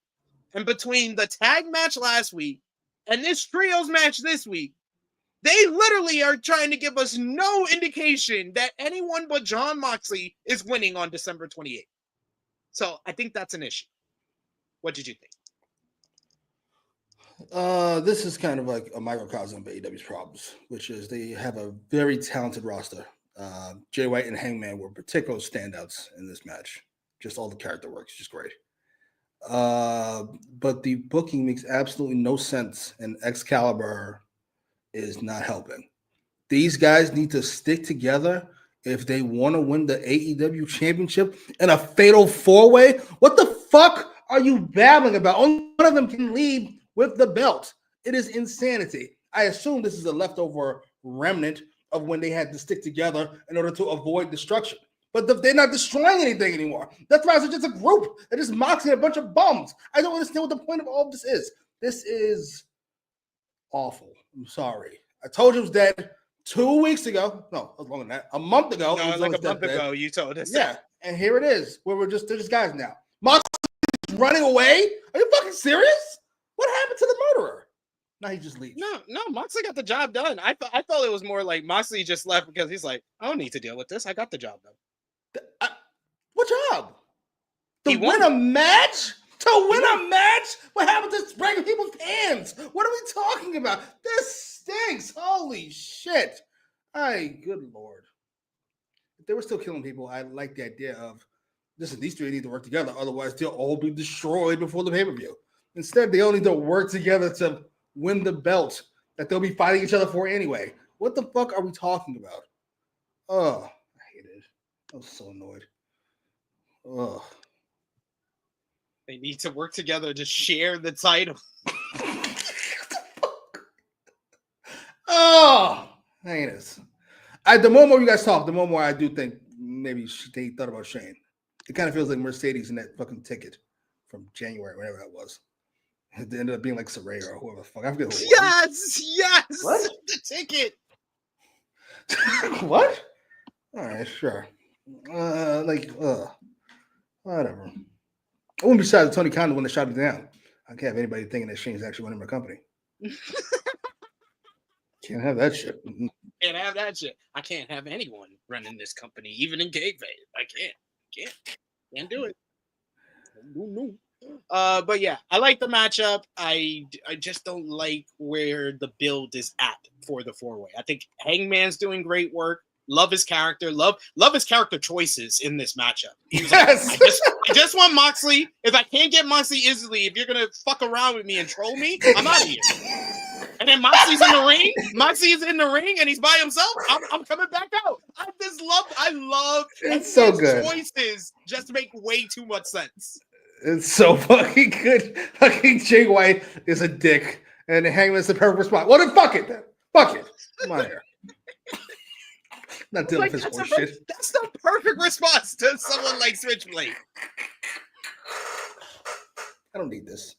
And between the tag match last week and this trios match this week, they literally are trying to give us no indication that anyone but Jon Moxley is winning on December 28th. So I think that's an issue. What did you think? This is kind of like a microcosm of AEW's problems, which is they have a very talented roster. Jay White and Hangman were particular standouts in this match. Just all the character work is just great. But the booking makes absolutely no sense in Excalibur is not helping. These guys need to stick together if they want to win the AEW championship in a fatal 4-way. What the fuck are you babbling about? Only one of them can leave with the belt. It is insanity. I assume this is a leftover remnant of when they had to stick together in order to avoid destruction. But they're not destroying anything anymore. That's why it's just a group. They're just Moxley a bunch of bums. I don't understand what the point of all of this is. This is awful. I'm sorry. I told you it was dead 2 weeks ago. No, it was longer than that. A month ago. No, like a month ago, you told us. Yeah, and here it is. Where they're just guys now. Moxley's running away. Are you fucking serious? What happened to the murderer? Now he just leaves. No, Moxley got the job done. I thought it was more like Moxley just left because he's like, I don't need to deal with this. I got the job done. What job? He win a match? To win a match? What happened to breaking people's hands? What are we talking about? This stinks. Holy shit. Good Lord. If they were still killing people, I like the idea of, listen, these three need to work together. Otherwise, they'll all be destroyed before the pay-per-view. Instead, they all need to work together to win the belt that they'll be fighting each other for anyway. What the fuck are we talking about? Oh, I hate it. I was so annoyed. Oh. They need to work together to share the title. Oh, heinous. The more you guys talk, the more I do think maybe they thought about Shane. It kind of feels like Mercedes in that fucking ticket from January, whatever that was. It ended up being like Saraya or whoever the fuck. I forget who it was. Yes. What? The ticket. What? All right, sure. Whatever. I wouldn't be sad if Tony Khan when they shot it down. I can't have anybody thinking that Shane's actually running my company. Can't have that shit. Can't have that shit. I can't have anyone running this company, even in kayfabe. I can't do it. No. But yeah, I like the matchup. I just don't like where the build is at for the 4-way. I think Hangman's doing great work. Love his character. Love his character choices in this matchup. Yes. Like, I just want Moxley. If I can't get Moxley easily, if you're gonna fuck around with me and troll me, I'm out of here. And then Moxley's in the ring. Moxley's in the ring, and he's by himself. I'm coming back out. I love. It's so good. Choices just make way too much sense. It's so fucking good. Fucking Jay White is a dick, and Hangman's the perfect response. Well, then fuck it. Then fuck it. Come on here. Not dealing with this shit. That's the perfect response to someone like Switchblade. I don't need this.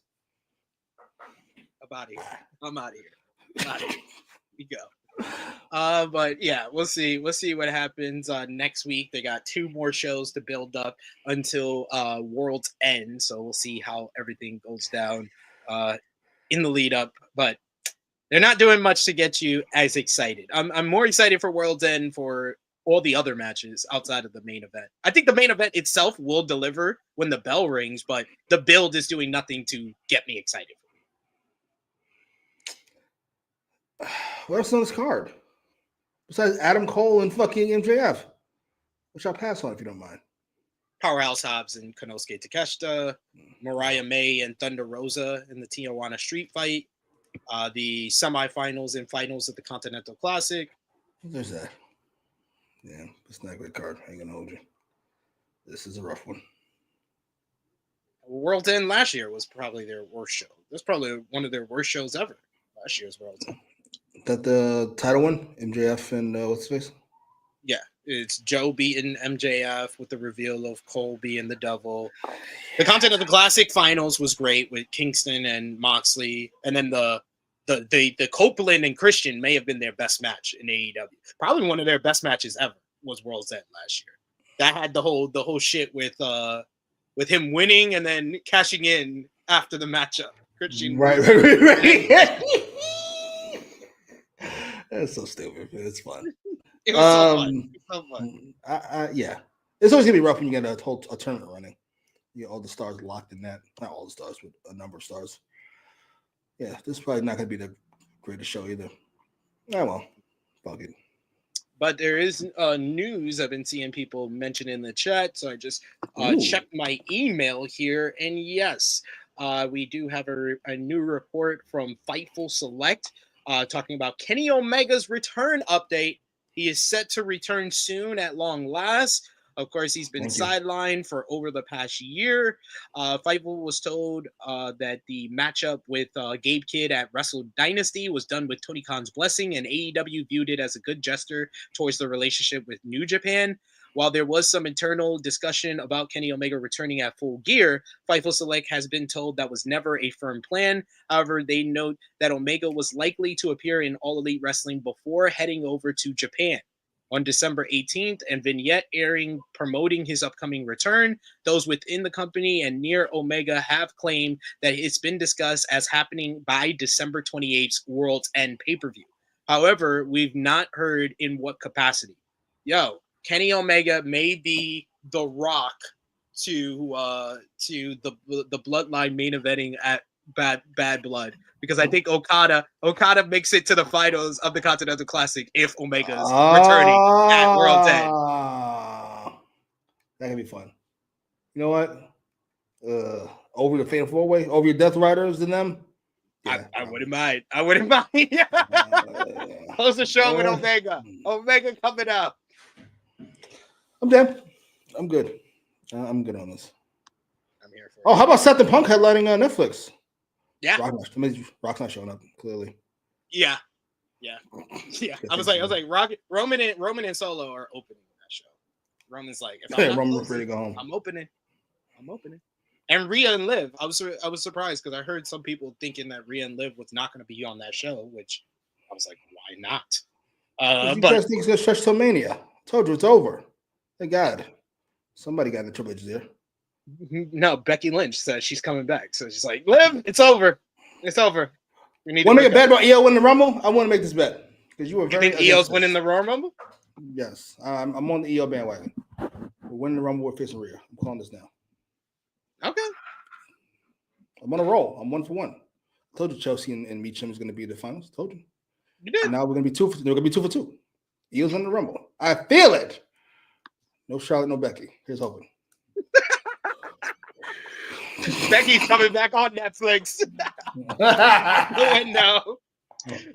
I'm out of here. We go. But yeah, we'll see. We'll see what happens next week. They got 2 more shows to build up until World's End. So we'll see how everything goes down in the lead up. But they're not doing much to get you as excited. I'm more excited for World's End for all the other matches outside of the main event. I think the main event itself will deliver when the bell rings, but the build is doing nothing to get me excited. What else on this card? Besides Adam Cole and fucking MJF. Which I'll pass on if you don't mind. Powerhouse Hobbs and Konosuke Takeshita, Mariah May and Thunder Rosa in the Tijuana Street Fight, the semifinals and finals of the Continental Classic. There's that. Yeah, it's not a great card. I ain't gonna hold you. This is a rough one. World's End last year was probably their worst show. That's probably one of their worst shows ever. Last year's World's End. That the title one? MJF and what's his face? Yeah, it's Joe beating MJF with the reveal of Cole being the devil. The Continental Classic finals was great with Kingston and Moxley, and then the Copeland and Christian may have been their best match in AEW. Probably one of their best matches ever was World's End last year. That had the whole shit with him winning and then cashing in after the matchup. Christian, right. That's so stupid. It's fun. It was so fun. It was so fun. Yeah, it's always gonna be rough when you get a tournament running. You get all the stars locked in that. Not all the stars, but a number of stars. Yeah, this is probably not gonna be the greatest show either. Ah, well, fuck it. But there is news I've been seeing people mention in the chat, so I just checked my email here, and yes, we do have a new report from Fightful Select. talking about Kenny Omega's return update. He is set to return soon at long last. Of course, he's been sidelined for over the past year. Fightful was told that the matchup with Gabe Kidd at Wrestle Dynasty was done with Tony Khan's blessing, and AEW viewed it as a good gesture towards the relationship with New Japan. While there was some internal discussion about Kenny Omega returning at Full Gear, Fightful Select has been told that was never a firm plan. However, they note that Omega was likely to appear in All Elite Wrestling before heading over to Japan. On December 18th, and vignette airing promoting his upcoming return. Those within the company and near Omega have claimed that it's been discussed as happening by December 28th's World's End pay-per-view. However, we've not heard in what capacity. Kenny Omega may be the rock to the Bloodline main eventing at Bad Blood, because I think Okada makes it to the finals of the Continental Classic if Omega's returning at World's End. That can be fun. You know what? Over the Fatal 4-Way, over your Death Riders and them. Yeah, I wouldn't mind. Close the show with Omega. Omega coming up. I'm down. I'm good. I'm good on this. I'm here for it. Oh, how about Seth and Punk headlining on Netflix? Yeah. Rock's not showing up, clearly. Yeah. I was like, Roman and Solo are opening that show. Roman's like, if I'm Roman ready to go home. I'm opening. And Rhea and Liv. I was surprised because I heard some people thinking that Rhea and Liv was not going to be on that show, which I was like, why not? You guys think it's going to stretch till Mania? Told you it's over. Thank God. Somebody got the Triple H there. No, Becky Lynch says she's coming back. So she's like, Liv, it's over. It's over. We need want to make a bet about EO winning the Rumble? I want to make this bet. Because you were very. You think EO's winning the Royal Rumble? Yes. I'm on the EO bandwagon. We're winning the Rumble with facing Rhea. I'm calling this now. Okay. I'm on a roll. I'm 1 for 1. I told you Chelsea and Meacham is going to be the finals. Told you. You did. And now we're going to be 2 for 2. We're going to be 2 for 2. EO's winning the Rumble. I feel it. No Charlotte, no Becky. Here's hoping. Becky's coming back on Netflix. No.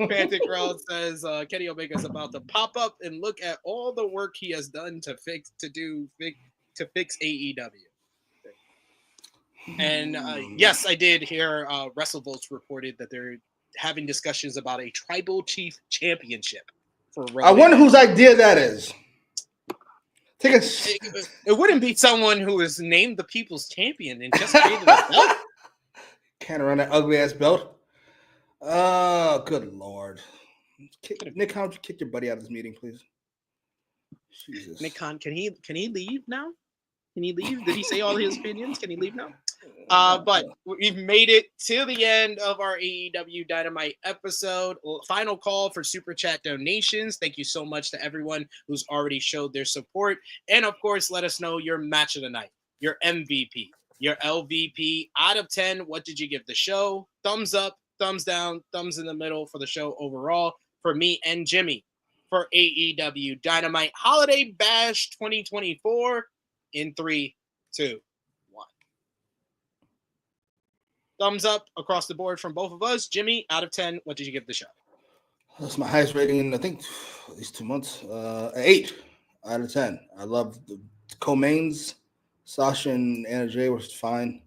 Fantic World says Kenny Omega is about to pop up and look at all the work he has done to fix AEW. And yes, I did hear WrestleVotes reported that they're having discussions about a tribal chief championship for Roman. I wonder whose idea that is. It wouldn't be someone who is named the people's champion and just created a belt. Can't run that ugly ass belt. Oh, good Lord. Nick Khan, kick your buddy out of this meeting, please. Jesus. Nick Khan, can he leave now? Can he leave? Did he say all his opinions? Can he leave now? But we've made it to the end of our AEW Dynamite episode. Final call for Super Chat donations. Thank you so much to everyone who's already showed their support. And of course, let us know your match of the night, your MVP, your LVP. Out of 10, what did you give the show? Thumbs up, thumbs down, thumbs in the middle for the show overall. For me and Jimmy, for AEW Dynamite Holiday Bash 2024 in 3, 2, 1. Thumbs up across the board from both of us. Jimmy, out of 10, what did you give the show? That's my highest rating in, I think, at least 2 months. 8 out of 10. I love the co-mains. Sasha and Anna Jay were fine.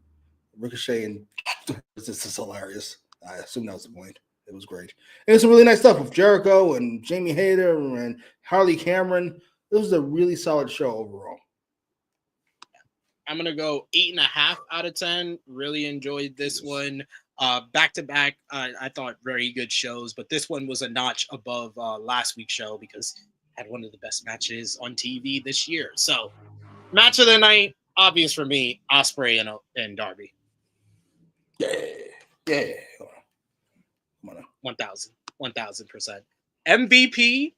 Ricochet and this is hilarious. I assume that was the point. It was great. And some really nice stuff with Jericho and Jamie Hayter and Harley Cameron. It was a really solid show overall. I'm going to go 8.5 out of 10. Really enjoyed this one. Back to back, I thought very good shows, but this one was a notch above last week's show because it had one of the best matches on TV this year. So, match of the night, obvious for me, Ospreay and Darby. Yeah. Come on. 1,000%. MVP,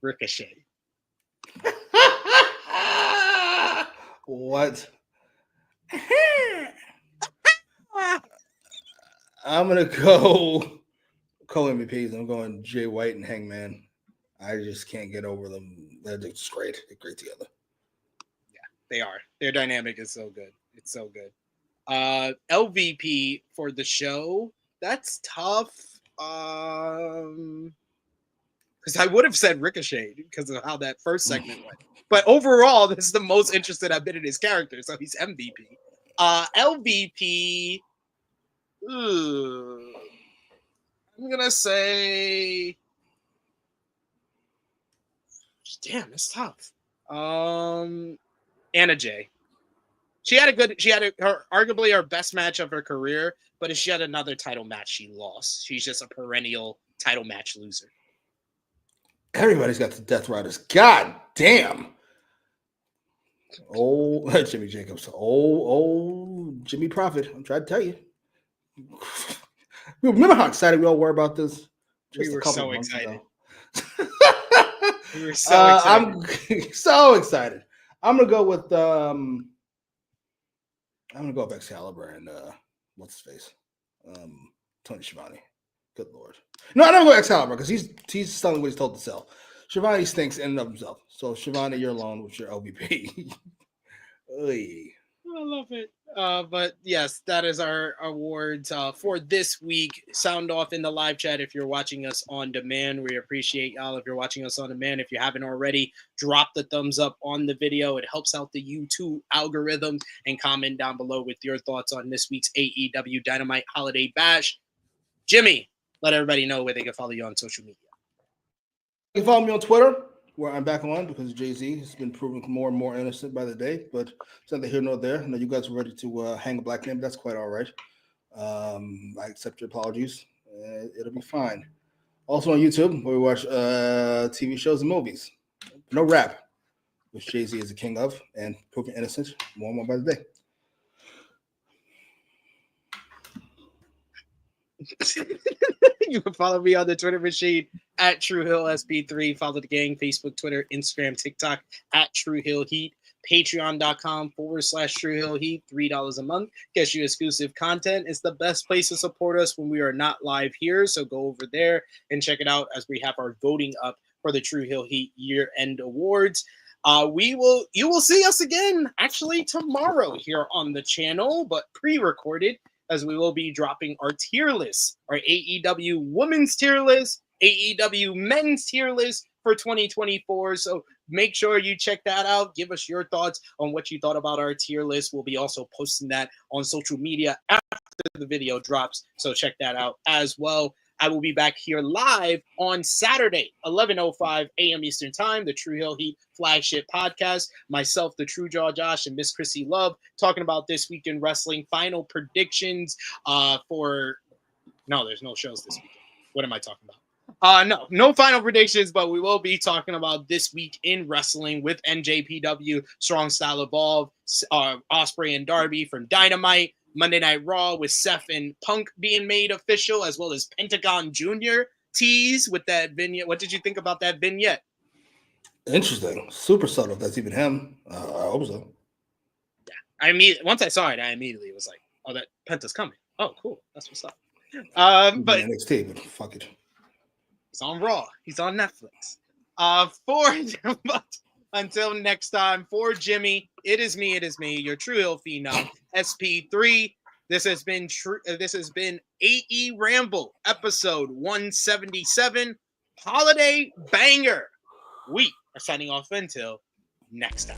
Ricochet. What? I'm gonna go co-MVPs. I'm going Jay White and Hangman. I just can't get over them. They're just great. They're great together. Yeah, they are. Their dynamic is so good. It's so good. LVP for the show. That's tough. because I would have said Ricochet because of how that first segment went. But overall, this is the most interested I've been in his character, so he's MVP. LVP, I'm gonna say, damn, it's tough. Anna Jay. She had arguably her best match of her career, but if she had another title match, she lost. She's just a perennial title match loser. Everybody's got the Death Riders. God damn. Oh, Jimmy Jacobs. Oh, Jimmy Prophet. I'm trying to tell you. Remember how excited we all were about this? We were so excited. We were so excited. I'm so excited. I'm gonna go with Excalibur and what's his face? Tony Schiavone. Good lord. No, I don't go Excalibur because he's selling what he's told to sell. Schiavone stinks in and of himself. So Schiavone, you're alone with your LVP. I love it. But yes, that is our awards for this week. Sound off in the live chat if you're watching us on demand. We appreciate y'all if you're watching us on demand. If you haven't already, drop the thumbs up on the video. It helps out the YouTube algorithm. And comment down below with your thoughts on this week's AEW Dynamite Holiday Bash. Jimmy, let everybody know where they can follow you on social media. You can follow me on Twitter, where I'm back on because Jay-Z has been proving more and more innocent by the day, but it's neither here nor there. I know you guys are ready to hang a black man, but that's quite all right. I accept your apologies. It'll be fine. Also on YouTube, where we watch TV shows and movies. No rap, which Jay-Z is the king of, and proving innocent more and more by the day. You can follow me on the Twitter machine at TrueHillSP3. Follow the gang, Facebook, Twitter, Instagram, TikTok at TrueHillHeat. Patreon.com/TrueHillHeat. $3 a month gets you exclusive content. It's the best place to support us when we are not live here. So go over there and check it out as we have our voting up for the True Hill Heat year-end awards. You will see us again actually tomorrow here on the channel, but pre-recorded, as we will be dropping our tier list, our AEW women's tier list, AEW men's tier list for 2024. So make sure you check that out. Give us your thoughts on what you thought about our tier list. We'll be also posting that on social media after the video drops. So check that out as well. I will be back here live on Saturday, 11:05 a.m. Eastern Time, the True Hill Heat flagship podcast. Myself, the True Jaw Josh, and Miss Chrissy Love talking about this week in wrestling. Final predictions no, there's no shows this weekend. What am I talking about? No final predictions, but we will be talking about this week in wrestling with NJPW, Strong Style Evolve, Ospreay and Darby from Dynamite, Monday Night Raw with Seth and Punk being made official, as well as Pentagon Jr. tease with that vignette. What did you think about that vignette? Interesting. Super subtle. If that's even him. I hope so. Yeah. Once I saw it, I immediately was like, oh, that Penta's coming. Oh, cool. That's what's up. But NXT, but fuck it. He's on Raw. He's on Netflix. Until next time, for Jimmy, it is me, your True Hill Phenom, SP3. This has been AEWramble, episode 177, Holiday Banger. We are signing off until next time.